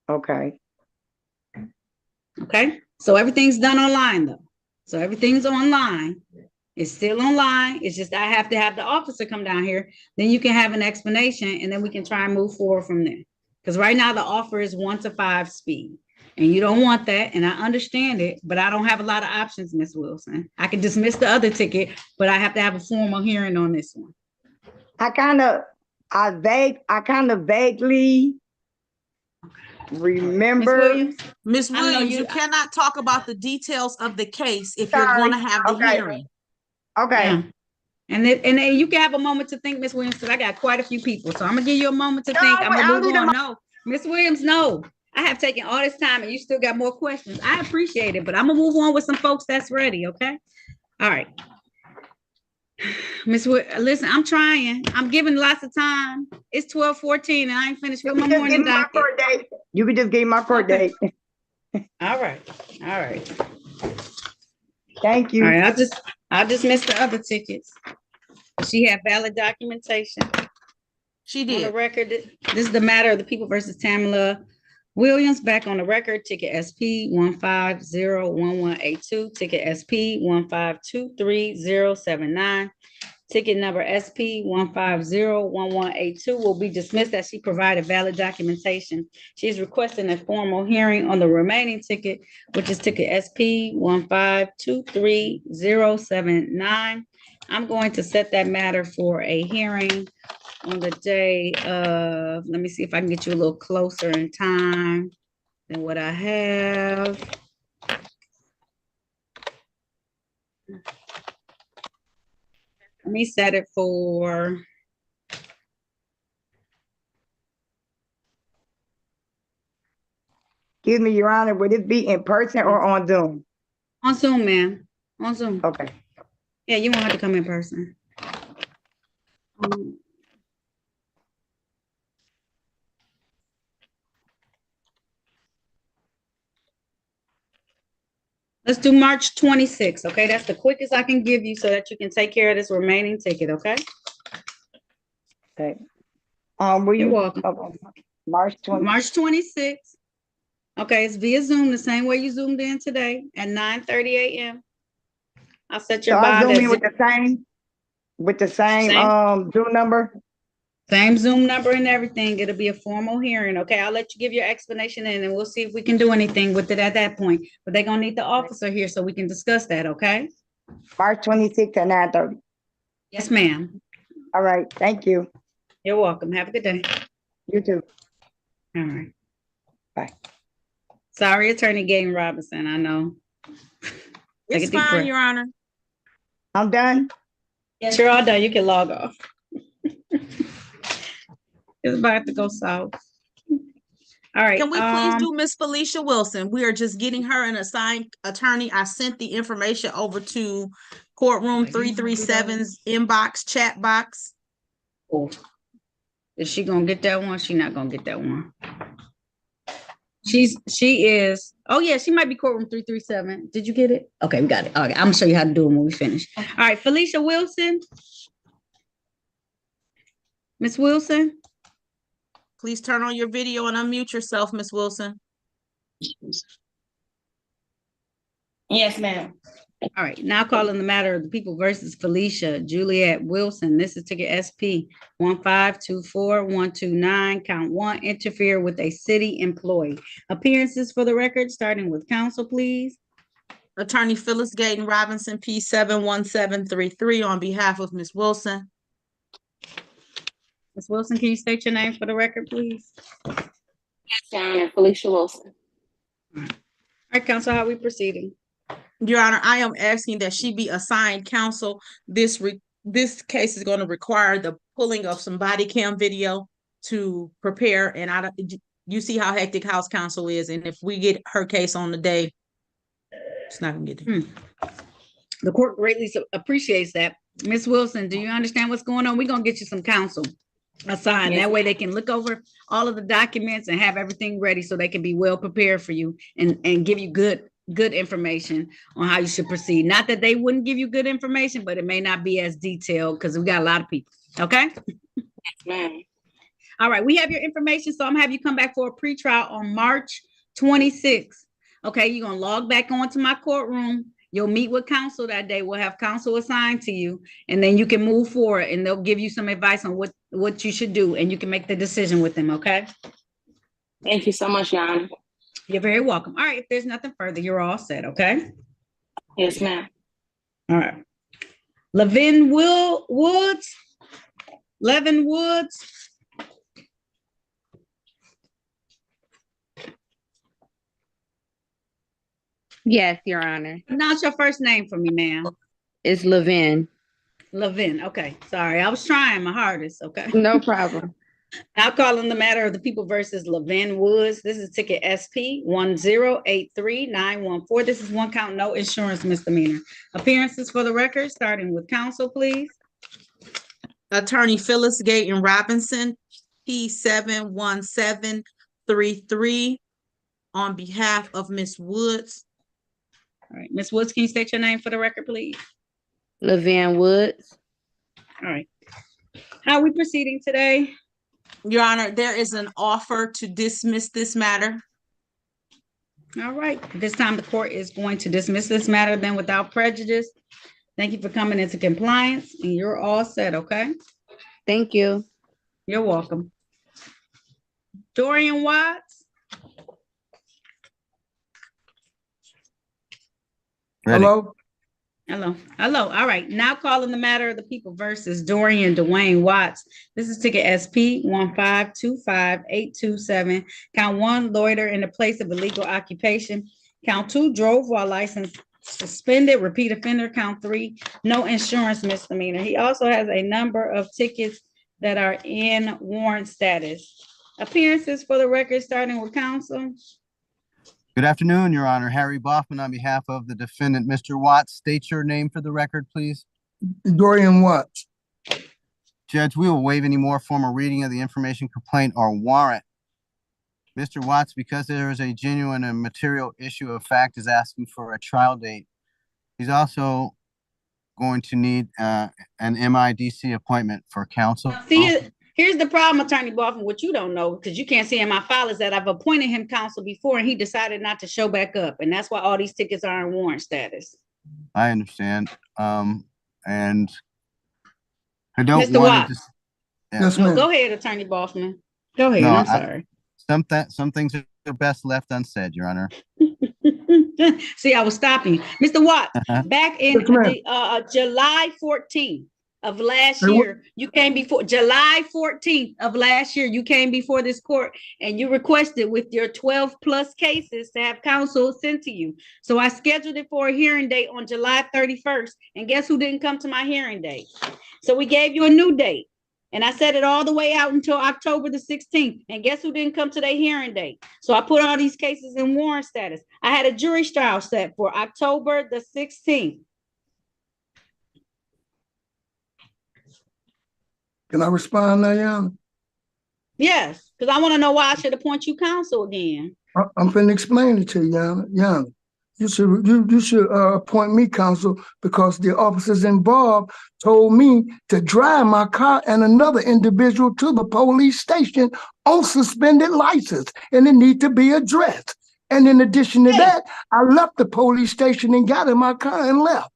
Okay. Okay. So everything's done online though. So everything's online. It's still online. It's just I have to have the officer come down here. Then you can have an explanation and then we can try and move forward from there. Because right now the offer is 1 to 5 speed. And you don't want that. And I understand it, but I don't have a lot of options, Miss Wilson. I can dismiss the other ticket, but I have to have a formal hearing on this one. I kind of vaguely remember. Miss Williams, you cannot talk about the details of the case if you're going to have the hearing. Okay. Yeah. And then you can have a moment to think, Miss Williams, because I got quite a few people. So I'm gonna give you a moment to think. I'm gonna move on. No, Miss Williams, no. I have taken all this time and you still got more questions. I appreciate it, but I'm gonna move on with some folks that's ready, okay? All right. Miss listen, I'm trying. I'm giving lots of time. It's 12:14 and I ain't finished with my morning docket. You can just give me my court date. All right. All right. Thank you. All right, I'll dismiss the other tickets. She had valid documentation. She did. On the record, this is the matter of the people versus Tamala Williams. Back on the record, ticket SP 1501182, ticket SP 1523079. Ticket number SP 1501182 will be dismissed as she provided valid documentation. She is requesting a formal hearing on the remaining ticket, which is ticket SP 1523079. I'm going to set that matter for a hearing on the day of, let me see if I can get you a little closer in time than what I have. Let me set it for Excuse me, Your Honor, would it be in person or on Zoom? on Zoom, ma'am. On Zoom. Okay. Yeah, you won't have to come in person. Let's do March 26th, okay? That's the quickest I can give you so that you can take care of this remaining ticket, okay? Okay. Will You're you? welcome. March 20. March 26th. Okay, it's via Zoom, the same way you zoomed in today at 9:30 a.m. I'll set your So I bond zoom as in with the same Zoom number. Same Zoom number and everything. It'll be a formal hearing. Okay, I'll let you give your explanation and then we'll see if we can do anything with it at that point. But they're gonna need the officer here so we can discuss that, okay? March 26th at 9:30. Yes, ma'am. All right, thank you. You're welcome. Have a good day. You too. All right. Bye. Sorry, Attorney Gaten Robinson, I know. It's fine, Your Honor. I'm done. Yes, you're all done. You can log off. It's about to go south. All right. Can we please do Miss Felicia Wilson? We are just getting her an assigned attorney. I sent the information over to courtroom 337's inbox, chat box. Oh. Is she gonna get that one? She's not gonna get that one. She is. Oh yeah, she might be courtroom 337. Did you get it? Okay, we got it. Okay, I'm gonna show you how to do it when we finish. All right, Felicia Wilson. Miss Wilson. Please turn on your video and unmute yourself, Miss Wilson. Yes, ma'am. All right, now calling the matter of the people versus Felicia Juliet Wilson. This is ticket SP 1524129, count 1, interfere with a city employee. Appearances for the record, starting with counsel, please. Attorney Phyllis Gaten Robinson, P71733, on behalf of Miss Wilson. Ms. Wilson, can you state your name for the record, please? Yes, Your Honor, Felicia Wilson. All right, counsel, how are we proceeding? Your Honor, I am asking that she be assigned counsel. This case is going to require the pulling of some body cam video to prepare. And you see how hectic house counsel is. And if we get her case on the day, it's not going to get there. The court greatly appreciates that. Ms. Wilson, do you understand what's going on? We're going to get you some counsel assigned. Yes. That way they can look over all of the documents and have everything ready so they can be well prepared for you and give you good information on how you should proceed. Not that they wouldn't give you good information, but it may not be as detailed because we got a lot of people. Okay? Yes, ma'am. All right, we have your information, so I'm gonna have you come back for a pretrial on March 26th. Okay, you're gonna log back onto my courtroom. You'll meet with counsel that day. We'll have counsel assigned to you, and then you can move forward, and they'll give you some advice on what you should do, and you can make the decision with them, okay? Thank you so much, Your Honor. You're very welcome. All right, if there's nothing further, you're all set, okay? Yes, ma'am. All right. Levin Woods. Yes, Your Honor. Pronounce your first name for me, ma'am. It's Levin. Levin, okay. Sorry, I was trying my hardest, okay? No problem. I'll call on the matter of the people versus Levin Woods. This is ticket SP 1083914. This is one count, no insurance misdemeanor. Appearances for the record, starting with counsel, please. Attorney Phyllis Gayton Robinson, P71733, on behalf of Ms. Woods. All right, Ms. Woods, can you state your name for the record, please? Levin Woods. All right. How are we proceeding today? Your Honor, there is an offer to dismiss this matter. All right. This time the court is going to dismiss this matter then without prejudice. Thank you for coming into compliance, and you're all set, okay? Thank you. You're welcome. Dorian Watts. Ready. Hello? Hello. All right. Now calling the matter of the people versus Dorian Dwayne Watts. This is ticket SP 1525827. Count 1, loiter in the place of illegal occupation. Count 2, drove while license suspended. Repeat offender. Count 3, no insurance misdemeanor. He also has a number of tickets that are in warrant status. Appearances for the record, starting with counsel. Good afternoon, Your Honor. Harry Boffman on behalf of the defendant, Mr. Watts. State your name for the record, please. Dorian Watts. Judge, we will waive any more formal reading of the information complaint or warrant. Mr. Watts, because there is a genuine and material issue of fact, is asking for a trial date. He's also going to need an MIDC appointment for counsel. See, here's the problem, Attorney Boffman, what you don't know, because you can't see in my file, is that I've appointed him counsel before and he decided not to show back up. And that's why all these tickets are in warrant status. I understand. And I don't Mr. want to Watts. Yes, No, ma'am. go ahead, Attorney Boffman. Go ahead. No, I'm sorry. Some things are best left unsaid, Your Honor. See, I was stopping you. Mr. Watts, back in Yes, ma'am. July 14th of last year, you came before July 14th of last year, you came before this court and you requested with your 12 plus cases to have counsel sent to you. So I scheduled it for a hearing date on July 31st. And guess who didn't come to my hearing date? So we gave you a new date. And I set it all the way out until October the 16th. And guess who didn't come to their hearing date? So I put all these cases in warrant status. I had a jury trial set for October the 16th. Can I respond now, Yana? Yes, because I want to know why I should appoint you counsel again. I'm finna explain it to you, Yana. Yana, you should appoint me counsel because the officers involved told me to drive my car and another individual to the police station on suspended license, and it need to be addressed. And in addition to that, I left the police station and got in my car and left.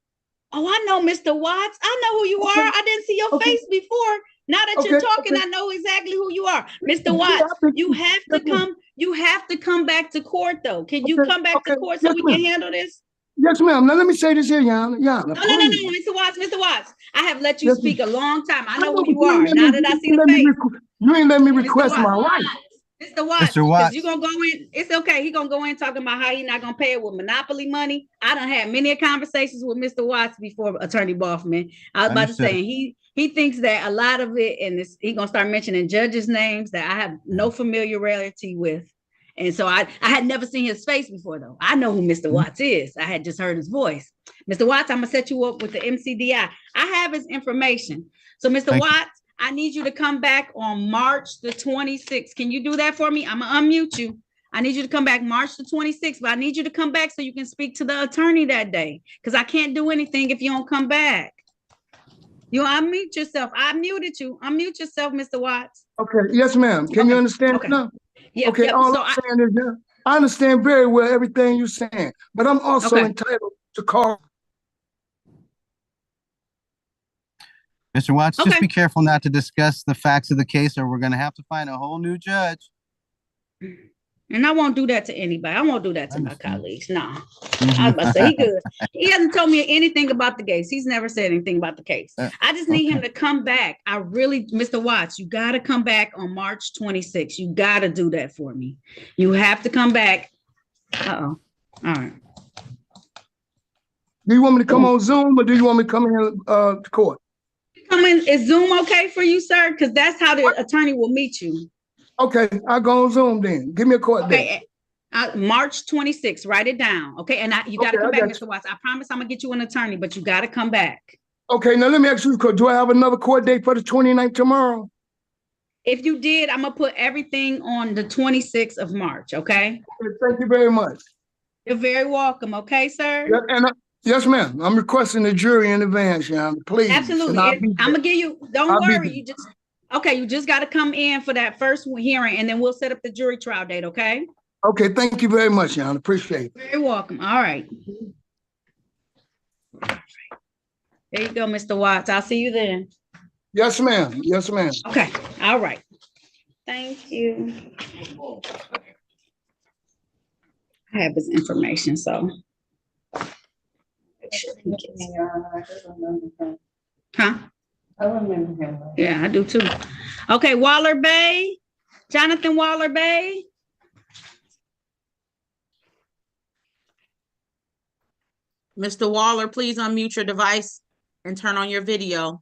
Oh, I know, Mr. Watts. I know who you are. I didn't see your face before. Now that you're talking, I know exactly who you are. Mr. Watts, you have to come. You have to come back to court, though. Can you come back to court so we can handle this? Yes, ma'am. Now let me say this here, Yana. No, Mr. Watts. Mr. Watts, I have let you speak a long time. I know who you are. Now that I see the face. You ain't let me request my right. Mr. Watts, Mr. Watts. you're gonna go in. It's okay. He's gonna go in talking about how he's not gonna pay it with monopoly money. I done had many conversations with Mr. Watts before, Attorney Boffman. I was about to say, he thinks that a lot of it, and he's gonna start mentioning judges' names that I have no familiarity with. And so I had never seen his face before, though. I know who Mr. Watts is. I had just heard his voice. Mr. Watts, I'm gonna set you up with the MCDI. I have his information. So, Mr. Watts, I need you to come back on March the 26th. Can you do that for me? I'm gonna unmute you. I need you to come back March the 26th, but I need you to come back so you can speak to the attorney that day, because I can't do anything if you don't come back. You unmute yourself. I muted you. Unmute yourself, Mr. Watts. Okay. Yes, ma'am. Can you understand now? Yeah, okay. All I'm saying is, I understand very well everything you're saying, but I'm also entitled to call. Mr. Watts, just be careful not to discuss the facts of the case, or we're going to have to find a whole new judge. And I won't do that to anybody. I won't do that to my colleagues. No. I was about to say, he good. He hasn't told me anything about the case. He's never said anything about the case. I just need him to come back. Mr. Watts, you got to come back on March 26th. You got to do that for me. You have to come back. Uh-oh. All right. Do you want me to come on Zoom, or do you want me to come in to court? Come in. Is Zoom okay for you, sir? Because that's how the attorney will meet you. Okay, I'll go on Zoom then. Give me a court date. March 26th. Write it down. Okay, and you got to come back, Mr. Watts. I promise I'm gonna get you an attorney, but you got to come back. Okay, now let me ask you, do I have another court date for the 29th tomorrow? If you did, I'm gonna put everything on the 26th of March. Okay. Thank you very much. You're very welcome. Okay, sir. Yeah, yes, ma'am. I'm requesting the jury in advance, please. Absolutely. I'm gonna give you. Don't worry. You just got to come in for that first hearing, and then we'll set up the jury trial date. Okay. Okay. Thank you very much, Jan. Appreciate it. You're welcome. All right. There you go, Mr. Watts. I'll see you then. Yes, ma'am. Yes, ma'am. Okay. All right. Thank you. I have his information, so. Huh? I remember him. Yeah, I do too. Okay, Waller Bay, Jonathan Waller Bay. Mr. Waller, please unmute your device and turn on your video.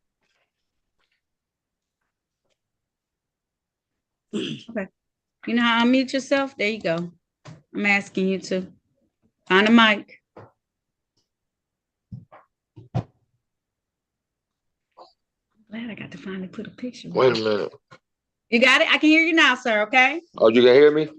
Okay. You know how to unmute yourself? There you go. I'm asking you to find a mic. Glad I got to finally put a picture. Wait a minute. You got it? I can hear you now, sir, okay? Oh, you can hear me?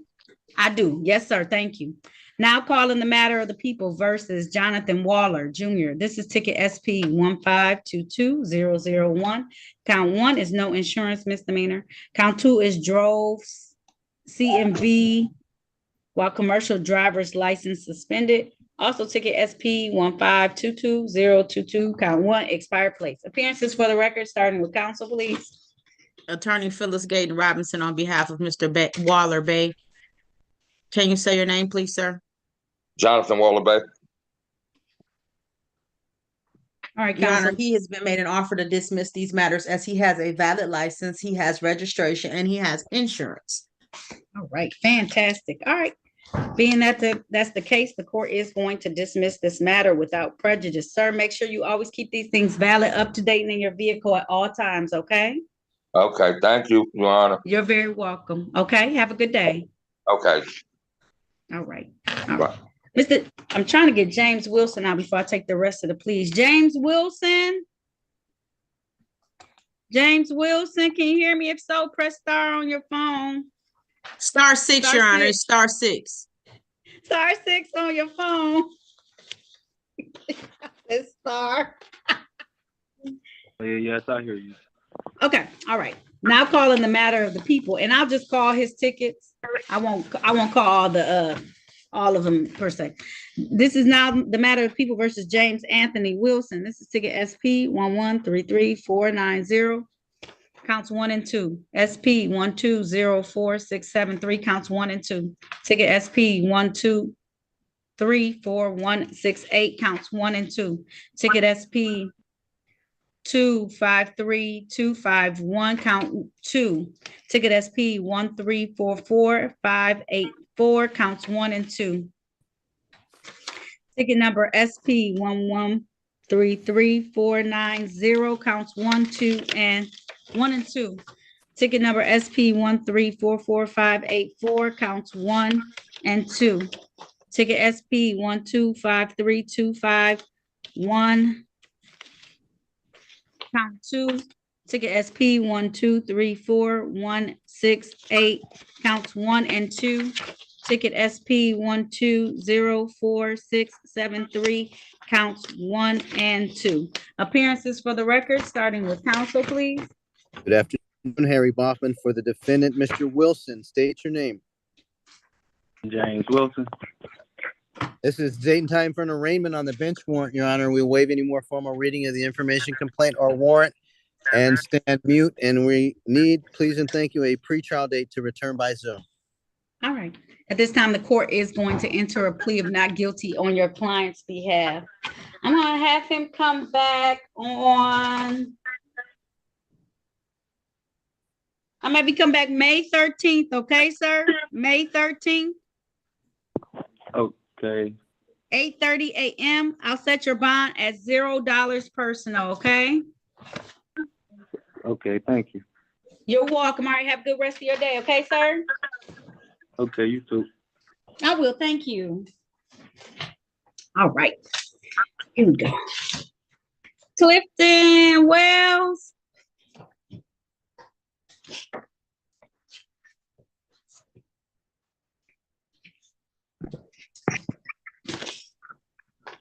I do. Yes, sir. Thank you. Now calling the matter of the people versus Jonathan Waller Jr. This is ticket SP 1522001. Count 1 is no insurance misdemeanor. Count 2 is drove CMV while commercial driver's license suspended. Also ticket SP 1522022. Count 1 expired plates. Appearances for the record, starting with counsel, please. Attorney Phyllis Gayton Robinson on behalf of Mr. Waller Bay. Can you say your name, please, sir? Jonathan Waller Bay. All right, Your counsel. Honor, he has been made an offer to dismiss these matters as he has a valid license, he has registration, and he has insurance. All right, fantastic. All right. Being that that's the case, the court is going to dismiss this matter without prejudice. Sir, make sure you always keep these things valid, up to date in your vehicle at all times, okay? Okay, thank you, Your Honor. You're very welcome. Okay, have a good day. Okay. All right. All right. I'm trying to get James Wilson out before I take the rest of the pleas. James Wilson? James Wilson, can you hear me? If so, press star on your phone. Star 6, Your Honor. It's star 6. Star 6 on your phone. It's star. Yes, I hear you. Okay, all right. Now calling the matter of the people, and I'll just call his tickets. I won't call all of them per se. This is now the matter of people versus James Anthony Wilson. This is ticket SP 1133490. Counts 1 and 2. SP 1204673. Counts 1 and 2. Ticket SP 1234168. Counts 1 and 2. Ticket SP 253-251, count 2. Ticket SP 1344584, counts 1 and 2. Ticket number SP 1133490, counts 1, 2, and 1 and 2. Ticket number SP 1344584, counts 1 and 2. Ticket SP 1253251, count 2. Ticket SP 1234168, counts 1 and 2. Ticket SP 1204673, counts 1 and 2. Appearances for the record, starting with counsel, please. Good afternoon, Harry Baughman. For the defendant, Mr. Wilson, state your name. James Wilson. This is date and time for an arraignment on the bench warrant, Your Honor. We waive any more formal reading of the information complaint or warrant and stand mute. And we need, please and thank you, a pretrial date to return by Zoom. All right. At this time, the court is going to enter a plea of not guilty on your client's behalf. I'm going to have him come back on, I might be come back May 13th. Okay, sir? May 13th. Okay. 8:30 a.m. I'll set your bond at $0 personal, okay? Okay, thank you. You're welcome. All right, have a good rest of your day, okay, sir? Okay, you too. I will, thank you. All right, here we go. Clifton Wells.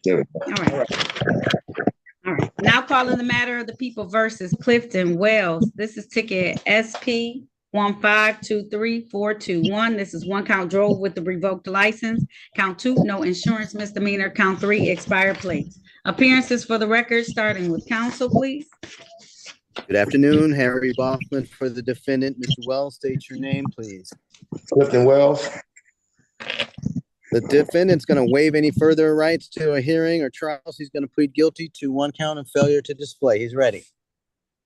All right. All right. Now calling the matter of the people versus Clifton Wells. This is ticket SP 1523421. This is 1 count drove with the revoked license. Count 2, no insurance misdemeanor. Count 3, expired plates. Appearances for the record, starting with counsel, please. Good afternoon, Harry Baughman. For the defendant, Mr. Wells, state your name, please. Clifton Wells. The defendant's going to waive any further rights to a hearing or trials. He's going to plead guilty to 1 count of failure to display. He's ready.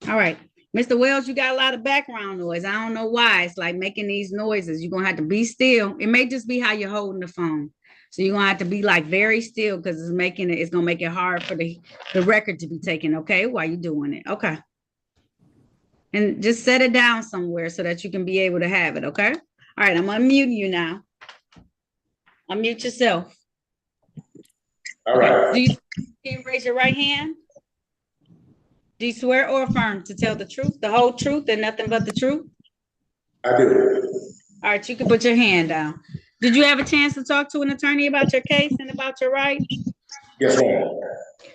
All right. Mr. Wells, you got a lot of background noise. I don't know why. It's like making these noises. You're going to have to be still. It may just be how you're holding the phone. So you're going to have to be like very still because it's going to make it hard for the record to be taken, okay, while you're doing it. Okay. And just set it down somewhere so that you can be able to have it, okay? All right, I'm unmuting you now. Unmute yourself. All right. Can you raise your right hand? Do you swear or affirm to tell the truth, the whole truth, and nothing but the truth? I do. All right, you can put your hand down. Did you have a chance to talk to an attorney about your case and about your rights? Yes, ma'am.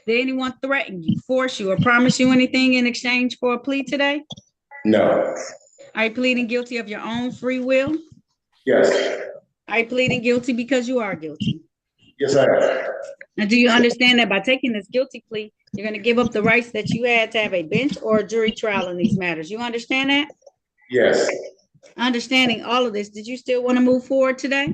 Did anyone threaten you, force you, or promise you anything in exchange for a plea today? No. Are you pleading guilty of your own free will? Yes. Are you pleading guilty because you are guilty? Yes, I am. Now, do you understand that by taking this guilty plea, you're going to give up the rights that you had to have a bench or a jury trial in these matters? You understand that? Yes. Understanding all of this, did you still want to move forward today?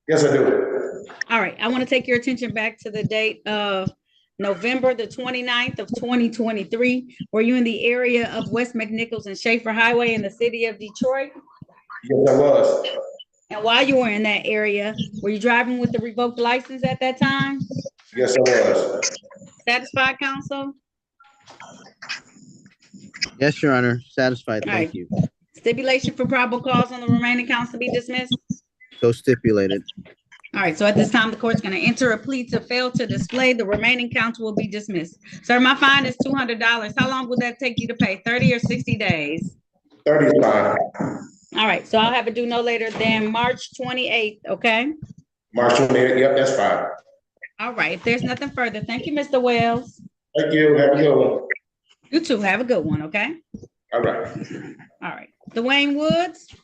Yes, I do. All right. I want to take your attention back to the date of November the 29th of 2023. Were you in the area of West McNichols and Schaefer Highway in the city of Detroit? Yes, I was. And while you were in that area, were you driving with the revoked license at that time? Yes, I was. Satisfied, counsel? Yes, Your Honor. Satisfied. All Thank right. you. Stipulation for probable cause on the remaining counts to be dismissed? So stipulated. All right, so at this time, the court's going to enter a plea to fail to display. The remaining counts will be dismissed. Sir, my fine is $200. How long will that take you to pay? 30 or 60 days? 30 is fine. All right, so I'll have it due no later than March 28th, okay? March 28th, yep, that's fine. All right, if there's nothing further, thank you, Mr. Wells. Thank you. Have a good one. You too, have a good one, okay? All right. All right, Dwayne Woods.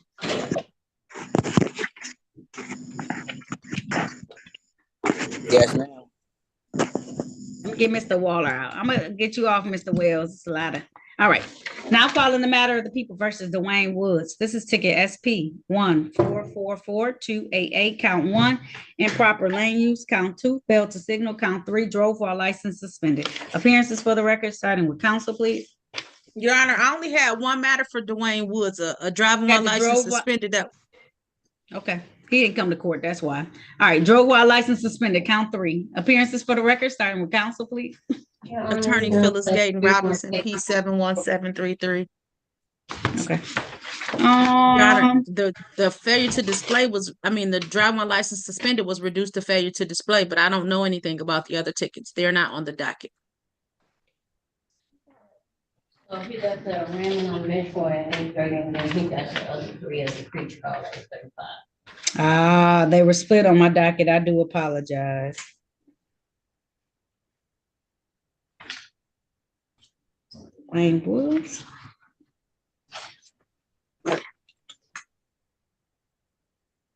Yes, ma'am. Let me get Mr. Waller out. I'm gonna get you off, Mr. Wells. It's a lot of, all right. Now following the matter of the people versus Dwayne Woods. This is ticket SP 1444288, count 1, improper lane use, count 2, failed to signal, count 3, drove while license suspended. Appearances for the record, starting with counsel, please. Your Honor, I only had one matter for Dwayne Woods, a driving while license suspended. Okay, he didn't come to court, that's why. All right, drove while license suspended, count 3. Appearances for the record, starting with counsel, please. Attorney Phyllis Gayton Robinson, P71733. Okay. Your Honor, the failure to display was, the driving license suspended was reduced to failure to display, but I don't know anything about the other tickets. They're not on the docket. So he left the ramming on Metro at 8:30, and then he got the other 3 as a preach call at 8:35. They were split on my docket. I do apologize. Wayne Woods.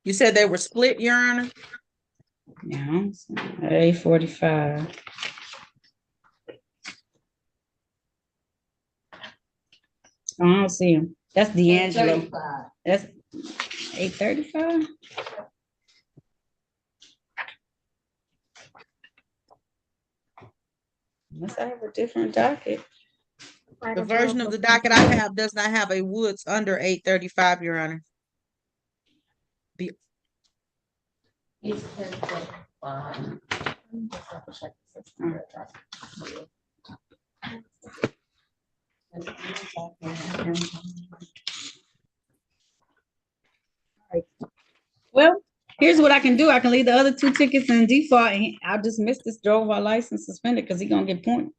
You said they were split, Your Honor? Yeah, at 8:45. I don't see him. That's D'Angelo. That's 8:35. Must I have a different docket? The version of the docket I have does not have a Woods under 8:35, Your Honor. Well, here's what I can do. I can leave the other 2 tickets in default, and I'll just miss this drove while license suspended because he's gonna get points.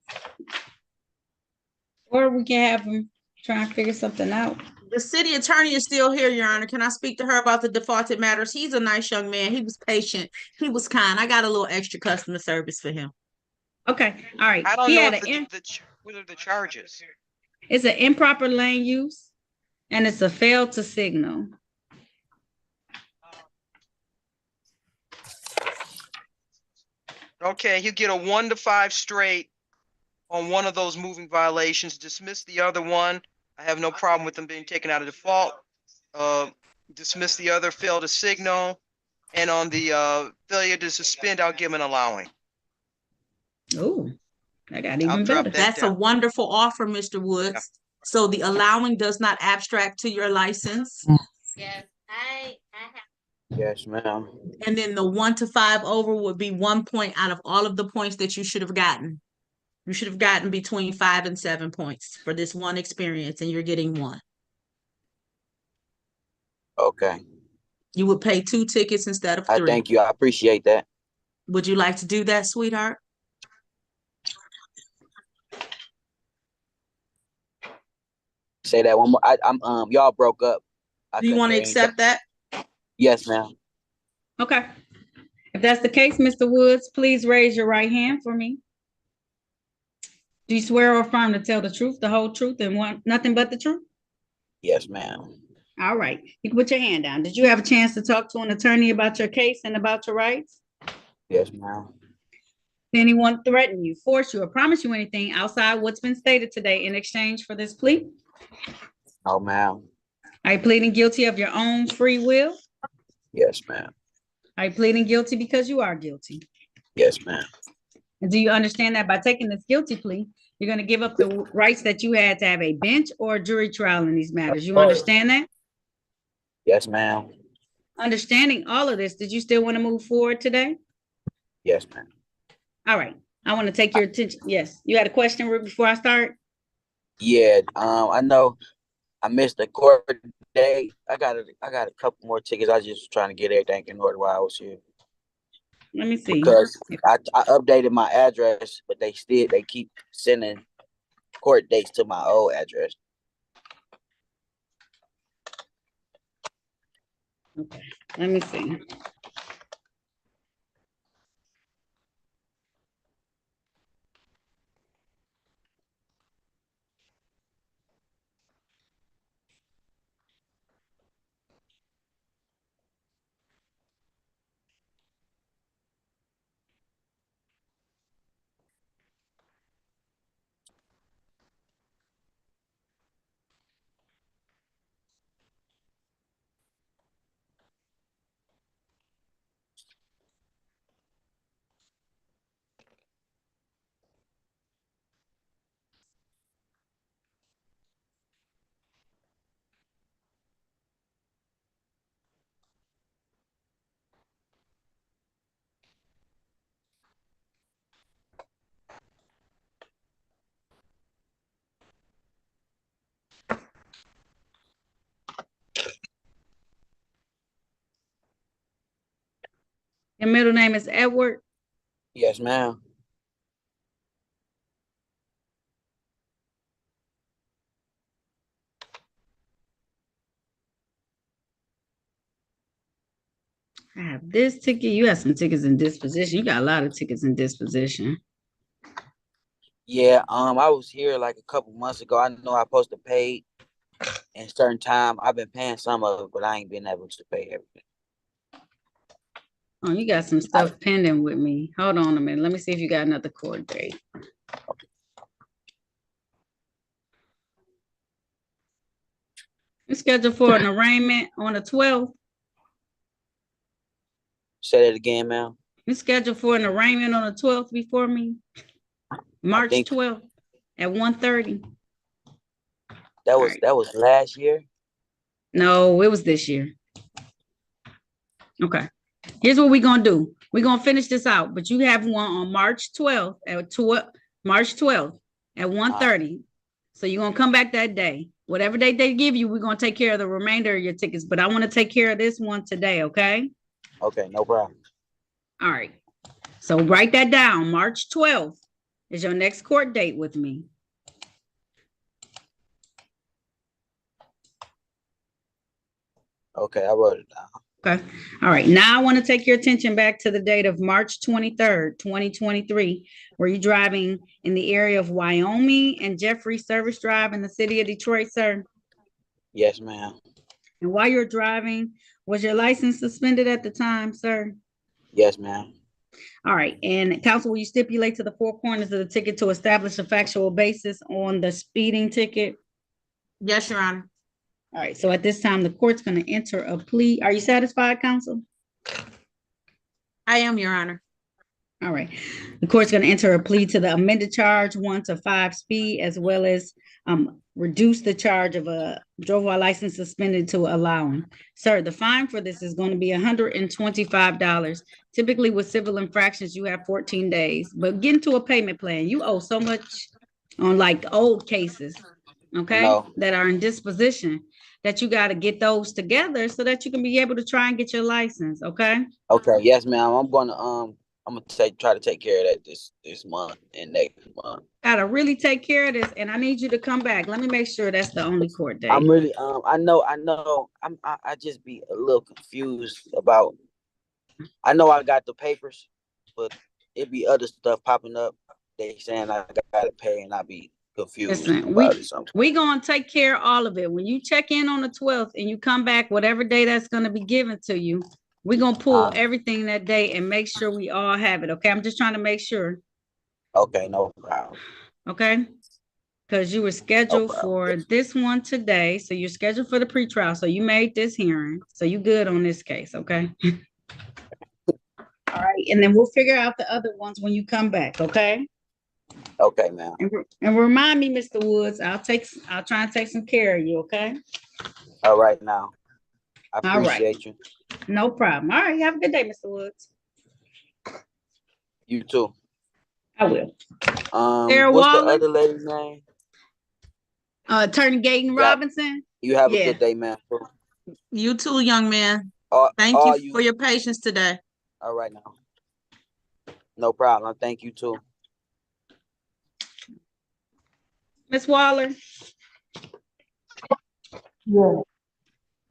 Or we can have him try and figure something out. The city attorney is still here, Your Honor. Can I speak to her about the defaulted matters? He's a nice young man. He was patient. He was kind. I got a little extra customer service for him. Okay, all right. I don't know what are the charges. It's an improper lane use, and it's a fail to signal. Okay, you get a 1 to 5 straight on one of those moving violations. Dismiss the other one. I have no problem with them being taken out of default. Dismiss the other, fail to signal. And on the failure to suspend, I'll give an allowing. Oh, I got even better. That's a wonderful offer, Mr. Woods. Yeah. So the allowing does not abstract to your license. Yes, I have. Yes, ma'am. And then the 1 to 5 over would be 1 point out of all of the points that you should have gotten. You should have gotten between 5 and 7 points for this one experience, and you're getting 1. Okay. You would pay 2 tickets instead of 3. Thank you. I appreciate that. Would you like to do that, sweetheart? Say that one more. I'm y'all broke up. Do you want to accept that? Yes, ma'am. Okay. If that's the case, Mr. Woods, please raise your right hand for me. Do you swear or affirm to tell the truth, the whole truth, and nothing but the truth? Yes, ma'am. All right. You can put your hand down. Did you have a chance to talk to an attorney about your case and about your rights? Yes, ma'am. Did anyone threaten you, force you, or promise you anything outside what's been stated today in exchange for this plea? No, ma'am. Are you pleading guilty of your own free will? Yes, ma'am. Are you pleading guilty because you are guilty? Yes, ma'am. And do you understand that by taking this guilty plea, you're going to give up the rights that you had to have a bench or a jury trial in these matters? You understand that? Yes, ma'am. Understanding all of this, did you still want to move forward today? Yes, ma'am. All right. I want to take your attention. Yes. You had a question before I start? Yeah. I know I missed the court date. I got a couple more tickets. I was just trying to get everything in order while I was here. Let me see. Because I updated my address, but they keep sending court dates to my old address. Okay. Let me see. Your middle name is Edward? Yes, ma'am. I have this ticket. You have some tickets in disposition. You got a lot of tickets in disposition. Yeah, I was here like a couple months ago. I know I supposed to pay in certain time. I've been paying some of it, but I ain't been able to pay everything. Oh, you got some stuff pending with me. Hold on a minute. Let me see if you got another court date. You're scheduled for an arraignment on the 12th. Say that again, ma'am. You're scheduled for an arraignment on the 12th before me. March 12th at 1:30. That was last year. No, it was this year. Okay. Here's what we're gonna do. We're gonna finish this out, but you have one on March 12th at March 12th at 1:30. So you're gonna come back that day. Whatever date they give you, we're gonna take care of the remainder of your tickets. But I want to take care of this one today, okay? Okay, no problem. All right. So write that down. March 12th is your next court date with me. Okay, I wrote it down. Okay. All right. Now I want to take your attention back to the date of March 23rd, 2023. Were you driving in the area of Wyoming and Jeffrey Service Drive in the city of Detroit, sir? Yes, ma'am. And while you're driving, was your license suspended at the time, sir? Yes, ma'am. All right. And counsel, will you stipulate to the four corners of the ticket to establish a factual basis on the speeding ticket? Yes, Your Honor. All right. So at this time, the court's going to enter a plea. Are you satisfied, counsel? I am, Your Honor. All right. The court's going to enter a plea to the amended charge 1 to 5 speed, as well as reduce the charge of a drove while license suspended to allowing. Sir, the fine for this is going to be $125. Typically with civil infractions, you have 14 days, but get into a payment plan. You owe so much on like old cases, okay, that are in disposition, that you got to get those together so that you can be able to try and get your license, okay? Okay, yes, ma'am. I'm gonna try to take care of that this month and next month. Gotta really take care of this, and I need you to come back. Let me make sure that's the only court date. I'm really I know I just be a little confused about. I know I got the papers, but it be other stuff popping up. They saying I gotta pay, and I be confused. Listen, we gonna take care of all of it. When you check in on the 12th and you come back, whatever day that's gonna be given to you, we're gonna pull everything that day and make sure we all have it. Okay, I'm just trying to make sure. Okay, no problem. Okay, because you were scheduled for this one today, so you're scheduled for the pretrial. So you made this hearing, so you good on this case. Okay. All right, and then we'll figure out the other ones when you come back. Okay. Okay, ma'am. And remind me, Mr. Woods, I'll try and take some care of you. Okay. All right, now. I appreciate you. No problem. All right. Have a good day, Mr. Woods. You too. I will. Sarah what's Wallace? The other lady's name? Attorney Gayton Robinson. You have a good day, man. You too, young man. Thank you for your patience today. All right now. No problem. Thank you too. Miss Waller. Yeah.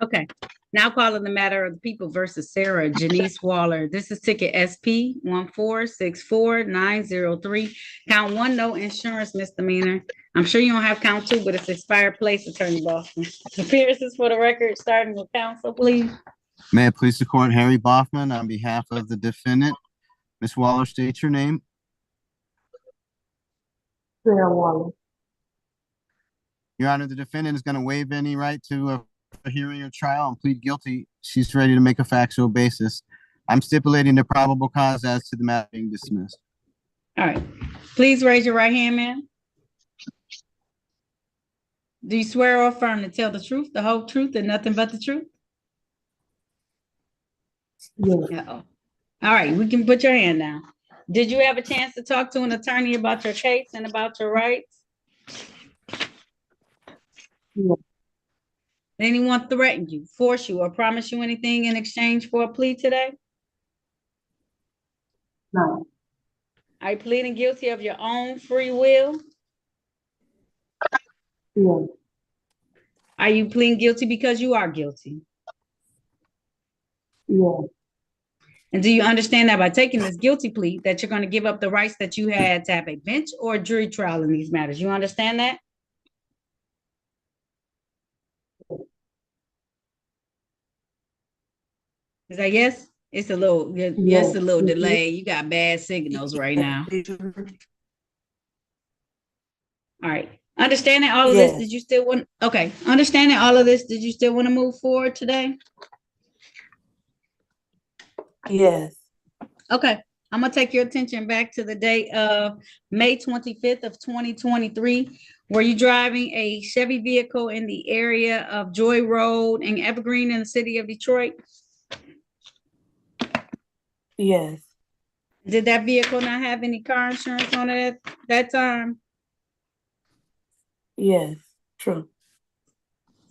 Okay. Now calling the matter of the people versus Sarah Janice Waller. This is ticket SP 1464903. Count 1, no insurance misdemeanor. I'm sure you don't have count 2, but it's expired place, Attorney Boston. Appearances for the record, starting with counsel, please. May it please the court, Harry Boffman on behalf of the defendant. Ms. Waller, state your name. Sarah Waller. Your Honor, the defendant is going to waive any right to a hearing or trial and plead guilty. She's ready to make a factual basis. I'm stipulating the probable cause as to the matter being dismissed. All right. Please raise your right hand, ma'am. Do you swear or affirm to tell the truth, the whole truth, and nothing but the truth? Yeah. Uh-oh. All right. We can put your hand down. Did you have a chance to talk to an attorney about your case and about your rights? Yeah. Anyone threaten you, force you, or promise you anything in exchange for a plea today? No. Are you pleading guilty of your own free will? Yeah. Are you pleading guilty because you are guilty? Yeah. And do you understand that by taking this guilty plea that you're going to give up the rights that you had to have a bench or jury trial in these matters? You understand that? Is that yes? It's a little, yes, a little delay. You got bad signals right now. All right. Understanding all of this, did you still want, okay. Understanding all of this, did you still want to move forward today? Yes. Okay. I'm going to take your attention back to the date of May 25th of 2023. Were you driving a Chevy vehicle in the area of Joy Road and Evergreen in the city of Detroit? Yes. Did that vehicle not have any car insurance on it at that time? Yes. True.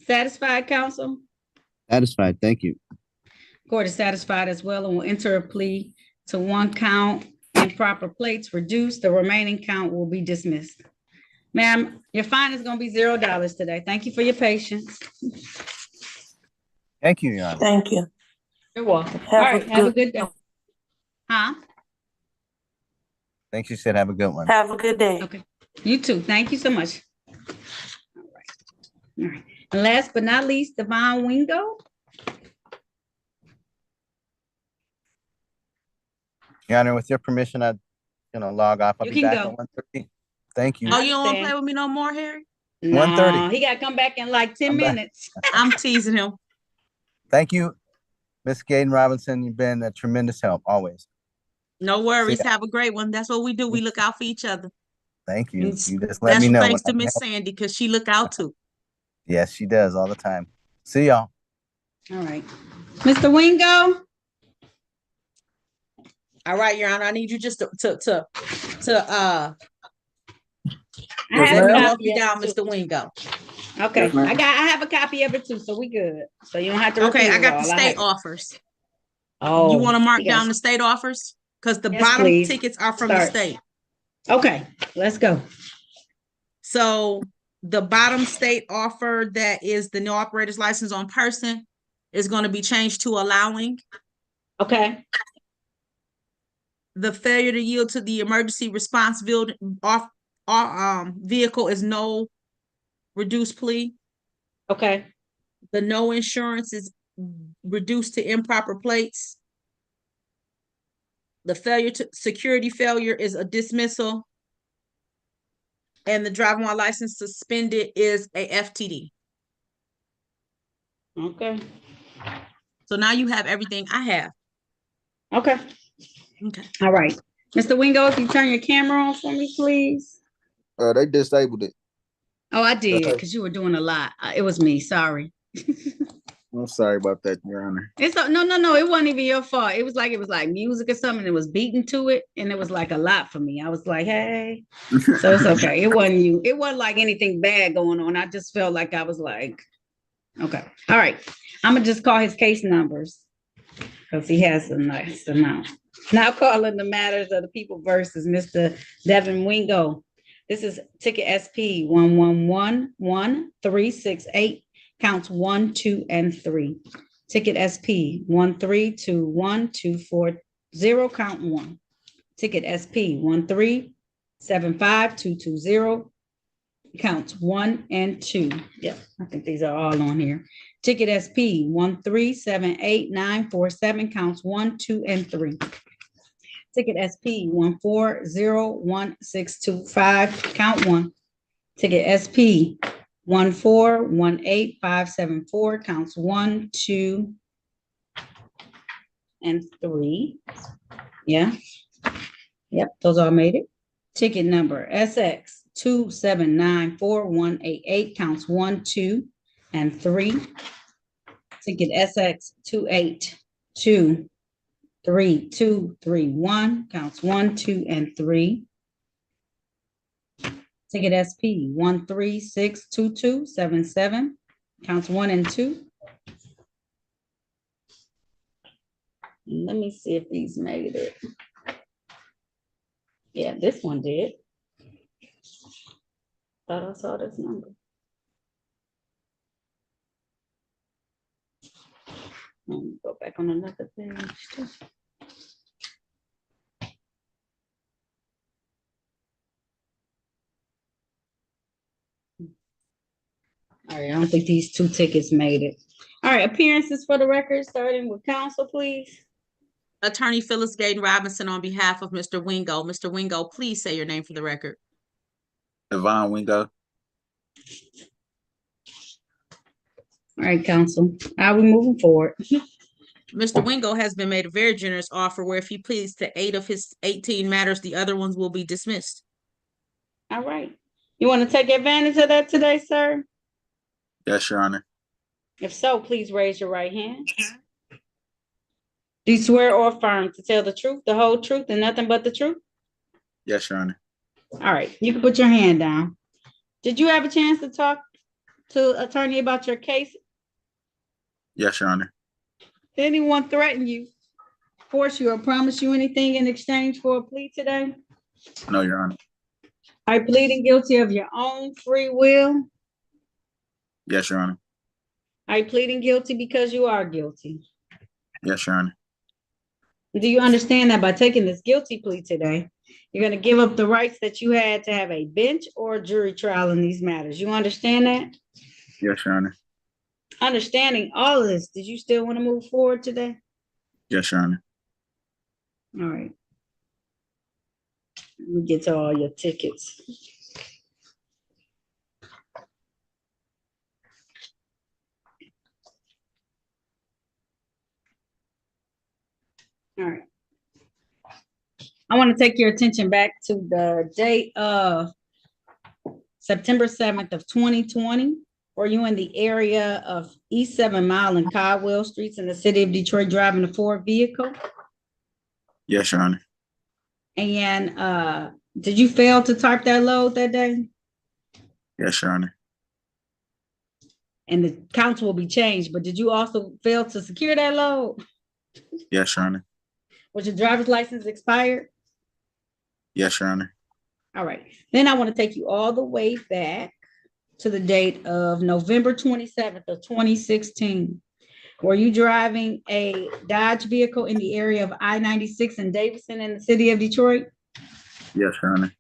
Satisfied, counsel? Satisfied. Thank you. Court is satisfied as well and will enter a plea to one count, improper plates reduced. The remaining count will be dismissed. Ma'am, your fine is going to be $0 today. Thank you for your patience. Thank you, Your Honor. Thank you. You're welcome. All right, have a good day. Huh? Thanks, you said have a good one. Have a good day. Okay. You too. Thank you so much. All right. And last but not least, Devon Wingo. Your Honor, with your permission, I'm gonna log off. I'll You be can back go. at 1:30. Thank you. Oh, you don't want to play with me no more, Harry? No, 1:30. he got to come back in like 10 I'm back. minutes. I'm teasing him. Thank you, Miss Gaden Robinson. You've been a tremendous help always. No worries. See ya. Have a great one. That's what we do. We look out for each other. Thank you. And You just let me special know. thanks when to I Miss can help. Sandy because she look out too. Yes, she does all the time. See y'all. All right. Mr. Wingo. All right, Your Honor. I need you just to I have let a me walk copy you of down, it too. Mr. Wingo. Okay. Yes, ma'am. I have a copy of it too, so we good. So you don't have to Okay, repeat I it got all. the I state have it. offers. Oh, You want to mark you guys- down the state offers? Because the Yes, bottom please. tickets are from the Start. state. Okay, let's go. So the bottom state offer that is the no operator's license on person is going to be changed to allowing. Okay. The failure to yield to the emergency response vehicle is no reduced plea. Okay. The no insurance is reduced to improper plates. The security failure is a dismissal. And the driving while license suspended is a FTD. Okay. So now you have everything I have. Okay. Okay. All right. Mr. Wingo, if you turn your camera on for me, please. They disabled it. Oh, I did, because you were doing a lot. It was me. Sorry. I'm sorry about that, Your Honor. No. It wasn't even your fault. It was like music or something. It was beating to it, and it was like a lot for me. I was like, hey. So it's okay. It wasn't you. It wasn't like anything bad going on. I just felt like I was like, okay. All right. I'm gonna just call his case numbers because he has a nice amount. Now calling the matters of the people versus Mr. Devin Wingo. This is ticket SP 1111368, counts 1, 2, and 3. Ticket SP 1321240, count 1. Ticket SP 1375220, counts 1 and 2. Yep, I think these are all on here. Ticket SP 1378947, counts 1, 2, and 3. Ticket SP 1401625, count 1. Ticket SP 1418574, counts 1, 2, and 3. Yeah. Yep, those all made it. Ticket number SX 2794188, counts 1, 2, and 3. Ticket SX 2823231, counts 1, 2, and 3. Ticket SP 1362277, counts 1 and 2. Let me see if these made it. Yeah, this one did. Thought I saw this number. Let me go back on another page too. All right, I don't think these two tickets made it. All right, appearances for the record, starting with counsel, please. Attorney Phyllis Gaten Robinson on behalf of Mr. Wingo. Mr. Wingo, please say your name for the record. Devon Wingo. All right, counsel. How are we moving forward? Mr. Wingo has been made a very generous offer where if he pleads to 8 of his 18 matters, the other ones will be dismissed. All right. You want to take advantage of that today, sir? Yes, Your Honor. If so, please raise your right hand. Do you swear or affirm to tell the truth, the whole truth, and nothing but the truth? Yes, Your Honor. All right. You can put your hand down. Did you have a chance to talk to attorney about your case? Yes, Your Honor. Did anyone threaten you, force you, or promise you anything in exchange for a plea today? No, Your Honor. Are you pleading guilty of your own free will? Yes, Your Honor. Are you pleading guilty because you are guilty? Yes, Your Honor. Do you understand that by taking this guilty plea today, you're going to give up the rights that you had to have a bench or a jury trial in these matters? You understand that? Yes, Your Honor. Understanding all of this, did you still want to move forward today? Yes, Your Honor. All right. Let me get to all your tickets. All right. I want to take your attention back to the date of September 7th of 2020. Were you in the area of East 7 Mile and Caldwell Streets in the city of Detroit driving a Ford vehicle? Yes, Your Honor. And did you fail to tarp that load that day? Yes, Your Honor. And the counts will be changed, but did you also fail to secure that load? Yes, Your Honor. Was your driver's license expired? Yes, Your Honor. All right. Then I want to take you all the way back to the date of November 27th of 2016. Were you driving a Dodge vehicle in the area of I-96 in Davidson in the city of Detroit? Yes, Your Honor.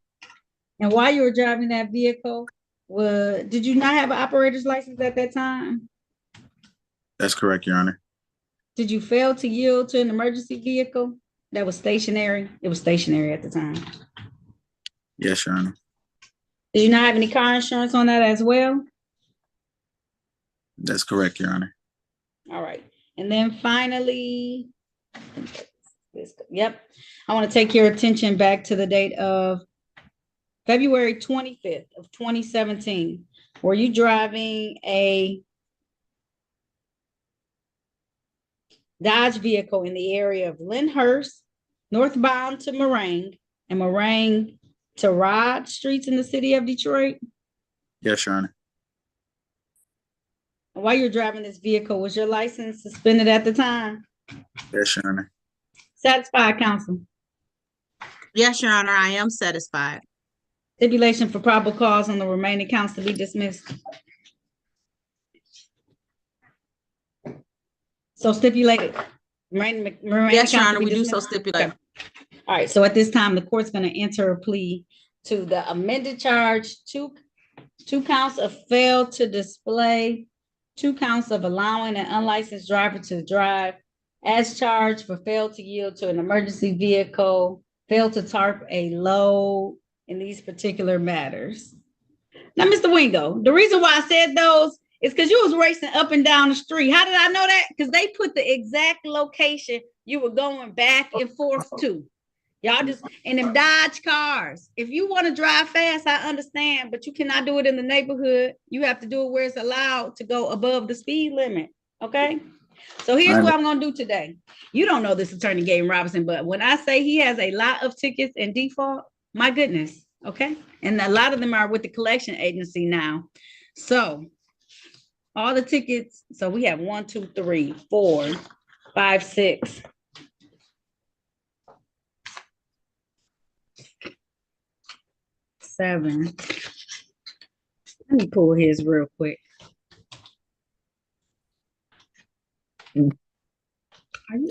And while you were driving that vehicle, did you not have an operator's license at that time? That's correct, Your Honor. Did you fail to yield to an emergency vehicle that was stationary? It was stationary at the time. Yes, Your Honor. Did you not have any car insurance on that as well? That's correct, Your Honor. All right. And then finally, yep. I want to take your attention back to the date of February 25th of 2017. Were you driving a Dodge vehicle in the area of Lyndhurst, northbound to Meringue, and Meringue to Rod Streets in the city of Detroit? Yes, Your Honor. And while you're driving this vehicle, was your license suspended at the time? Yes, Your Honor. Satisfied, counsel? Yes, Your Honor, I am satisfied. Stipulation for probable cause on the remaining counts to be dismissed. So stipulated. Remaining Yes, Your counts Honor, to be we do dismissed? so stipulate. Okay. All right, so at this time, the court's going to enter a plea to the amended charge, two counts of fail to display, 2 counts of allowing an unlicensed driver to drive as charged for fail to yield to an emergency vehicle, fail to tarp a load in these particular matters. Now, Mr. Wingo, the reason why I said those is because you was racing up and down the street. How did I know that? Because they put the exact location you were going back and forth to. Y'all just in them Dodge cars. If you want to drive fast, I understand, but you cannot do it in the neighborhood. You have to do it where it's allowed to go above the speed limit. Okay. So here's what I'm going to do today. You don't know this attorney Gaten Robinson, but when I say he has a lot of tickets in default, my goodness. Okay. And a lot of them are with the collection agency now. So all the tickets. So we have 1, 2, 3, 4, 5, 6. 47. Let me pull his real quick. Are you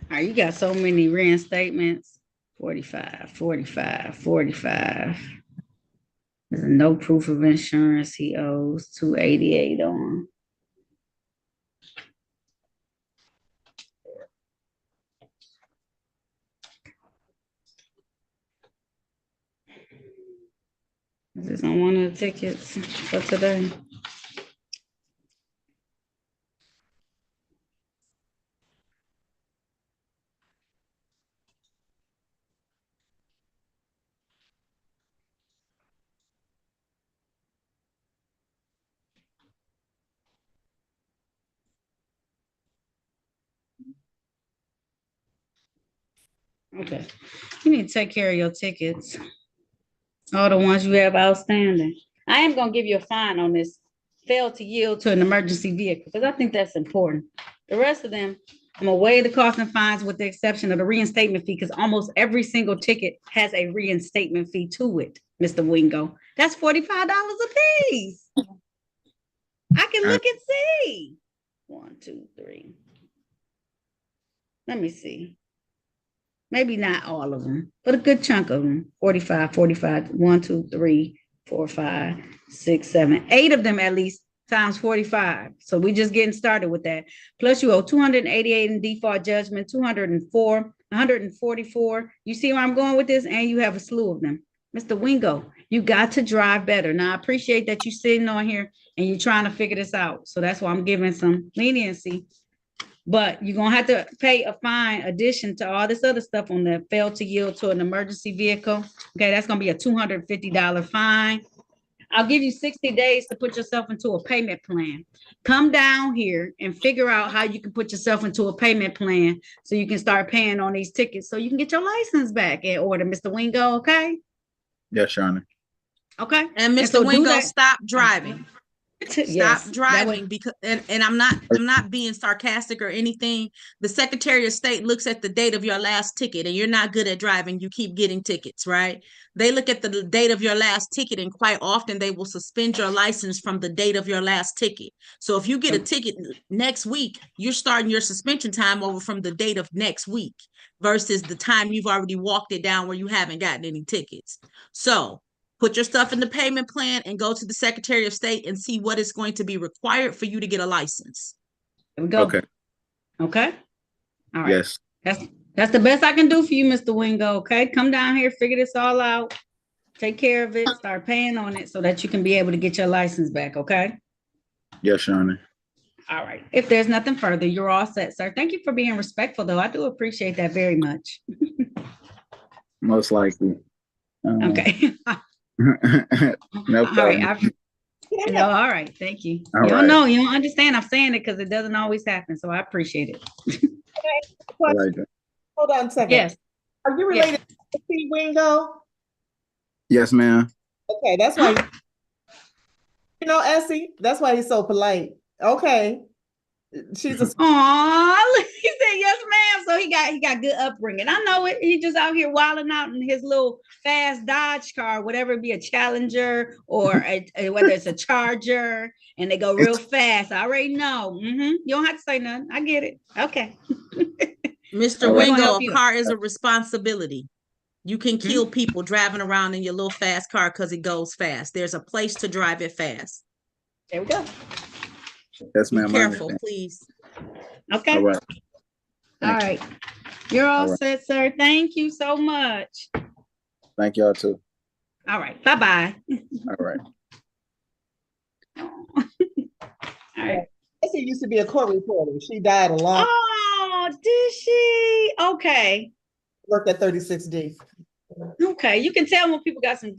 All right, you got so many reinstatements. 45, 45, 45. There's no proof of insurance. He owes 288 on. Is this on one of the tickets for today? Okay. You need to take care of your tickets. All the ones you have outstanding. I am gonna give you a fine on this. Fail to yield to an emergency vehicle, because I think that's important. The rest of them, I'm gonna waive the cost and fines with the exception of the reinstatement fee, because almost every single ticket has a reinstatement fee to it, Mr. Wingo. That's $45 a piece. I can look and see. 1, 2, 3. Let me see. Maybe not all of them, but a good chunk of them. 45, 45, 1, 2, 3, 4, 5, 6, 7, 8 of them at least times 45. So we just getting started with that. Plus you owe 288 in default judgment, 204, 144. You see where I'm going with this? And you have a slew of them. Mr. Wingo, you got to drive better. Now I appreciate that you sitting on here and you're trying to figure this out. So that's why I'm giving some leniency. But you're going to have to pay a fine addition to all this other stuff on the fail to yield to an emergency vehicle. Okay, that's going to be a $250 fine. I'll give you 60 days to put yourself into a payment plan. Come down here and figure out how you can put yourself into a payment plan so you can start paying on these tickets so you can get your license back in order, Mr. Wingo, okay? Yes, Your Honor. Okay. And Mr. so Wingo, stop driving. Yes, Stop driving because and I'm not being sarcastic or anything. The Secretary of State looks at the date of your last ticket, and you're not good at driving. You keep getting tickets, right? They look at the date of your last ticket, and quite often they will suspend your license from the date of your last ticket. So if you get a ticket next week, you're starting your suspension time over from the date of next week versus the time you've already walked it down where you haven't gotten any tickets. So put your stuff in the payment plan and go to the Secretary of State and see what is going to be required for you to get a license. There we go. Okay. Okay. All right. Yes. That's the best I can do for you, Mr. Wingo. Okay. Come down here, figure this all out, take care of it, start paying on it so that you can be able to get your license back. Okay. Yes, Your Honor. All right. If there's nothing further, you're all set, sir. Thank you for being respectful, though. I do appreciate that very much. Most likely. Okay. No problem. All right. No, all right. Thank you. All you don't right. know. You don't understand. I'm saying it because it doesn't always happen. So I appreciate it. All right, then. Hold on a second. Yes. Are you related to T. Wingo? Yes, ma'am. Okay, that's why you know Essie. That's why he's so polite. Okay. She's a Aw, he said yes, ma'am. So he got good upbringing. I know it. He just out here wilding out in his little fast Dodge car, whatever it be, a Challenger or whether it's a Charger, and they go real fast. I already know. You don't have to say nothing. I get it. Okay. Mr. Wingo, a car is a responsibility. You can kill people driving around in your little fast car because it goes fast. There's a place to drive it fast. There we go. Yes, ma'am. Be careful, please. Okay. All right. All right. You're all All right. set, sir. Thank you so much. Thank y'all too. All right. Bye-bye. All right. All right. She used to be a court reporter. She died a long. Oh, did she? Okay. Worked at 36D. Okay. You can tell when people got some